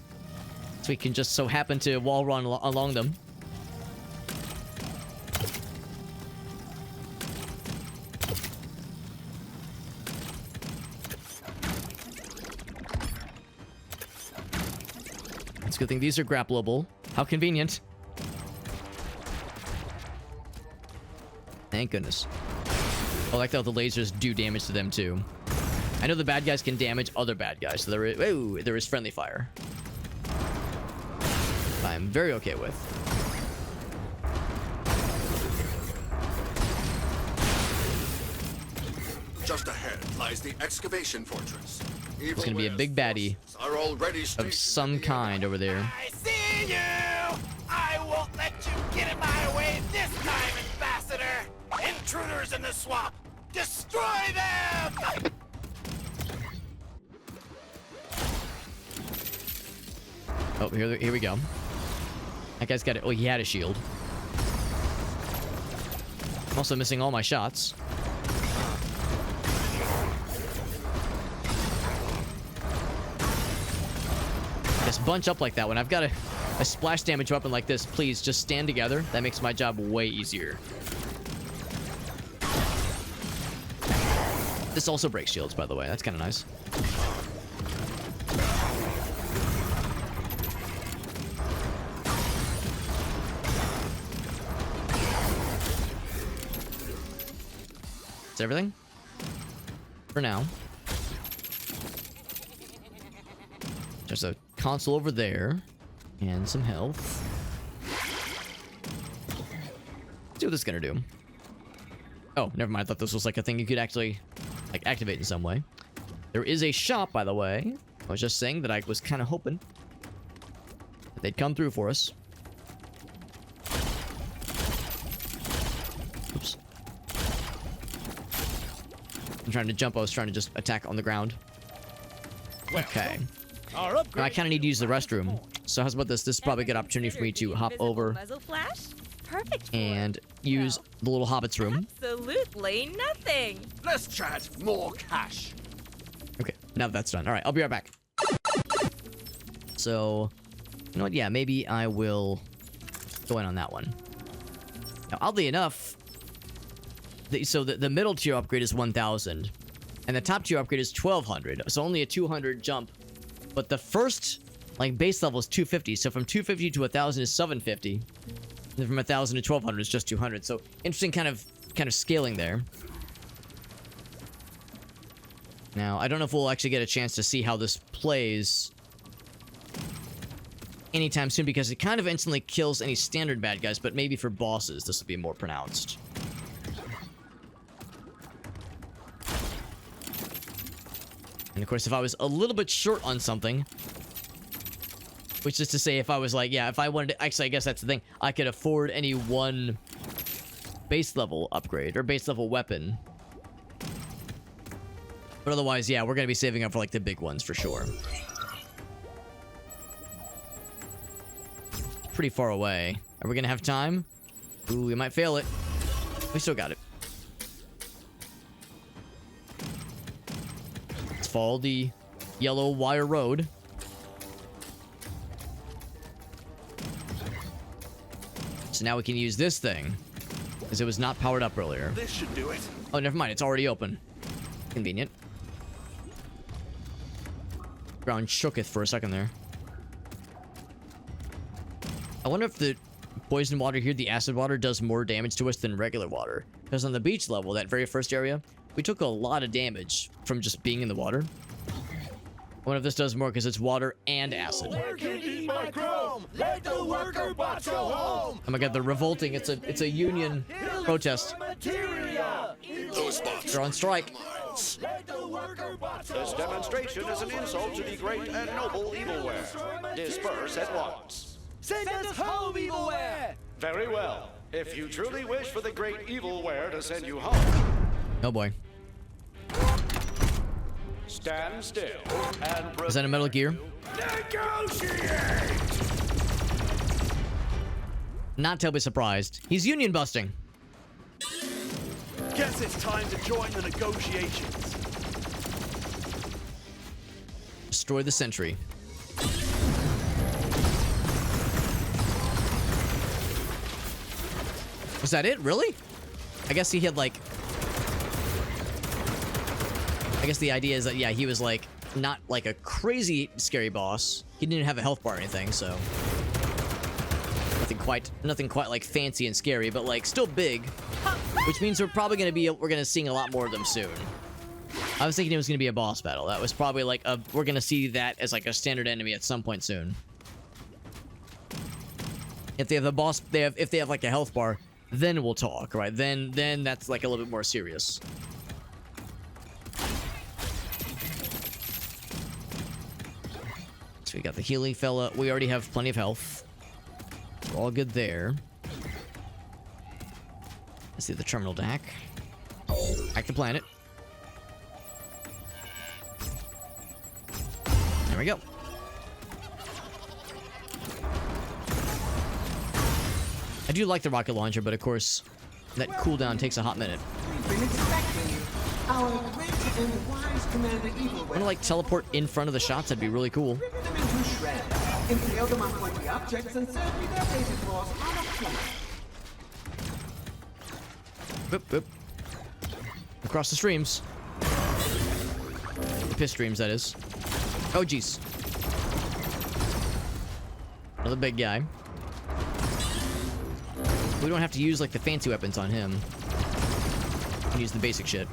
so we can just so happen to wall run along them. It's a good thing these are grappleable. How convenient. Thank goodness. I like how the lasers do damage to them too. I know the bad guys can damage other bad guys, so there is friendly fire. I'm very okay with. Just ahead lies the excavation fortress. There's gonna be a big baddie are already of some kind over there. I see you! I won't let you get in my way this time, Ambassador! Intruders in the swamp! Destroy them! Oh, here we go. That guy's got it. Oh, he had a shield. I'm also missing all my shots. Just bunch up like that. When I've got a splash damage weapon like this, please just stand together. That makes my job way easier. This also breaks shields, by the way. That's kind of nice. That's everything? For now. There's a console over there. And some health. Let's see what this is gonna do. Oh, never mind. I thought this was like a thing you could actually like activate in some way. There is a shop, by the way. I was just saying that I was kind of hoping that they'd come through for us. Oops. I'm trying to jump. I was trying to just attack on the ground. Okay. Now, I kind of need to use the restroom. So how's about this? This is probably a good opportunity for me to hop over Perfect. and use the little hobbit's room. Absolutely nothing. Let's chat more cash. Okay, now that that's done. All right, I'll be right back. So, you know what? Yeah, maybe I will go in on that one. Now, oddly enough, the middle tier upgrade is 1,000, and the top tier upgrade is 1,200. So only a 200 jump. But the first, like, base level is 250. So from 250 to 1,000 is 750. And then from 1,000 to 1,200 is just 200. So interesting kind of scaling there. Now, I don't know if we'll actually get a chance to see how this plays anytime soon, because it kind of instantly kills any standard bad guys, but maybe for bosses this will be more pronounced. And of course, if I was a little bit short on something, which is to say, if I was like, yeah, if I wanted to, actually, I guess that's the thing, I could afford any one base level upgrade or base level weapon. But otherwise, yeah, we're going to be saving up for like the big ones for sure. Pretty far away. Are we going to have time? Ooh, we might fail it. We still got it. Let's follow the yellow wire road. So now we can use this thing, because it was not powered up earlier. This should do it. Oh, never mind. It's already open. Convenient. Ground shooketh for a second there. I wonder if the poison water here, the acid water, does more damage to us than regular water. Because on the beach level, that very first area, we took a lot of damage from just being in the water. I wonder if this does more because it's water and acid. Oh my god, they're revolting. It's a union protest. Those bots They're on strike. This demonstration is an insult to the great and noble evilware. Disperse at once. Send us home, evilware! Very well. If you truly wish for the great evilware to send you home, Oh boy. stand still and Is that a Metal Gear? negotiate. Not terribly surprised. He's union busting. Guess it's time to join the negotiations. Destroy the sentry. Was that it? Really? I guess he had like... I guess the idea is that, yeah, he was like, not like a crazy scary boss. He didn't have a health bar or anything, so... Nothing quite like fancy and scary, but like still big. Which means we're probably gonna seeing a lot more of them soon. I was thinking it was gonna be a boss battle. That was probably like we're gonna see that as like a standard enemy at some point soon. If they have the boss, if they have like a health bar, then we'll talk, right? Then that's like a little bit more serious. So we got the healing fella. We already have plenty of health. We're all good there. Let's see the terminal deck. Back to planet. There we go. I do like the rocket launcher, but of course, that cooldown takes a hot minute. I want to like teleport in front of the shots. That'd be really cool. Boop, boop. Across the streams. piss streams, that is. Oh, jeez. Another big guy. We don't have to use, like, the fancy weapons on him. We can use the basic shit.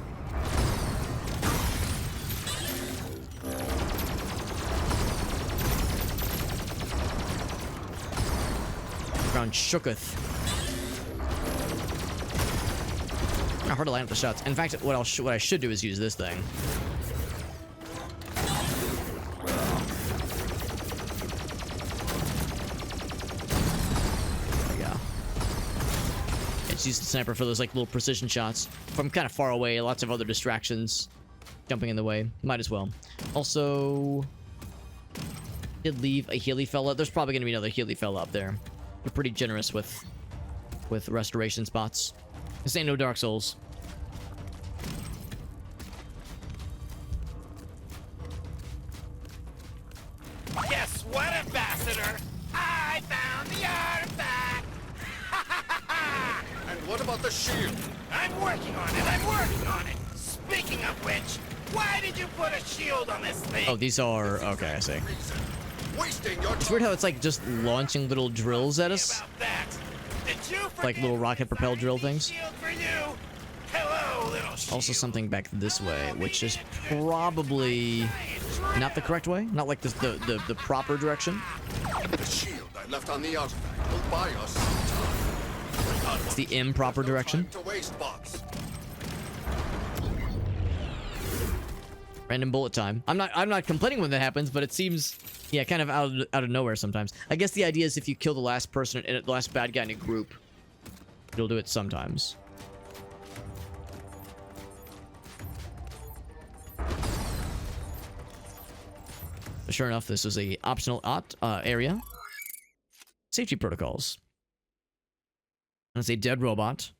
Ground shooketh. Not hard to line up the shots. In fact, what I should do is use this thing. There we go. It's use the sniper for those like little precision shots. If I'm kind of far away, lots of other distractions jumping in the way. Might as well. Also, did leave a Healy fella. There's probably gonna be another Healy fella up there. We're pretty generous with restoration spots. This ain't no Dark Souls. Guess what, Ambassador? I found the artifact! And what about the shield? I'm working on it, I'm working on it! Speaking of which, why did you put a shield on this thing? Oh, these are... Okay, I see. Wasting your It's weird how it's like just launching little drills at us. About that. Did you Like little rocket propelled drill things. shield for you? Hello, little Also shield. something back this way, which is probably not the correct way. Not like the proper direction. The shield I left on the artifact will buy us some time. It's the improper direction. To waste box. Random bullet time. I'm not complaining when that happens, but it seems, yeah, kind of out of nowhere sometimes. I guess the idea is if you kill the last person, the last bad guy in a group, it'll do it sometimes. But sure enough, this is a optional area. Safety protocols. That's a dead robot.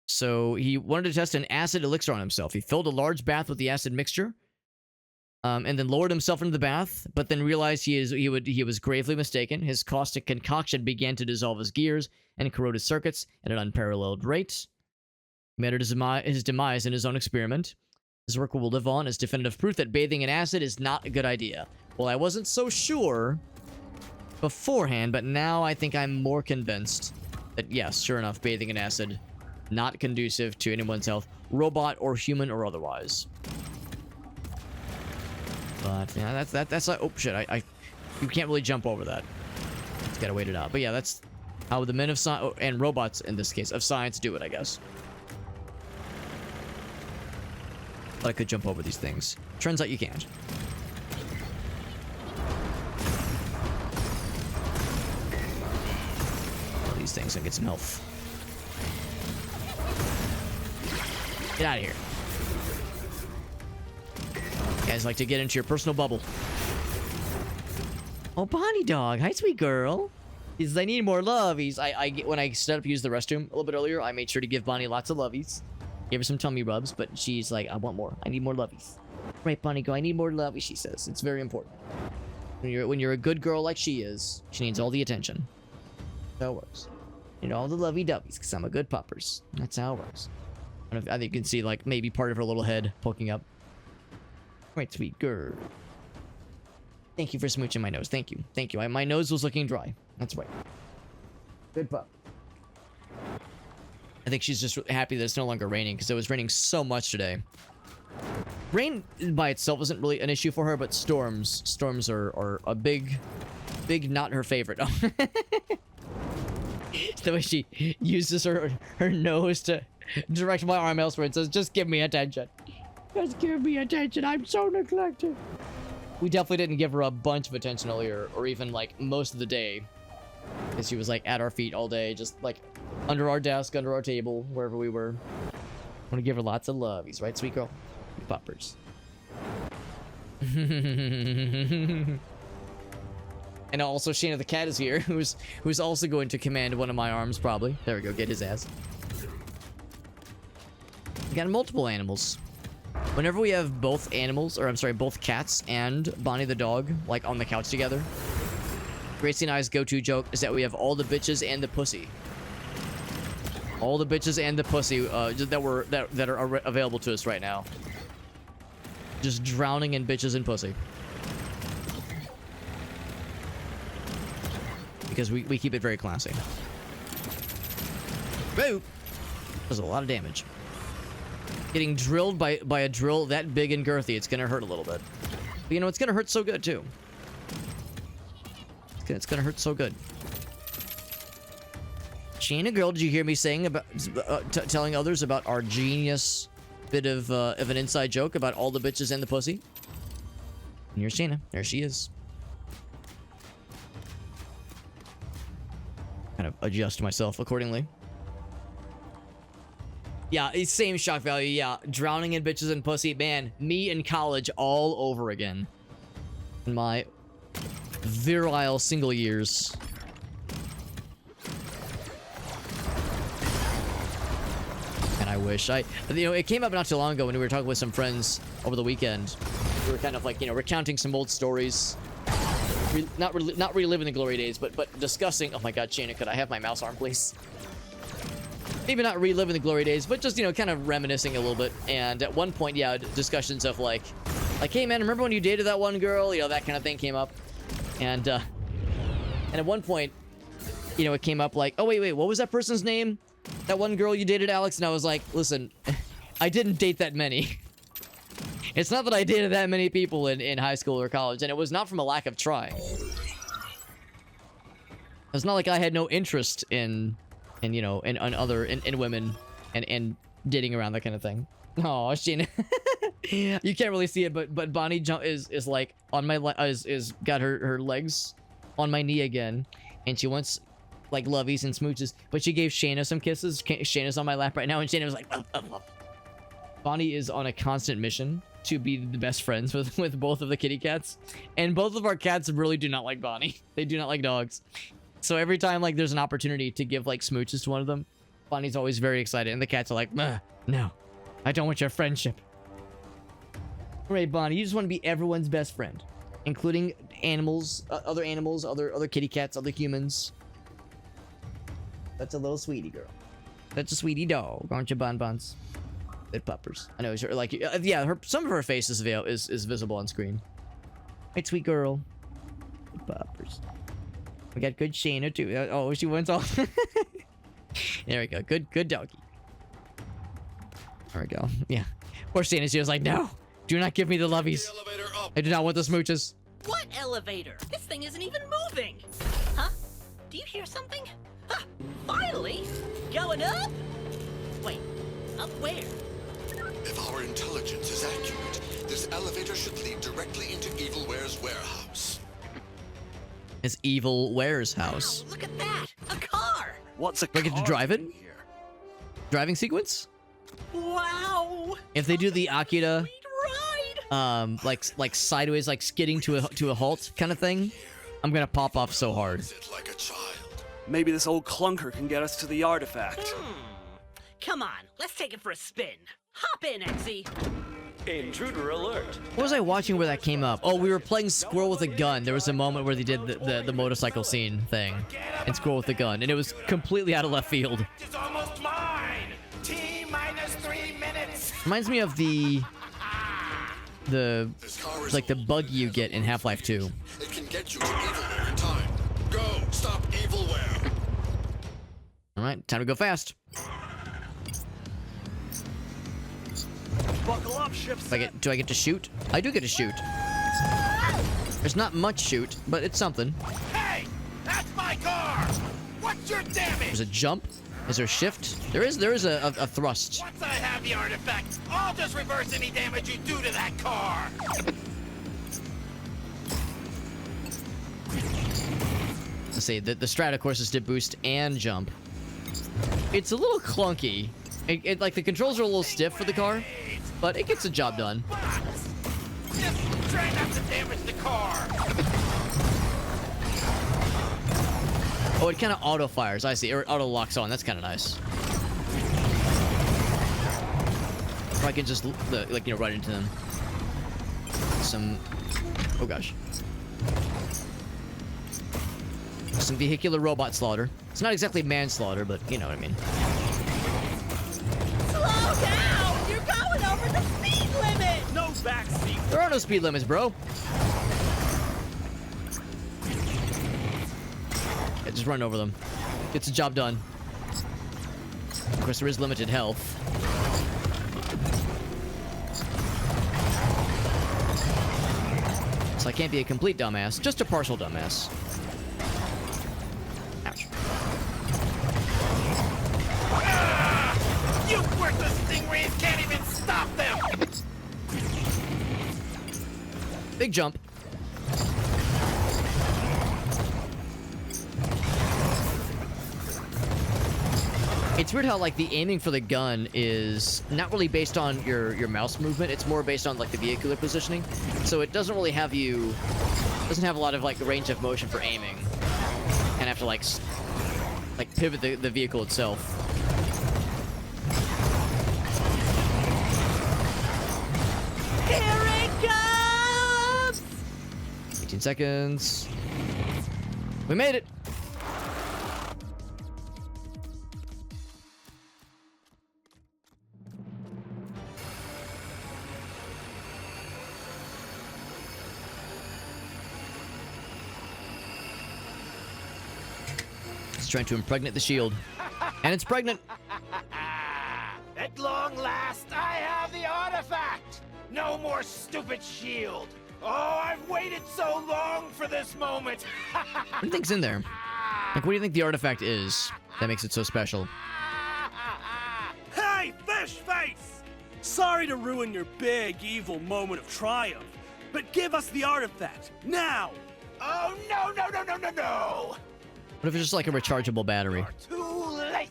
So he wanted to test an acid elixir on himself. He filled a large bath with the acid mixture, and then lowered himself into the bath, but then realized he was gravely mistaken. His caustic concoction began to dissolve his gears and corrode his circuits at an unparalleled rate. He met his demise in his own experiment. His work will live on as definitive proof that bathing in acid is not a good idea. Well, I wasn't so sure beforehand, but now I think I'm more convinced that yes, sure enough, bathing in acid, not conducive to anyone's health, robot or human or otherwise. But yeah, that's like, oh shit, you can't really jump over that. It's gotta wait it out. But yeah, that's how the men of science, and robots in this case, of science do it, I guess. But I could jump over these things. Turns out you can't. All these things and get some health. Get out of here. You guys like to get into your personal bubble. Oh, Bonnie dog. Hi, sweet girl. He says, I need more lovies. When I set up to use the restroom a little bit earlier, I made sure to give Bonnie lots of lovies. Gave her some tummy rubs, but she's like, I want more. I need more lovies. Right, Bonnie, go. I need more lovies, she says. It's very important. When you're a good girl like she is, she needs all the attention. That's how it works. You know, all the lovey-doveys, because I'm a good puppers. That's how it works. I think you can see, like, maybe part of her little head poking up. Right, sweet girl. Thank you for smooching my nose. Thank you. Thank you. My nose was looking dry. That's right. Good pup. I think she's just happy that it's no longer raining, because it was raining so much today. Rain by itself isn't really an issue for her, but storms are a big not her favorite. It's the way she uses her nose to direct my arm elsewhere and says, just give me attention. Just give me attention. I'm so neglected. We definitely didn't give her a bunch of attention earlier, or even like most of the day, because she was like at our feet all day, just like under our desk, under our table, wherever we were. I want to give her lots of lovies, right, sweet girl? You puppers. And also Shana the cat is here, who's also going to command one of my arms, probably. There we go, get his ass. We got multiple animals. Whenever we have both animals, or I'm sorry, both cats and Bonnie the dog, like on the couch together, Gracie and I's go-to joke is that we have all the bitches and the pussy. All the bitches and the pussy that are available to us right now. just drowning in bitches and pussy. Because we keep it very classy. Whoa! Does a lot of damage. Getting drilled by a drill that big and girthy, it's gonna hurt a little bit. But you know, it's gonna hurt so good too. It's gonna hurt so good. Shayna girl, did you hear me saying about telling others about our genius bit of an inside joke about all the bitches and the pussy? And here's Shayna. There she is. Kind of adjust myself accordingly. Yeah, same shock value. Yeah, drowning in bitches and pussy. Man, me in college all over again. In my virile single years. And I wish you know, it came up not too long ago when we were talking with some friends over the weekend. We were kind of like, you know, recounting some old stories. Not reliving the glory days, but discussing. Oh my God, Shayna, could I have my mouse arm, please? Maybe not reliving the glory days, but just, you know, kind of reminiscing a little bit. And at one point, yeah, discussions of like, hey man, remember when you dated that one girl? You know, that kind of thing came up. And at one point, you know, it came up like, oh wait, what was that person's name? That one girl you dated, Alex? And I was like, listen, I didn't date that many. It's not that I dated that many people in high school or college, and it was not from a lack of trying. It's not like I had no interest in you know, in women and dating around, that kind of thing. Oh, Shayna. You can't really see it, but Bonnie is like on my is got her legs on my knee again, and she wants like lovies and smooches, but she gave Shayna some kisses. Shayna's on my lap right now, and Shayna was like, Bonnie is on a constant mission to be the best friends with both of the kitty cats, and both of our cats really do not like Bonnie. They do not like dogs. So every time like there's an opportunity to give like smooches to one of them, Bonnie's always very excited, and the cats are like, no, I don't want your friendship. Right, Bonnie, you just want to be everyone's best friend, including animals, other kitty cats, other humans. That's a little sweetie girl. That's a sweetie dog, aren't you, Bonbons? Good puppers. I know, like, yeah, some of her face is visible on screen. Right, sweet girl. Good puppers. We got good Shayna too. Oh, she wants all. There we go. Good doggy. There we go. Yeah. Poor Shayna, she was like, no, do not give me the lovies. I do not want the smooches. What elevator? This thing isn't even moving. Huh? Do you hear something? Huh, finally! Going up? Wait, up where? If our intelligence is accurate, this elevator should lead directly into Evilware's warehouse. It's Evilware's house. Wow, look at that! A car! What's a Do I get to drive it? here? Driving sequence? Wow! If they do the Akira, Sweet ride! like sideways, like skidding to a halt kind of thing, I'm gonna pop off so hard. Is it like a child? Maybe this old clunker can get us to the artifact. Come on, let's take it for a spin. Hop in, Exy. Intruder alert. What was I watching where that came up? Oh, we were playing Squirrel with a Gun. There was a moment where they did the motorcycle scene thing in Squirrel with a Gun, and it was completely out of left field. It's almost mine. T minus 3 minutes. Reminds me of the like the bug you get in Half-Life 2. It can get you to Evilware in time. Go, stop Evilware. All right, time to go fast. Buckle up, shipset. Do I get to shoot? I do get to shoot. There's not much shoot, but it's something. Hey, that's my car. What's your damage? There's a jump. Is there a shift? There is a thrust. Once I have the artifact, I'll just reverse any damage you do to that car. Let's see. The strat, of course, is to boost and jump. It's a little clunky. Like the controls are a little stiff for the car, but it gets the job done. Just try not to damage the car. Oh, it kind of auto fires. I see, or auto locks on. That's kind of nice. Or I can just like, you know, run into them. Oh gosh. Some vehicular robot slaughter. It's not exactly manslaughter, but you know what I mean. Slow down! You're going over the speed limit! No backseat There are no speed limits, bro. Yeah, just run over them. Gets the job done. Of course, there is limited health. So I can't be a complete dumbass, just a partial dumbass. Ouch. You worthless stingrays can't even stop them! Big jump. It's weird how, like, the aiming for the gun is not really based on your mouse movement. It's more based on, like, the vehicular positioning. So it doesn't really have you... doesn't have a lot of, like, range of motion for aiming. And have to, like pivot the vehicle itself. Here it comes! 18 seconds. We made it! Trying to impregnate the shield. And it's pregnant. At long last, I have the artifact! No more stupid shield! Oh, I've waited so long for this moment! What do you think's in there? Like, what do you think the artifact is that makes it so special? Hey, fish face! Sorry to ruin your big, evil moment of triumph, but give us the artifact, now! Oh, no, no, no, no, no, no! What if it's just like a rechargeable battery? Too late!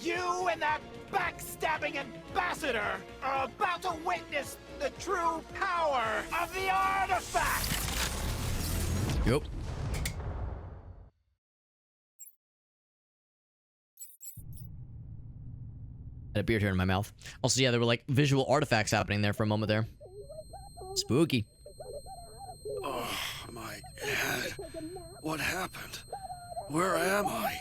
You and that backstabbing ambassador are about to witness the true power of the artifact! Yep. Had a beard here in my mouth. Also, yeah, there were like visual artifacts happening there for a moment there. Spooky. Oh, my head. What happened? Where am I?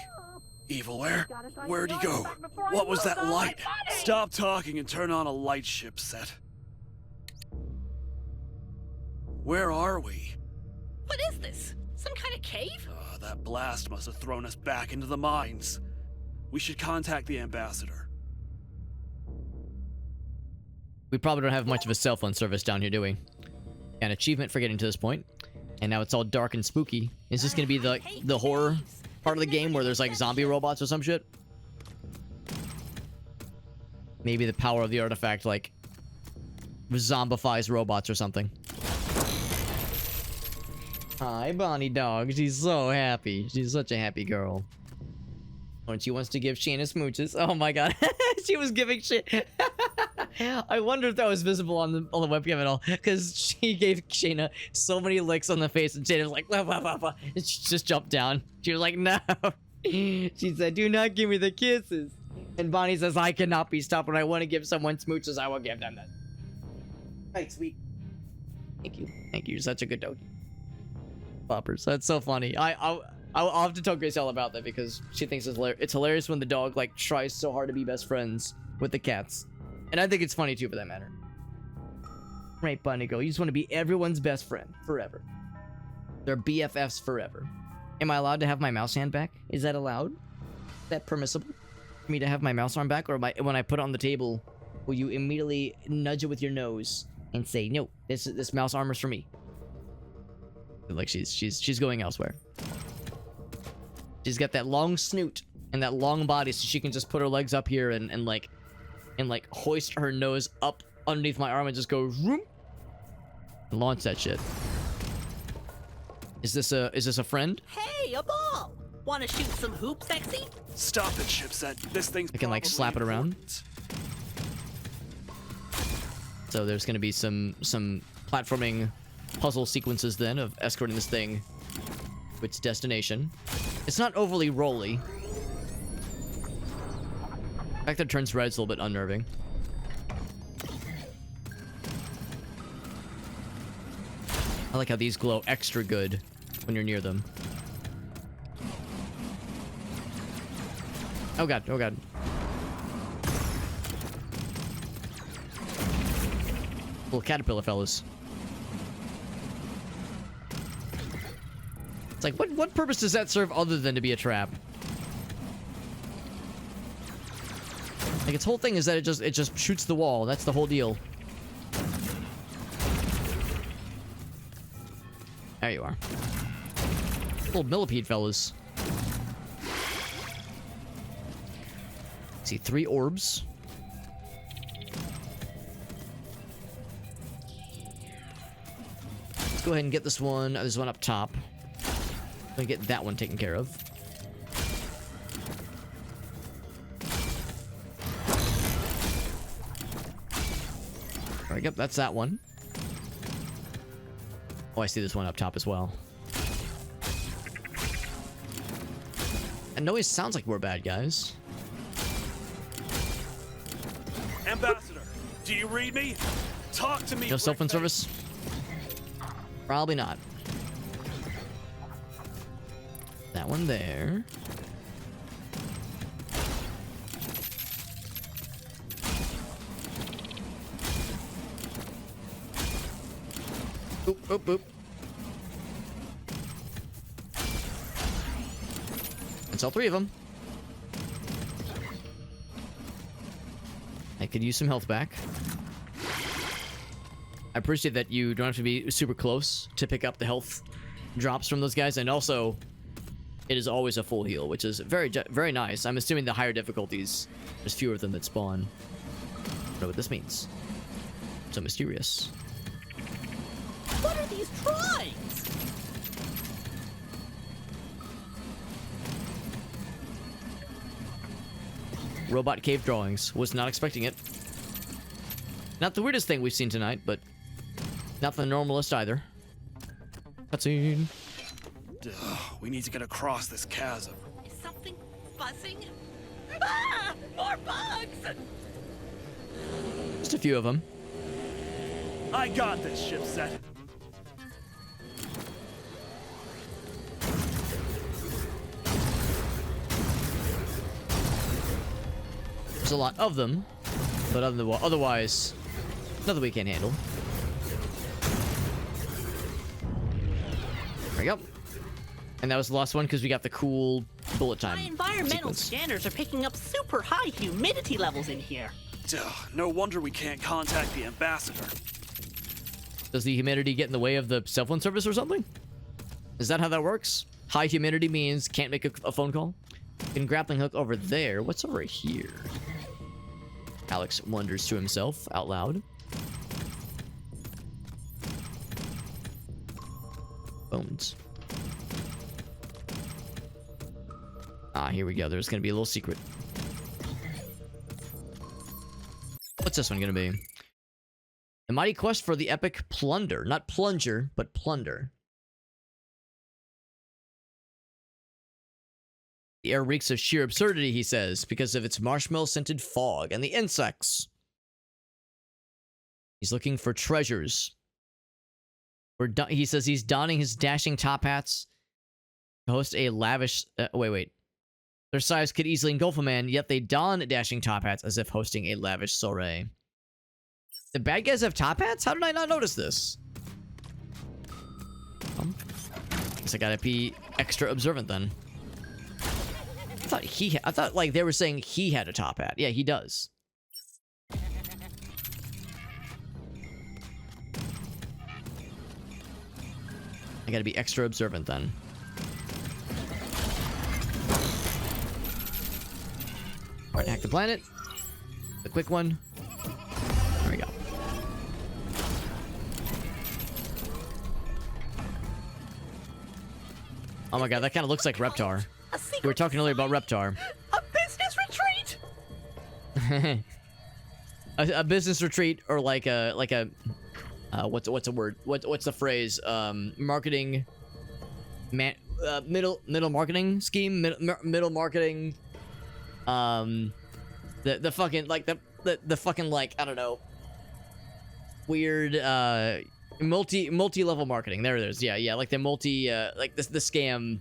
Evilware? Where'd he go? What was that light? Stop talking and turn on a light ship set. Where are we? What is this? Some kind of cave? That blast must have thrown us back into the mines. We should contact the ambassador. We probably don't have much of a cell phone service down here, do we? An achievement for getting to this point. And now it's all dark and spooky. Is this gonna be the horror part of the game where there's like zombie robots or some shit? Maybe the power of the artifact like zombifies robots or something. Hi, Bonnie dog. She's so happy. She's such a happy girl. And she wants to give Shayna smooches. Oh my god. She was giving shit. I wonder if that was visible on the webcam at all, because she gave Shayna so many licks on the face, and Shayna was like, wah, wah, wah, wah. And she just jumped down. She was like, no. She said, do not give me the kisses. And Bonnie says, I cannot be stopped. When I want to give someone smooches, I will give them that. Right, sweet. Thank you. Thank you. You're such a good dog. Poppers. That's so funny. I'll have to tell Grace all about that, because she thinks it's hilarious when the dog like tries so hard to be best friends with the cats. And I think it's funny too, for that matter. Right, Bunny Girl, you just want to be everyone's best friend forever. They're BFFs forever. Am I allowed to have my mouse hand back? Is that allowed? Is that permissible for me to have my mouse arm back? Or when I put it on the table, will you immediately nudge it with your nose and say, no, this mouse armor is for me? Like she's going elsewhere. She's got that long snoot and that long body, so she can just put her legs up here and like hoist her nose up underneath my arm and just go vroom, and launch that shit. Is this a friend? Hey, a ball! Wanna shoot some hoop, sexy? Stop it, chipset. This thing's I can like slap it around. So there's gonna be some platforming puzzle sequences then of escorting this thing to its destination. It's not overly rolly. The fact that it turns red is a little bit unnerving. I like how these glow extra good when you're near them. Oh god, oh god. Little caterpillar fellas. It's like, what purpose does that serve other than to be a trap? Like, its whole thing is that it just shoots the wall. That's the whole deal. There you are. Little millipede fellas. See, 3 orbs. Let's go ahead and get this one. There's one up top. Gonna get that one taken care of. Alright, yep, that's that one. Oh, I see this one up top as well. And no, it sounds like we're bad guys. Ambassador, do you read me? Talk to me. No cell phone service? Probably not. That one there. Oop, oop, oop. That's all 3 of them. I could use some health back. I appreciate that you don't have to be super close to pick up the health drops from those guys, and also it is always a full heal, which is very nice. I'm assuming the higher difficulties, there's fewer of them that spawn. I don't know what this means. So mysterious. What are these drawings? Robot cave drawings. Was not expecting it. Not the weirdest thing we've seen tonight, but not the normalist either. Cutscene. We need to get across this chasm. Is something buzzing? Ah! More bugs! Just a few of them. I got this, ship set. There's a lot of them, but otherwise, nothing we can't handle. There we go. And that was the last one because we got the cool bullet time. My environmental sequence. scanners are picking up super high humidity levels in here. No wonder we can't contact the ambassador. Does the humidity get in the way of the cell phone service or something? Is that how that works? High humidity means can't make a phone call? Can grappling hook over there. What's over here? Alex wonders to himself out loud. Bones. Ah, here we go. There's gonna be a little secret. What's this one gonna be? The mighty quest for the epic plunder. Not plunger, but plunder. The air reeks of sheer absurdity, he says, because of its marshmallow-scented fog and the insects. He's looking for treasures. He says he's donning his dashing top hats to host a lavish... wait. Their size could easily engulf a man, yet they don dashing top hats as if hosting a lavish soiree. The bad guys have top hats? How did I not notice this? Guess I gotta be extra observant then. I thought like they were saying he had a top hat. Yeah, he does. I gotta be extra observant then. Alright, hack the planet. The quick one. There we go. Oh my god, that kind of looks like Reptar. We were talking earlier about Reptar. A business retreat? a business retreat, or like a what's a word? What's the phrase? Marketing, middle marketing scheme, middle marketing. The fucking like the fucking like I don't know. Weird multi-level marketing. There it is. Yeah, like the like the scam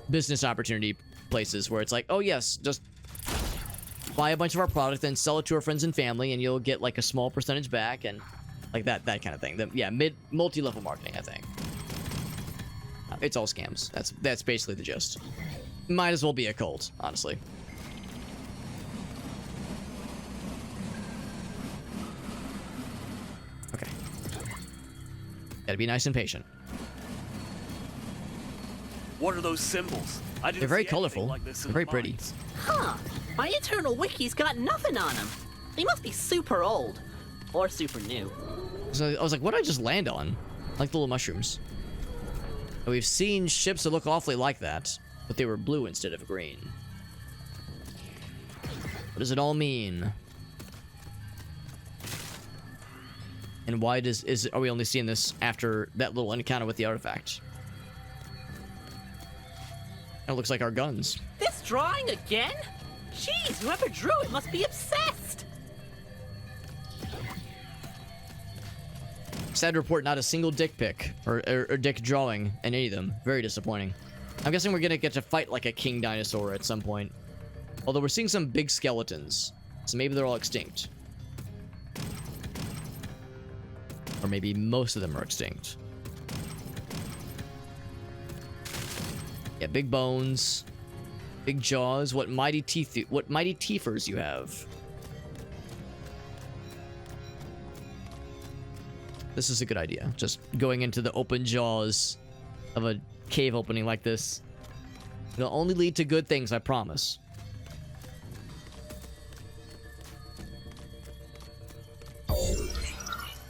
business opportunity places where it's like, oh yes, just buy a bunch of our product and sell it to our friends and family and you'll get like a small percentage back, and Like that kind of thing. Yeah, multi-level marketing, I think. It's all scams. That's basically the gist. Might as well be a cult, honestly. Okay. Gotta be nice and patient. What are those symbols? They're very colorful. Like this They're very pretty. Huh. My internal wiki's got nothing on them. They must be super old. Or super new. So I was like, what did I just land on? Like the little mushrooms. And we've seen ships that look awfully like that, but they were blue instead of green. What does it all mean? And why are we only seeing this after that little encounter with the artifact? It looks like our guns. This drawing again? Jeez, whoever drew it must be obsessed. Sad to report, not a single dick pic or dick drawing in any of them. Very disappointing. I'm guessing we're gonna get to fight like a king dinosaur at some point. Although we're seeing some big skeletons, so maybe they're all extinct. Or maybe most of them are extinct. Yeah, big bones, big jaws. What mighty teeth! What mighty teethers you have! This is a good idea. Just going into the open jaws of a cave opening like this. It'll only lead to good things, I promise.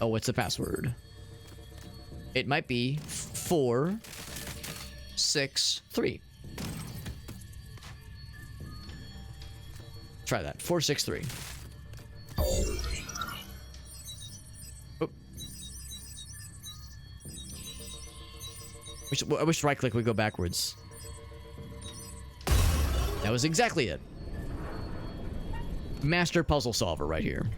Oh, what's the password? It might be 463. Try that. 463. I wish right click would go backwards. That was exactly it. Master puzzle solver right here.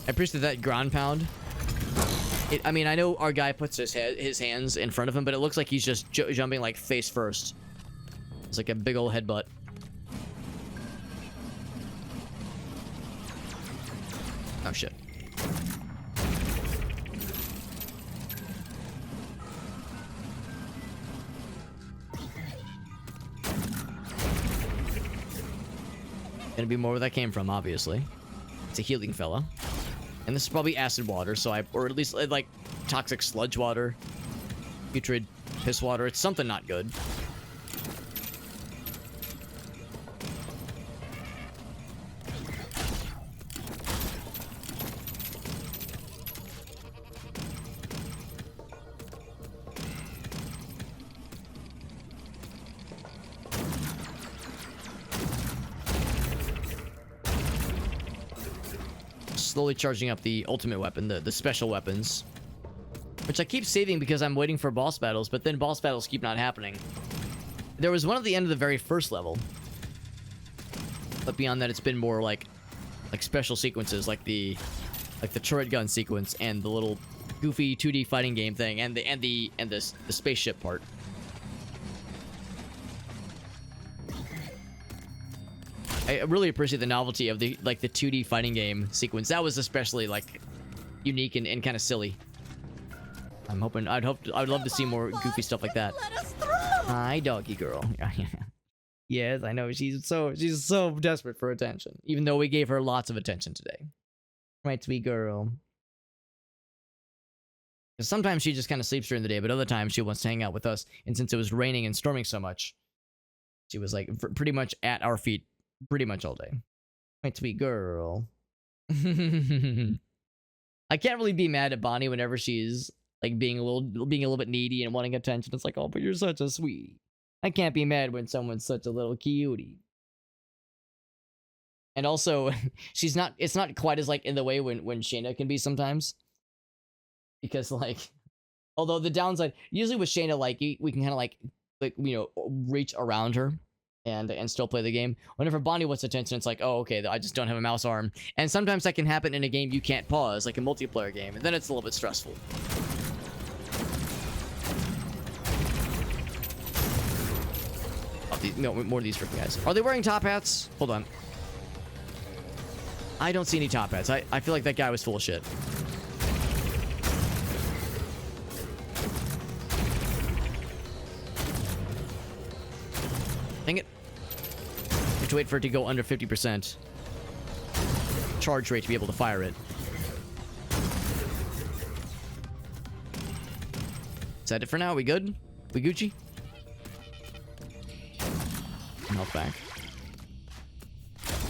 I appreciate that ground pound. I mean, I know our guy puts his hands in front of him, but it looks like he's just jumping like face first. It's like a big old headbutt. Oh shit. Gonna be more where that came from, obviously. It's a healing fella. And this is probably acid water, or at least like toxic sludge water. Putrid piss water. It's something not good. Slowly charging up the ultimate weapon, the special weapons. Which I keep saving because I'm waiting for boss battles, but then boss battles keep not happening. There was one at the end of the very first level. But beyond that, it's been more like special sequences, like the turret gun sequence and the little goofy 2D fighting game thing and the spaceship part. I really appreciate the novelty of the 2D fighting game sequence. That was especially like unique and kind of silly. I'm hoping I'd love to see more goofy stuff like that. Hi, doggy girl. Yes, I know she's so desperate for attention. Even though we gave her lots of attention today. Right, sweet girl. Sometimes she just kind of sleeps during the day, but other times she wants to hang out with us. And since it was raining and storming so much, she was like pretty much at our feet pretty much all day. My sweet girl. I can't really be mad at Bonnie whenever she's like being a little bit needy and wanting attention. It's like, oh, but you're such a sweetie. I can't be mad when someone's such a little cutie. And also, it's not quite as like in the way when Shayna can be sometimes. Because like, although the downside, usually with Shayna, like we can kind of like reach around her and still play the game. Whenever Bonnie wants attention, it's like, oh, okay, I just don't have a mouse arm. And sometimes that can happen in a game you can't pause, like a multiplayer game, and then it's a little bit stressful. Oh, no, more of these freaking guys. Are they wearing top hats? Hold on. I don't see any top hats. I feel like that guy was full of shit. Dang it. You have to wait for it to go under 50% charge rate to be able to fire it. Is that it for now? We good? We Gucci? Health back.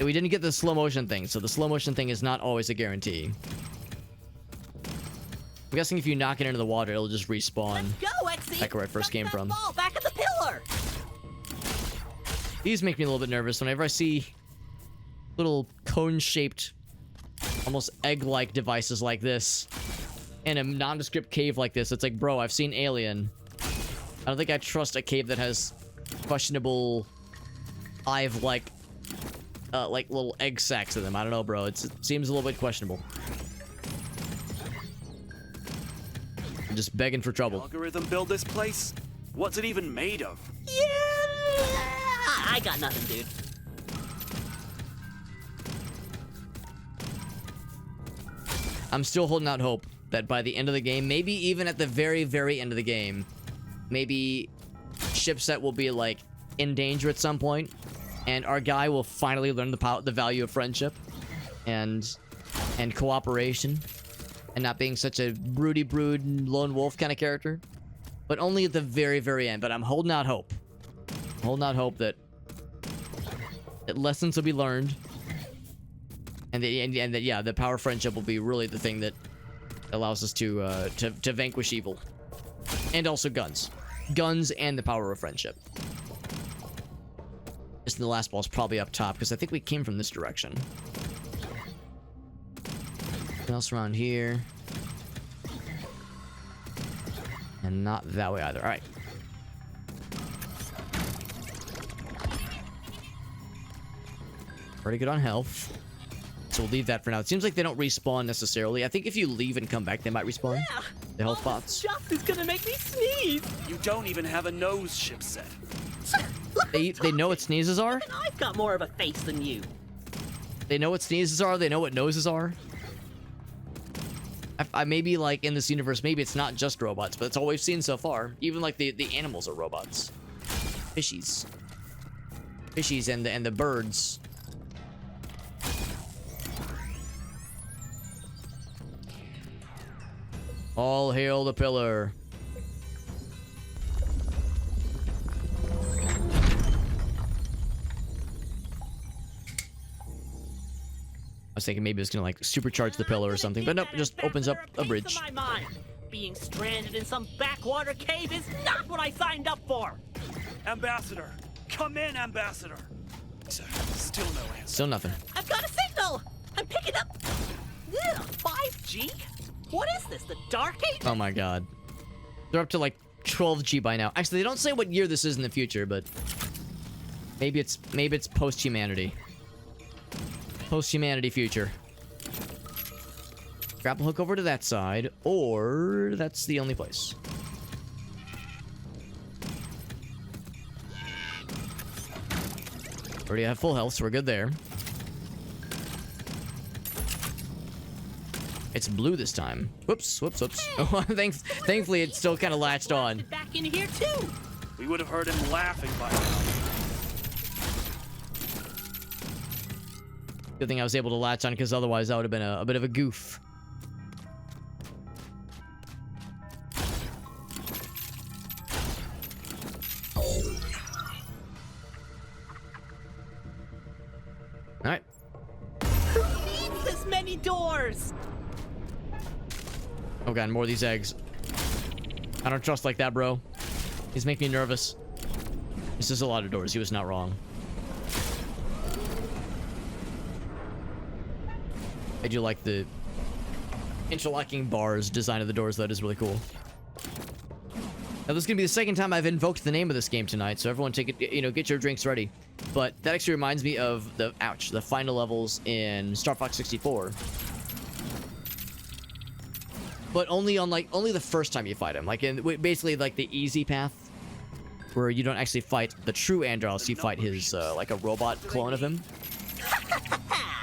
We didn't get the slow motion thing, so the slow motion thing is not always a guarantee. I'm guessing if you knock it into the water, it'll just respawn. Let's go, Exy. Back where I first came from. Ball back at the pillar. These make me a little bit nervous whenever I see little cone-shaped, almost egg-like devices like this in a nondescript cave like this. It's like, bro, I've seen Alien. I don't think I trust a cave that has questionable hive-like like little egg sacs in them. I don't know, bro. It seems a little bit questionable. I'm just begging for trouble. Algorithm build this place? What's it even made of? Yeah, I got nothing, dude. I'm still holding out hope that by the end of the game, maybe even at the very, very end of the game, maybe Shipset will be like in danger at some point, and our guy will finally learn the value of friendship and cooperation, and not being such a broody brood lone wolf kind of character. But only at the very, very end. But I'm holding out hope. I'm holding out hope that lessons will be learned, and that yeah, the power of friendship will be really the thing that allows us to vanquish evil, and also guns and the power of friendship. Just the last ball's probably up top because I think we came from this direction. What else around here? And not that way either. All right. Pretty good on health. So we'll leave that for now. It seems like they don't respawn necessarily. I think if you leave and come back, they might respawn. Yeah, The health bots. Stuff is gonna make me sneeze. You don't even have a nose, chip set. They know what sneezes are? Even I've got more of a face than you. They know what sneezes are? They know what noses are? I maybe like in this universe, maybe it's not just robots, but it's all we've seen so far. Even like the animals are robots. Fishies. Fishies and the birds. All hail the pillar. I was thinking maybe it's gonna like supercharge the pillar or something, but nope, it just opens up a bridge. My mind. Being stranded in some backwater cave is not what I signed up for. Ambassador! Come in, Ambassador! Still no answer. Still nothing. I've got a signal. I'm picking up. Ugh, 5G? What is this? The Dark Age? Oh my god. They're up to like 12G by now. Actually, they don't say what year this is in the future, but maybe it's post-humanity. Post-humanity future. Grapple hook over to that side, or that's the only place. Already have full health, so we're good there. It's blue this time. Whoops, whoops, whoops. Hey. Oh, thankfully, it's still kind of latched on. Back in here too. We would have heard him laughing by now. Good thing I was able to latch on, because otherwise that would have been a bit of a goof. All right. Who needs this many doors? Oh god, more of these eggs. I don't trust like that, bro. These make me nervous. This is a lot of doors. He was not wrong. I do like the interlocking bars design of the doors. That is really cool. Now, this is gonna be the second time I've invoked the name of this game tonight, so everyone take it, get your drinks ready. But that actually reminds me of the final levels in Star Fox 64. But only the first time you fight him, like in basically like the easy path, where you don't actually fight the true Andros, you fight his like a robot clone of him.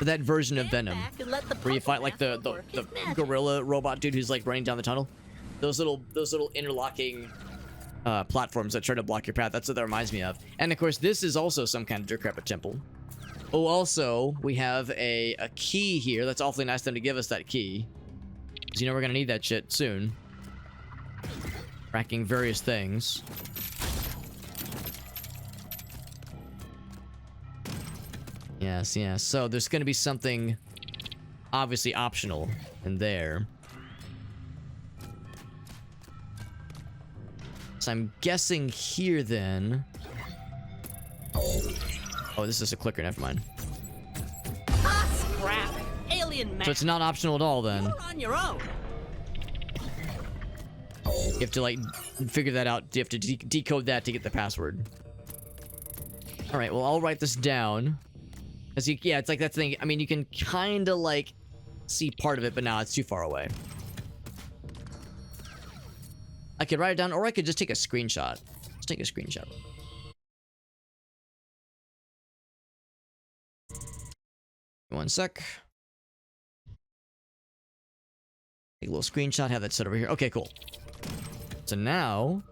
that version of Venom, back and let the where you puzzle fight like the master work his magic. gorilla robot dude who's like running down the tunnel. Those little interlocking platforms that try to block your path. That's what that reminds me of. And of course, this is also some kind of decrepit temple. Oh, also, we have a key here. That's awfully nice of them to give us that key. Because you know we're going to need that shit soon. Tracking various things. Yes, yes. So there's going to be something obviously optional in there. So I'm guessing here then. Oh, this is a clicker. Never mind. Ah, scrap. Alien man. So it's not optional at all then. You're on your own. You have to like figure that out. You have to decode that to get the password. All right. Well, I'll write this down. Cause yeah, it's like that thing. I mean, you can kind of like see part of it, but now it's too far away. I could write it down, or I could just take a screenshot. Let's take a screenshot. One sec. Take a little screenshot, have that set over here. Okay, cool. So now...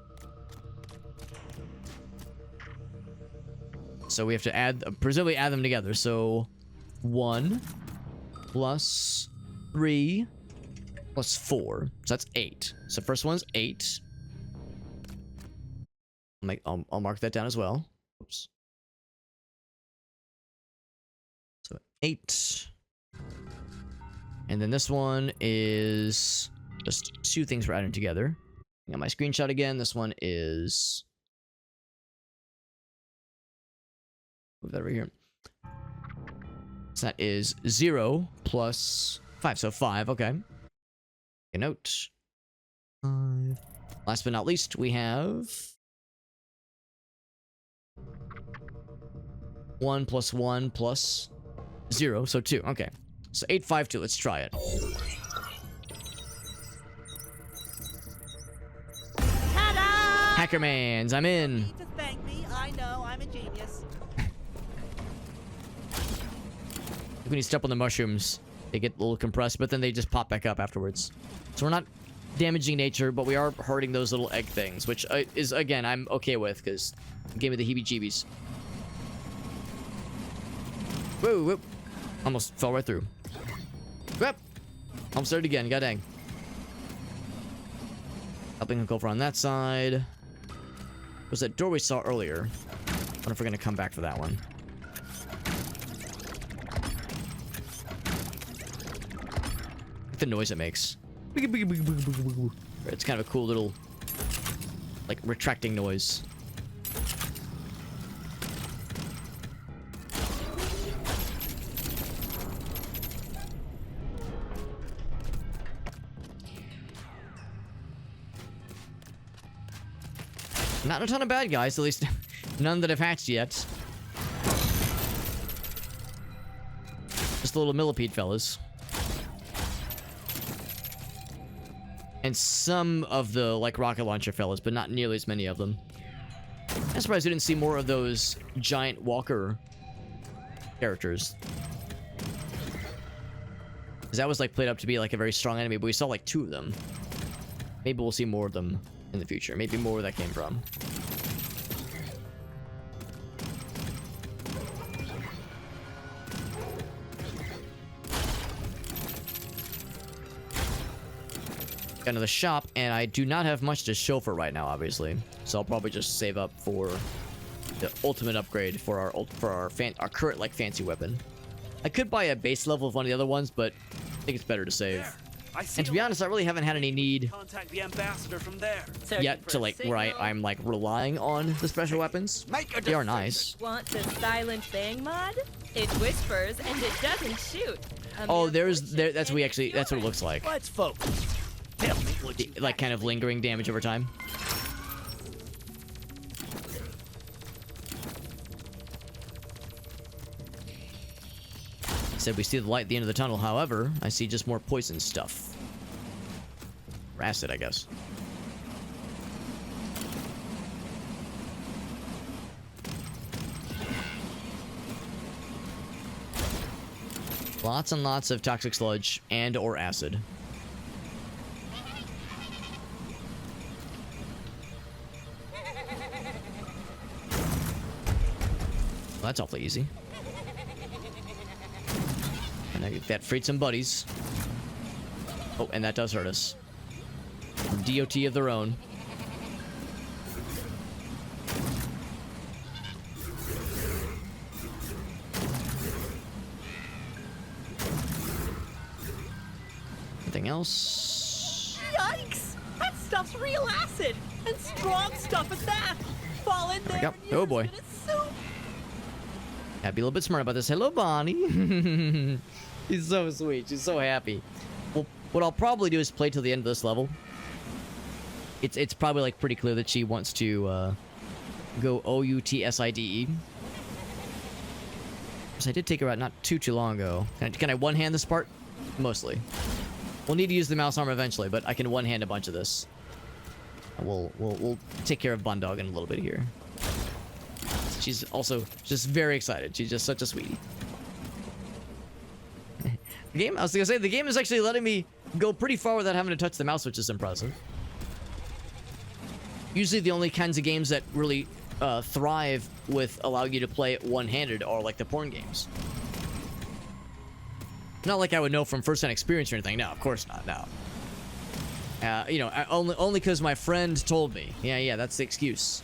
So we have to add, presumably add them together. So 1 plus 3 plus 4. So that's 8. So first one's 8. I'll mark that down as well. Oops. So 8. And then this one is just 2 things we're adding together. I got my screenshot again. This one is... Move that over here. So that is 0 plus 5. So 5, okay. A note. 5. Last but not least, we have 1 plus 1 plus 0. So 2. Okay. So 8, 5, 2. Let's try it. Ta-da! Hackermans, I'm in. Need to thank me. I know, I'm a genius. When you step on the mushrooms, they get a little compressed, but then they just pop back up afterwards. So we're not damaging nature, but we are hurting those little egg things, which is, again, I'm okay with, because it gave me the heebie-jeebies. Whoa, whoop. Almost fell right through. Whoop. Almost did it again, god dang. Helping Uncle over on that side. Was that door we saw earlier? I wonder if we're going to come back for that one. The noise it makes. It's kind of a cool little, like, retracting noise. Not a ton of bad guys, at least none that have hatched yet. Just the little millipede fellas. And some of the, like, rocket launcher fellas, but not nearly as many of them. I'm surprised we didn't see more of those giant walker characters. Because that was, like, played up to be, like, a very strong enemy, but we saw, like, 2 of them. Maybe we'll see more of them in the future. Maybe more where that came from. Got another shop, and I do not have much to show for right now, obviously. So I'll probably just save up for the ultimate upgrade for our current, like, fancy weapon. I could buy a base level of one of the other ones, but I think it's better to save. And to be honest, I really haven't had any need Contact the ambassador from there. yet to, like, where I'm like relying on the special weapons. They are nice. Want the silent bang mod? It whispers and it doesn't shoot. Oh, that's what it looks like. Let's focus. Tell me what you Like, kind of lingering damage over time. Said we see the light at the end of the tunnel. However, I see just more poison stuff. Or acid, I guess. Lots and lots of toxic sludge and or acid. Well, that's awfully easy. And that freed some buddies. Oh, and that does hurt us. DOT of their own. Anything else? Yikes! That stuff's real acid! And strong stuff at that! Fall in there. There we go. Oh boy. Gotta be a little bit smart about this. Hello, Bonnie. She's so sweet. She's so happy. Well, what I'll probably do is play till the end of this level. It's probably like pretty clear that she wants to go OUTSIDE. Because I did take her out not too long ago. Can I one-hand this part? Mostly. We'll need to use the mouse arm eventually, but I can one-hand a bunch of this. We'll take care of Bundog in a little bit here. She's also just very excited. She's just such a sweetie. I was gonna say, the game is actually letting me go pretty far without having to touch the mouse, which is impressive. Usually the only kinds of games that really thrive with allowing you to play it one-handed are like the porn games. Not like I would know from first-hand experience or anything. No, of course not. No. You know, only because my friend told me. Yeah, that's the excuse.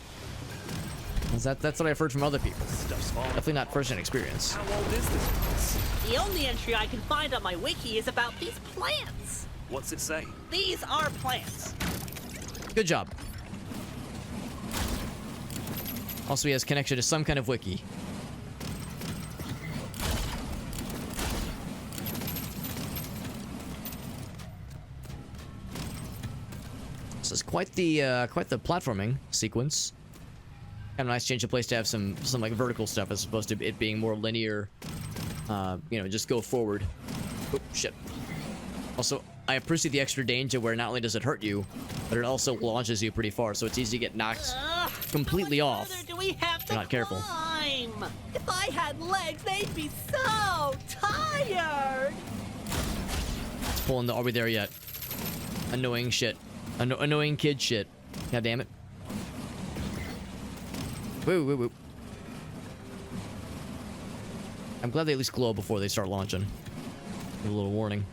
That's what I've heard from other people. Definitely not first-hand experience. How old is this place? The only entry I can find on my wiki is about these plants. What's it say? These are plants. Good job. Also, he has connection to some kind of wiki. This is quite the platforming sequence. Kind of nice change of place to have some like vertical stuff as opposed to it being more linear. You know, just go forward. Oh shit. Also, I appreciate the extra danger where not only does it hurt you, but it also launches you pretty far, so it's easy to get knocked completely off. Do we have to You're not careful. climb? If I had legs, they'd be so tired. It's pulling the are we there yet? Annoying shit. Annoying kid shit. God damn it. Woo. I'm glad they at least glow before they start launching. Give a little warning.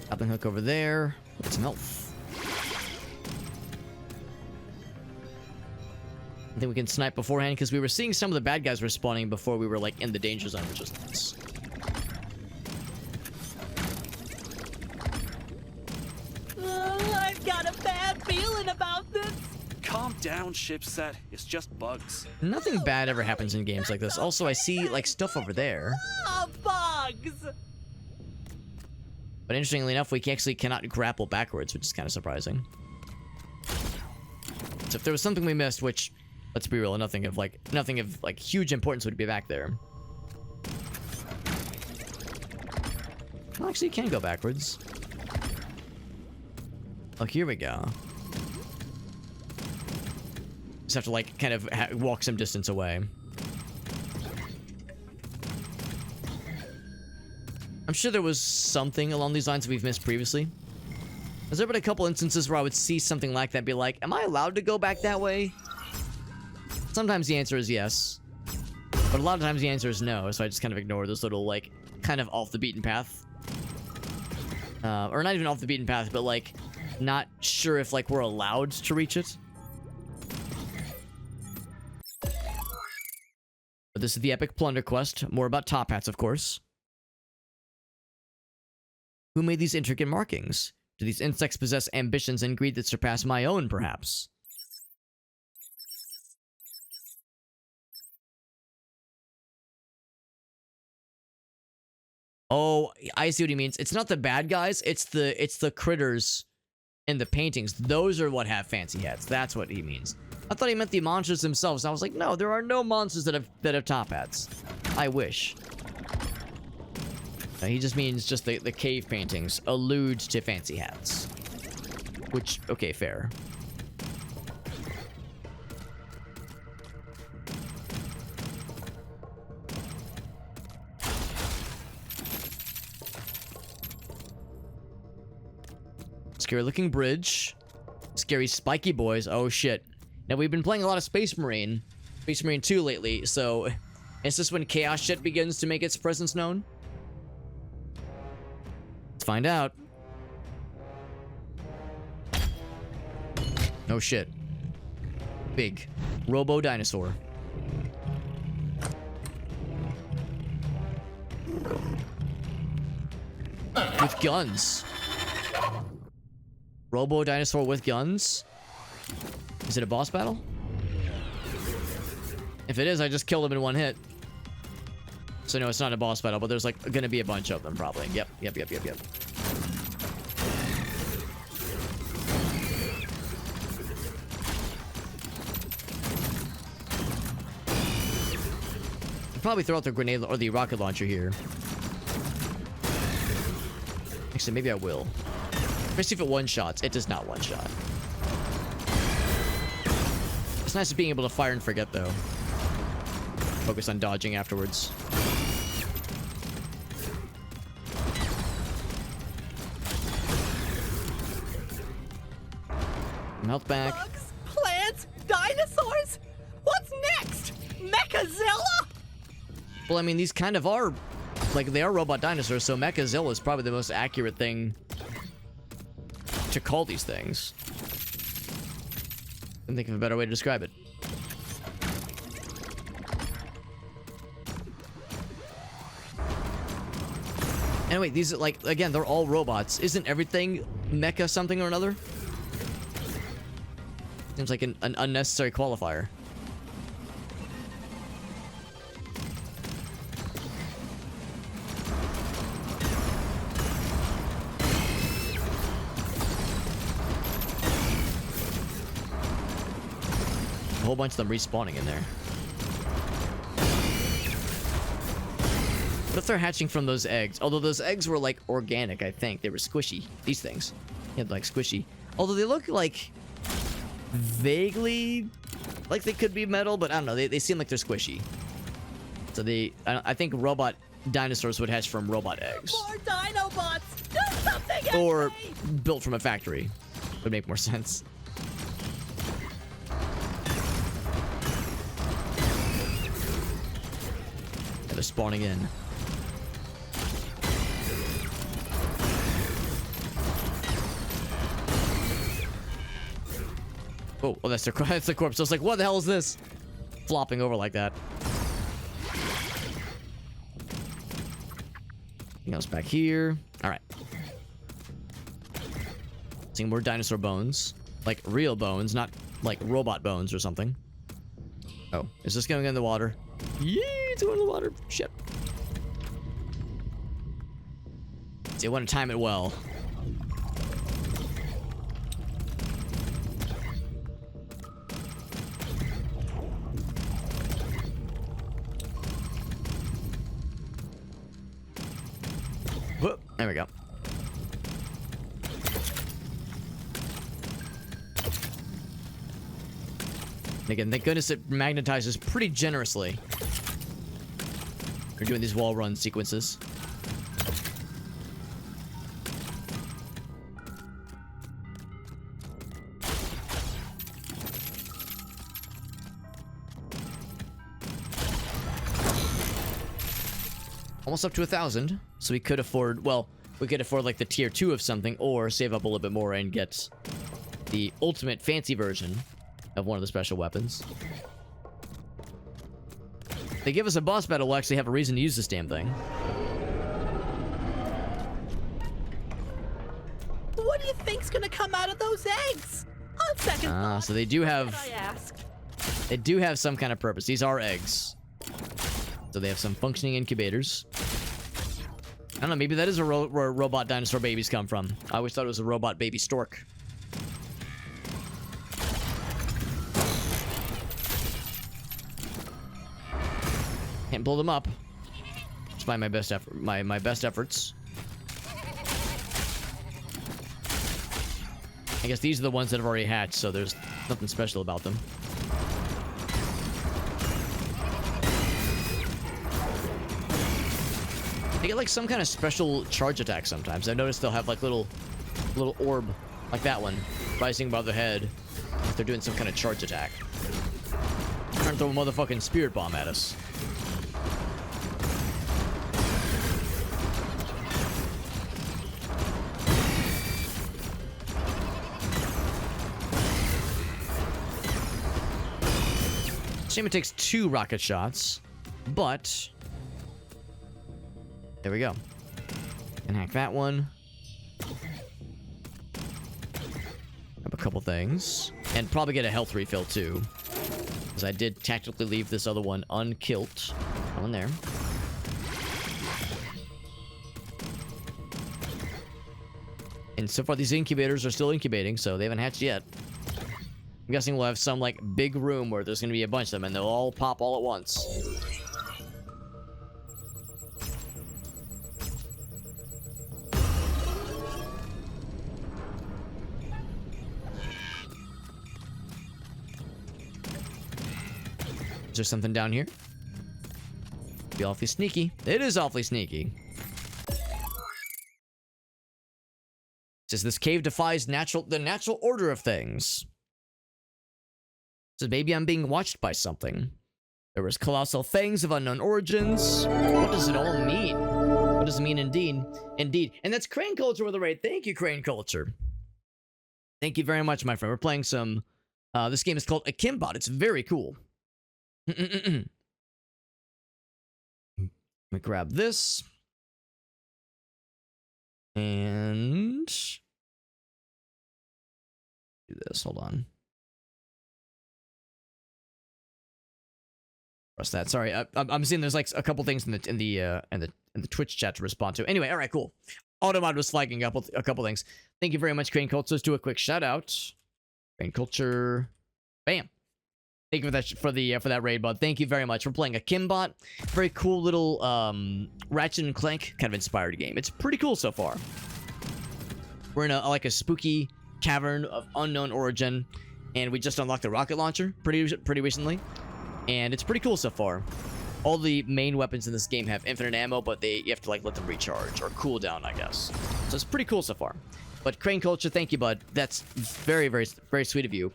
Grappling hook over there. Get some health. I think we can snipe beforehand because we were seeing some of the bad guys respawning before we were like in the danger zone, which was nice. I've got a bad feeling about this. Calm down, Shipset. It's just bugs. Nothing bad ever happens in games like this. Also, I see like stuff over there. Oh, bugs. But interestingly enough, we actually cannot grapple backwards, which is kind of surprising. So if there was something we missed, which, let's be real, nothing of like huge importance would be back there. Well, actually, you can go backwards. Oh, here we go. Just have to like kind of walk some distance away. I'm sure there was something along these lines that we've missed previously. Has there been a couple instances where I would see something like that and be like, am I allowed to go back that way? Sometimes the answer is yes. But a lot of times the answer is no, so I just kind of ignore those little, like, kind of off the beaten path. Or not even off the beaten path, but, like, not sure if, like, we're allowed to reach it. But this is the Epic Plunder Quest. More about top hats, of course. Who made these intricate markings? Do these insects possess ambitions and greed that surpass my own, perhaps? Oh, I see what he means. It's not the bad guys, it's the critters in the paintings. Those are what have fancy hats. That's what he means. I thought he meant the monsters themselves. I was like, no, there are no monsters that have top hats. I wish. He just means just the cave paintings allude to fancy hats. Which, okay, fair. Scary looking bridge. Scary spiky boys. Oh shit. Now we've been playing a lot of Space Marine 2 lately, so is this when chaos shit begins to make its presence known? Let's find out. Oh shit. Big Robo Dinosaur. With guns. Robo Dinosaur with guns? Is it a boss battle? If it is, I just killed him in one hit. So no, it's not a boss battle, but there's like gonna be a bunch of them probably. Yep. Probably throw out the grenade or the rocket launcher here. Actually, maybe I will. Let's see if it one-shots. It does not one-shot. It's nice being able to fire and forget, though. Focus on dodging afterwards. Health back. Bugs, plants, dinosaurs? What's next? MechaZilla? Well, I mean, these kind of are, like, they are robot dinosaurs, so MechaZilla is probably the most accurate thing to call these things. Couldn't think of a better way to describe it. Anyway, these are, like, again, they're all robots. Isn't everything mecha something or another? Seems like an unnecessary qualifier. A whole bunch of them respawning in there. What if they're hatching from those eggs? Although those eggs were like organic, I think. They were squishy. These things. Yeah, like squishy. Although they look like vaguely like they could be metal, but I don't know. They seem like they're squishy. So I think robot dinosaurs would hatch from robot eggs. More Dinobots! Do something! Or built from a factory. Would make more sense. They're spawning in. Oh, that's the corpse. I was like, what the hell is this? Flopping over like that. Anything else back here? All right. Seeing more dinosaur bones. Like real bones, not like robot bones or something. Oh, is this going in the water? Yeah, it's going in the water. Shit. See, I want to time it well. Whoop, there we go. Again, thank goodness it magnetizes pretty generously. We're doing these wall run sequences. Almost up to 1,000, so we could afford, well, we could afford like the tier 2 of something, or save up a little bit more and get the ultimate fancy version of one of the special weapons. If they give us a boss battle, we'll actually have a reason to use this damn thing. What do you think's gonna come out of those eggs? On second thought, so they do have, I asked. they do have some kind of purpose. These are eggs. So they have some functioning incubators. I don't know, maybe that is where robot dinosaur babies come from. I always thought it was a robot baby stork. Can't blow them up. Despite my best effort, my best efforts. I guess these are the ones that have already hatched, so there's nothing special about them. They get like some kind of special charge attack sometimes. I've noticed they'll have like little orb Like that one. Rising above the head. Like they're doing some kind of charge attack. Trying to throw a motherfucking spirit bomb at us. Shame it takes 2 rocket shots, but there we go. And hack that one. Grab a couple things. And probably get a health refill too. Because I did tactically leave this other one unkilled. That one there. And so far these incubators are still incubating, so they haven't hatched yet. I'm guessing we'll have some, like, big room where there's gonna be a bunch of them, and they'll all pop all at once. Is there something down here? Be awfully sneaky. It is awfully sneaky. Says this cave defies the natural order of things. Says maybe I'm being watched by something. There was colossal fangs of unknown origins. What does it all mean? What does it mean indeed? Indeed. And that's Crane Culture with a raid. Thank you, Crane Culture. Thank you very much, my friend. We're playing some... this game is called Akimbot. It's very cool. Let me grab this. And... do this. Hold on. Press that. Sorry, I'm seeing there's like a couple things in the Twitch chat to respond to. Anyway, all right, cool. Automod was flagging up a couple things. Thank you very much, Crane Culture. Let's do a quick shout out. Crane Culture, bam. Thank you for that raid, bud. Thank you very much. We're playing Akimbot. Very cool little Ratchet and Clank kind of inspired game. It's pretty cool so far. We're in like a spooky cavern of unknown origin, and we just unlocked the rocket launcher pretty recently. And it's pretty cool so far. All the main weapons in this game have infinite ammo, but you have to like let them recharge or cool down, I guess. So it's pretty cool so far. But Crane Culture, thank you, bud. That's very, very, very sweet of you.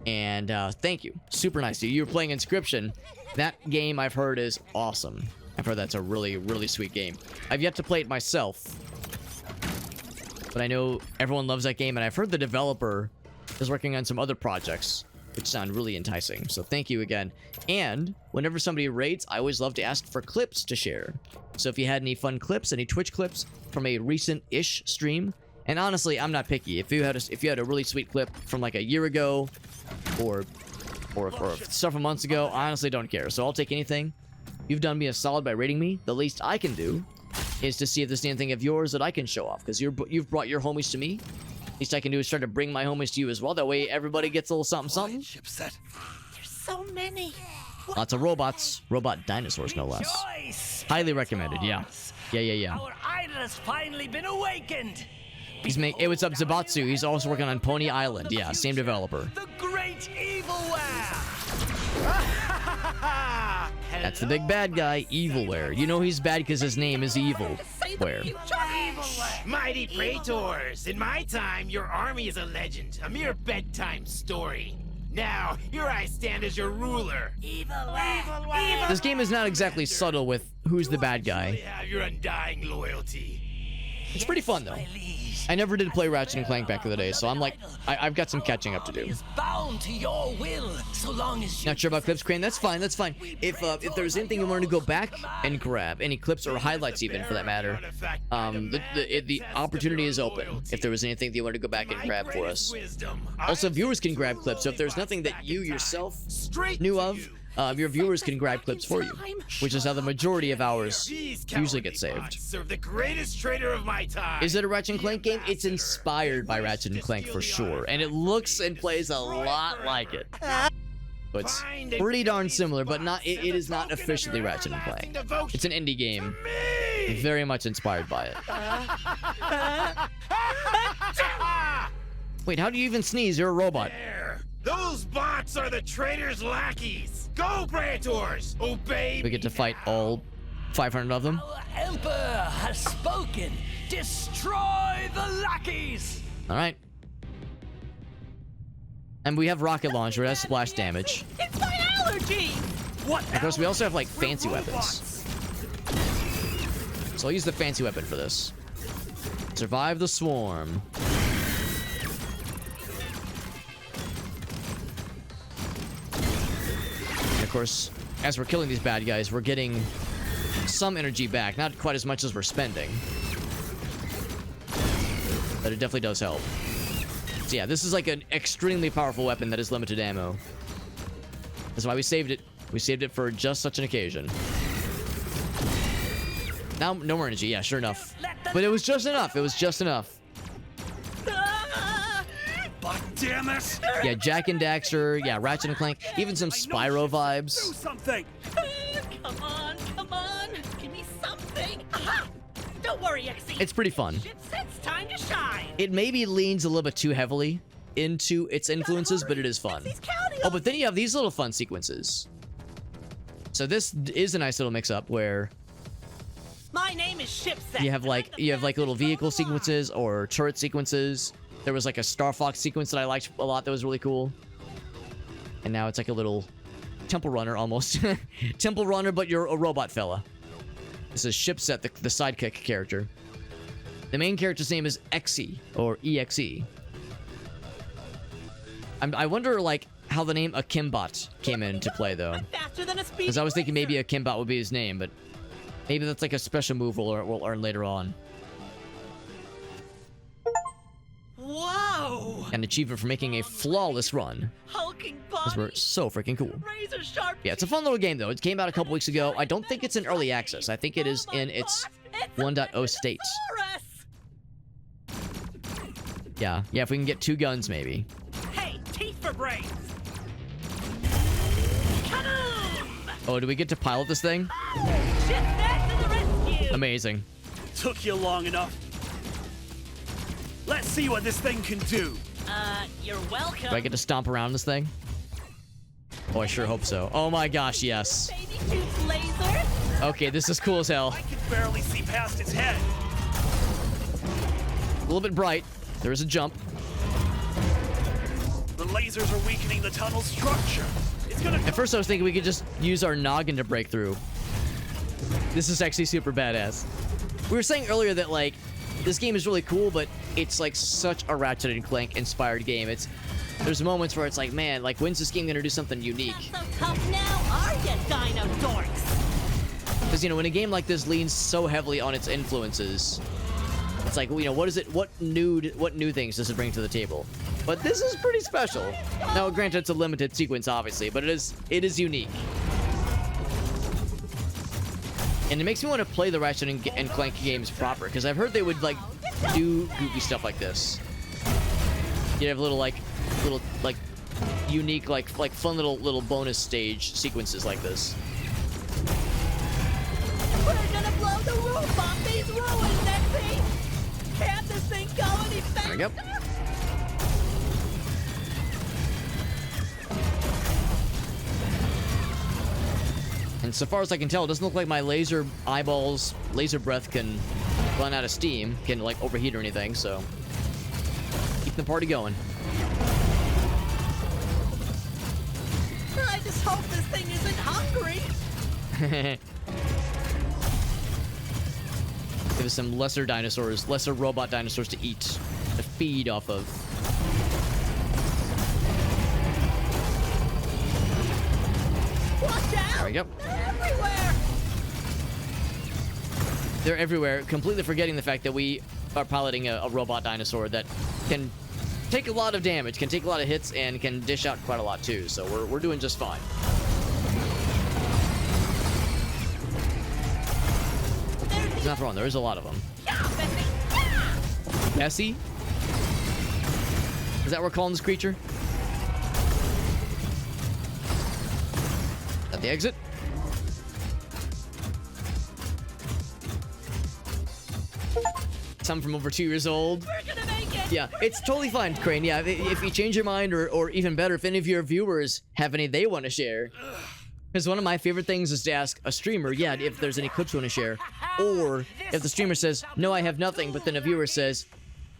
And thank you. Super nice of you. You were playing Inscription. That game I've heard is awesome. I've heard that's a really, really sweet game. I've yet to play it myself, but I know everyone loves that game, and I've heard the developer is working on some other projects which sound really enticing. So thank you again. And whenever somebody raids, I always love to ask for clips to share. So if you had any fun clips, any Twitch clips from a recent-ish stream, and honestly, I'm not picky. If you had a really sweet clip from like a year ago, or several months ago, I honestly don't care. So I'll take anything. You've done me a solid by rating me. The least I can do is to see if there's anything of yours that I can show off, because you've brought your homies to me. Least I can do is try to bring my homies to you as well. That way everybody gets a little something something. Chipset. There's so many. Lots of robots. Robot dinosaurs, no less. Choice. Highly recommended, yeah. Yeah. Our idol has finally been awakened. Hey, what's up, Zabatsu? He's also working on Pony Island. Yeah, same developer. The great evilware. That's the big bad guy, Evilware. You know he's bad because his name is Evilware. Mighty praetors, in my time, your army is a legend, a mere bedtime story. Now, here I stand as your ruler. Evilware. This game is not exactly subtle with who's the bad guy. Have your undying loyalty. It's pretty fun though. I never did play Ratchet and Clank back in the day, so I'm like, I've got some catching up to do. Bound to your will, so long as you... Not sure about clips, Crane? That's fine, that's fine. If there's anything you wanted to go back and grab, any clips or highlights even, for that matter, the opportunity is open. If there was anything that you wanted to go back and grab for us. Also, viewers can grab clips, so if there's nothing that you yourself knew of, your viewers can grab clips for you, which is how the majority of ours usually get saved. Serve the greatest traitor of my time. Is it a Ratchet and Clank game? It's inspired by Ratchet and Clank for sure, and it looks and plays a lot like it. So it's pretty darn similar, but it is not officially Ratchet and Clank. It's an indie game, very much inspired by it. Wait, how do you even sneeze? You're a robot. Those bots are the traitor's lackeys. Go, praetors! Obey. We get to fight all 500 of them. Our Emperor has spoken. Destroy the lackeys. All right. And we have rocket launcher, it has splash damage. It's my allergy! What? Of course, we also have, like, fancy weapons. So I'll use the fancy weapon for this. Survive the swarm. And of course, as we're killing these bad guys, we're getting some energy back. Not quite as much as we're spending. But it definitely does help. So yeah, this is like an extremely powerful weapon that is limited ammo. That's why we saved it. We saved it for just such an occasion. Now, no more energy. Yeah, sure enough. But it was just enough. It was just enough. God damn it! Yeah, Jack and Daxter. Yeah, Ratchet and Clank. Even some Spyro vibes. Do something! Come on, come on! Give me something! Aha! Don't worry, XC. It's pretty fun. It's time to shine! It maybe leans a little bit too heavily into its influences, but it is fun. Oh, but then you have these little fun sequences. So this is a nice little mix-up where my name is Shipset. you have like little vehicle sequences or turret sequences. There was like a Star Fox sequence that I liked a lot that was really cool. And now it's like a little Temple Runner almost. Temple Runner, but you're a robot fella. This is Shipset, the sidekick character. The main character's name is Exe, or EXE. I wonder, like, how the name Akimbot came into play, though. Because I was thinking maybe Akimbot would be his name, but maybe that's like a special move we'll learn later on. Whoa! An achievement for making a flawless run. Hulking Because we're so freaking cool. razor sharp. Yeah, it's a fun little game, though. It came out a couple weeks ago. I don't think it's in early access. I think it is in its 1.0 state. Yeah, if we can get 2 guns, maybe. Hey, teeth for brains. Kaboom! Oh, do we get to pilot this thing? Shipset to the rescue! Amazing. Took you long enough. Let's see what this thing can do. You're welcome. Do I get to stomp around this thing? Oh, I sure hope so. Oh my gosh, yes. Baby shoots laser. Okay, this is cool as hell. I can barely see past its head. A little bit bright. There is a jump. The lasers are weakening the tunnel's structure. It's gonna. At first, I was thinking we could just use our noggin to break through. This is actually super badass. We were saying earlier that, like, this game is really cool, but it's like such a Ratchet and Clank inspired game. There's moments where it's like, man, like, when's this game gonna do something unique? Not so tough now, are ya, dino dorks? Because, you know, when a game like this leans so heavily on its influences, it's like, you know, what new things does it bring to the table? But this is pretty special. Now, granted, it's a limited sequence, obviously, but it is unique. And it makes me want to play the Ratchet and Clank games proper, because I've heard they would, like, do goofy stuff like this. You have little unique, like fun little bonus stage sequences like this. We're gonna blow the roof off these ruins, Nexie! Can't this thing go any faster? There we go. And so far as I can tell, it doesn't look like my laser breath can run out of steam, can like overheat or anything, so keep the party going. I just hope this thing isn't hungry. Give us some lesser robot dinosaurs to eat, to feed off of. Watch out! There we go. They're everywhere! They're everywhere, completely forgetting the fact that we are piloting a robot dinosaur that can take a lot of damage, can take a lot of hits, and can dish out quite a lot too, so we're doing just fine. There's nothing wrong, there is a lot of them. Bessie? Is that what we're calling this creature? At the exit? Some from over 2 years old. We're gonna make it! Yeah, it's totally fine, Crane. Yeah, if you change your mind, or even better, if any of your viewers have any they want to share. Because one of my favorite things is to ask a streamer, yeah, if there's any clips you want to share. Or if the streamer says, no, I have nothing, but then a viewer says,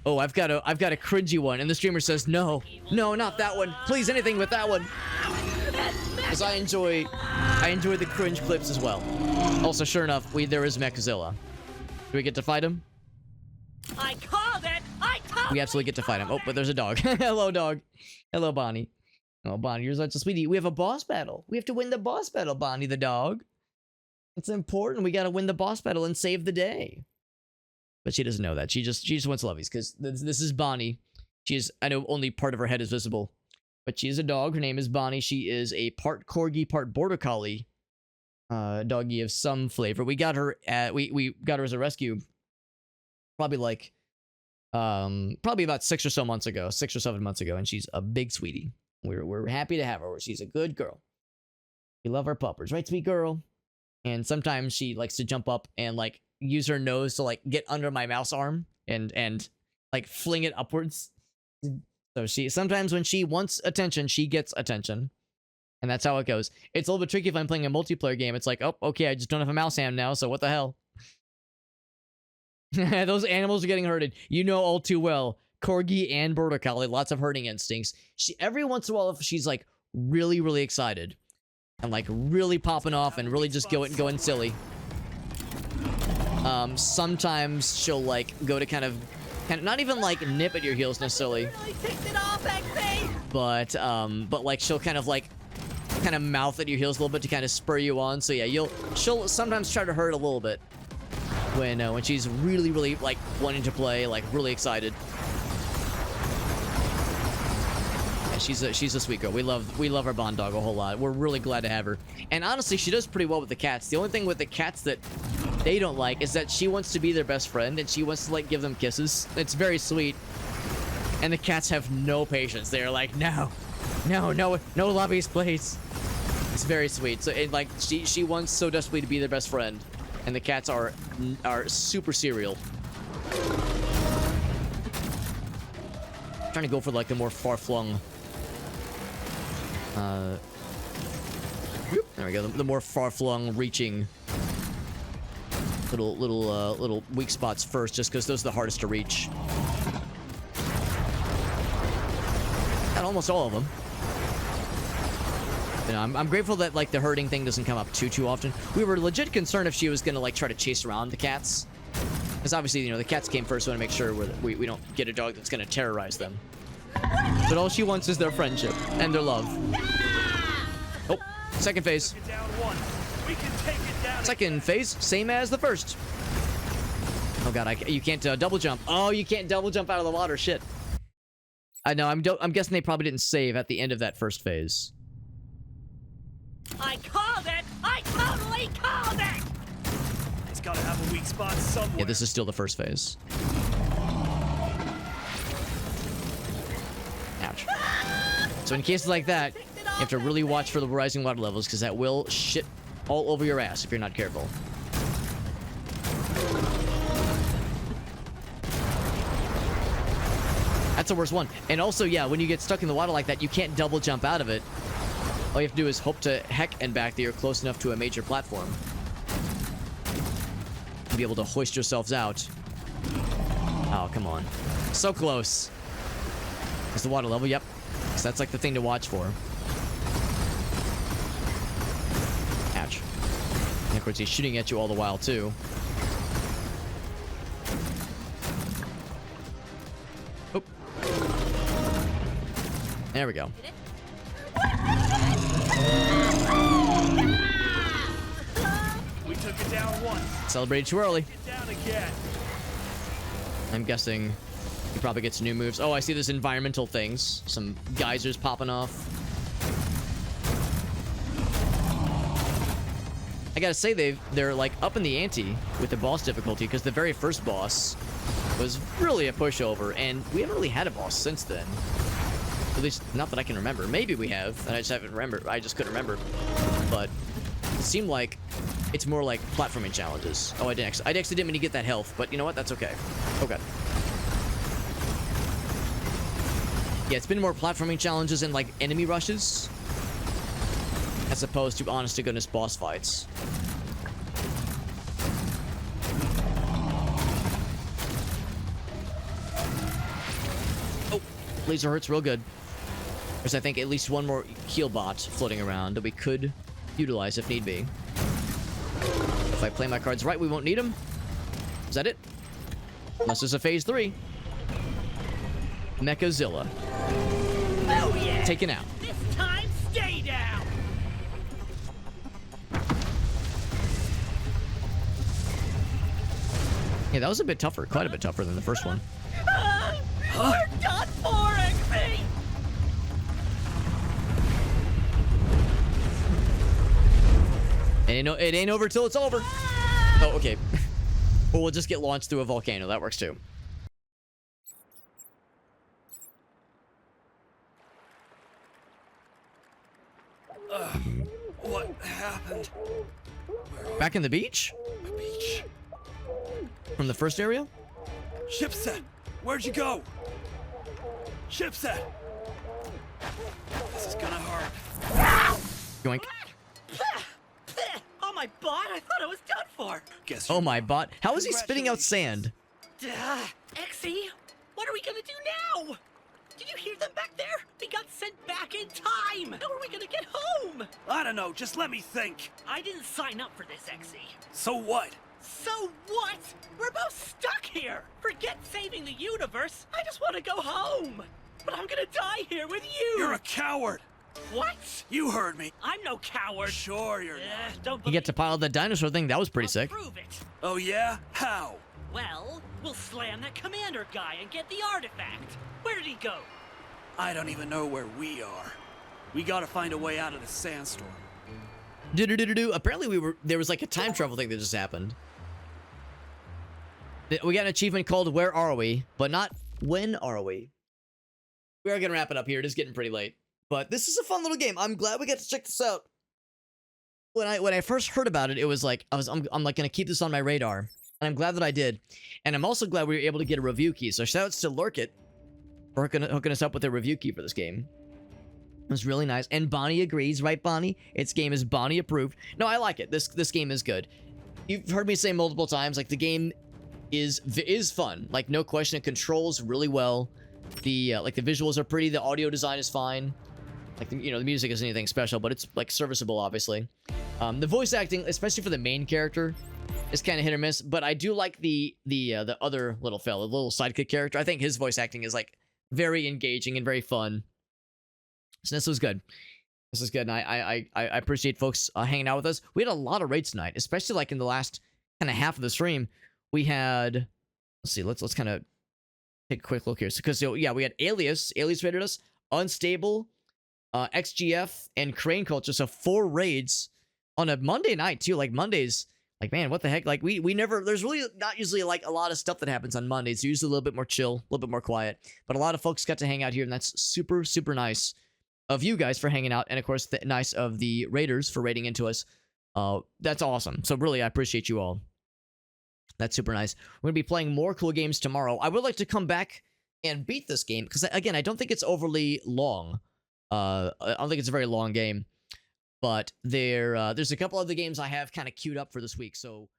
Oh, I've got a cringy one, and the streamer says, no, not that one. Please, anything but that one. Because I enjoy the cringe clips as well. Also, sure enough, there is MechaZilla. Do we get to fight him? I called it! We absolutely get to fight him. Oh, but there's a dog. Hello, dog. Hello, Bonnie. Oh, Bonnie, you're such a sweetie. We have a boss battle. We have to win the boss battle, Bonnie the dog. It's important. We gotta win the boss battle and save the day. But she doesn't know that. She just wants lovies, because this is Bonnie. I know only part of her head is visible. But she is a dog. Her name is Bonnie. She is a part corgi, part border collie. Doggy of some flavor. We got her we got her as a rescue. Probably like probably about 6 or 7 months ago, and she's a big sweetie. We're happy to have her. She's a good girl. We love our puppers, right, sweet girl? And sometimes she likes to jump up and like use her nose to like get under my mouse arm and like fling it upwards. So sometimes when she wants attention, she gets attention. And that's how it goes. It's a little bit tricky if I'm playing a multiplayer game. It's like, oh, okay, I just don't have a mouse hand now, so what the hell? Those animals are getting herded. You know all too well. Corgi and Border Collie, lots of herding instincts. Every once in a while, if she's like really, really excited and like really popping off and really just going silly, sometimes she'll like go to kind of not even like nip at your heels necessarily, but like she'll kind of mouth at your heels a little bit to kind of spur you on. So yeah, she'll sometimes try to hurt a little bit when she's really, really like wanting to play, like really excited. Yeah, she's a sweet girl. We love our Bond dog a whole lot. We're really glad to have her. And honestly, she does pretty well with the cats. The only thing with the cats that they don't like is that she wants to be their best friend and she wants to like give them kisses. It's very sweet. And the cats have no patience. They're like, no lovies, please. It's very sweet. So like she wants so desperately to be their best friend, and the cats are super serial. Trying to go for like the more far-flung. There we go. The more far-flung, reaching little weak spots first, just because those are the hardest to reach. Got almost all of them. You know, I'm grateful that like the herding thing doesn't come up too often. We were legit concerned if she was gonna like try to chase around the cats, because obviously, you know, the cats came first. So we want to make sure we don't get a dog that's gonna terrorize them. But all she wants is their friendship and their love. Oh, second phase. Second phase, same as the first. Oh god, you can't double jump. Oh, you can't double jump out of the water. Shit. I know. I'm guessing they probably didn't save at the end of that first phase. I called it! I totally called it! It's gotta have a weak spot somewhere. Yeah, this is still the first phase. Ouch. So in cases like that, you have to really watch for the rising water levels, because that will shit all over your ass if you're not careful. That's the worst one. And also, yeah, when you get stuck in the water like that, you can't double jump out of it. All you have to do is hope to heck and back that you're close enough to a major platform to be able to hoist yourselves out. Oh, come on. So close. Is the water level? Yep. So that's like the thing to watch for. Ouch. And of course, he's shooting at you all the while, too. Oh. There we go. We took it down once. Celebrated too early. It down again. I'm guessing he probably gets new moves. Oh, I see there's environmental things. Some geysers popping off. I gotta say, they're like up in the ante with the boss difficulty, because the very first boss was really a pushover, and we haven't really had a boss since then. At least, not that I can remember. Maybe we have, and I just haven't remembered. I just couldn't remember. But it seemed like it's more like platforming challenges. Oh, I actually didn't mean to get that health, but you know what? That's okay. Okay. Yeah, it's been more platforming challenges and like enemy rushes, as opposed to honest to goodness boss fights. Laser hurts real good. There's, I think, at least one more heal bot floating around that we could utilize if need be. If I play my cards right, we won't need them. Is that it? Unless there's a phase 3. MechaZilla. Oh yeah! Taken out. This time, stay down! Yeah, that was a bit tougher. Quite a bit tougher than the first one. We're done for, XP! And it ain't over till it's over. Oh, okay. Or we'll just get launched through a volcano. That works too. What happened? Back in the beach? The beach? From the first area? Shipset! Where'd you go? Shipset! This is gonna hurt. Yoink. Oh my bot, I thought I was done for! Guess Oh my bot. How is he spitting out sand? Exy, what are we gonna do now? Did you hear them back there? They got sent back in time! How are we gonna get home? I don't know, just let me think. I didn't sign up for this, Exy. So what? So what? We're both stuck here! Forget saving the universe! I just want to go home! But I'm gonna die here with you! You're a coward! What? You heard me. I'm no coward! Sure you're not. Don't You believe get to pile the dinosaur thing. That was pretty I'll sick. prove it! Oh yeah? How? Well, we'll slam that commander guy and get the artifact! Where did he go? I don't even know where we are. We gotta find a way out of the sandstorm. Do. Apparently there was like a time travel thing that just happened. We got an achievement called Where Are We? But not When Are We? We are gonna wrap it up here. It is getting pretty late. But this is a fun little game. I'm glad we got to check this out. When I first heard about it, it was like I'm like gonna keep this on my radar. And I'm glad that I did. And I'm also glad we were able to get a review key. So shoutouts to Lurkit for hooking us up with a review key for this game. It was really nice. And Bonnie agrees, right, Bonnie? Its game is Bonnie approved. No, I like it. This game is good. You've heard me say multiple times, like, the game is fun. Like, no question. It controls really well. The like the visuals are pretty. The audio design is fine. Like, the music isn't anything special, but it's like serviceable, obviously. The voice acting, especially for the main character, is kind of hit or miss. But I do like the other little fella, the little sidekick character. I think his voice acting is like very engaging and very fun. So this was good. This is good, and I appreciate folks hanging out with us. We had a lot of raids tonight, especially like in the last kind of half of the stream. We had, let's see, let's kind of take a quick look here. Because yeah, we had Alias raided us, Unstable, XGF, and Crane Culture. So 4 raids on a Monday night too. Like Mondays, like man, what the heck? Like we never. There's really not usually like a lot of stuff that happens on Mondays. It's usually a little bit more chill, a little bit more quiet. But a lot of folks got to hang out here, and that's super nice of you guys for hanging out, and of course, nice of the raiders for raiding into us. That's awesome. So really, I appreciate you all. That's super nice. We're gonna be playing more cool games tomorrow. I would like to come back and beat this game because again, I don't think it's overly long. I don't think it's a very long game, but there's a couple other games I have kind of queued up for this week. So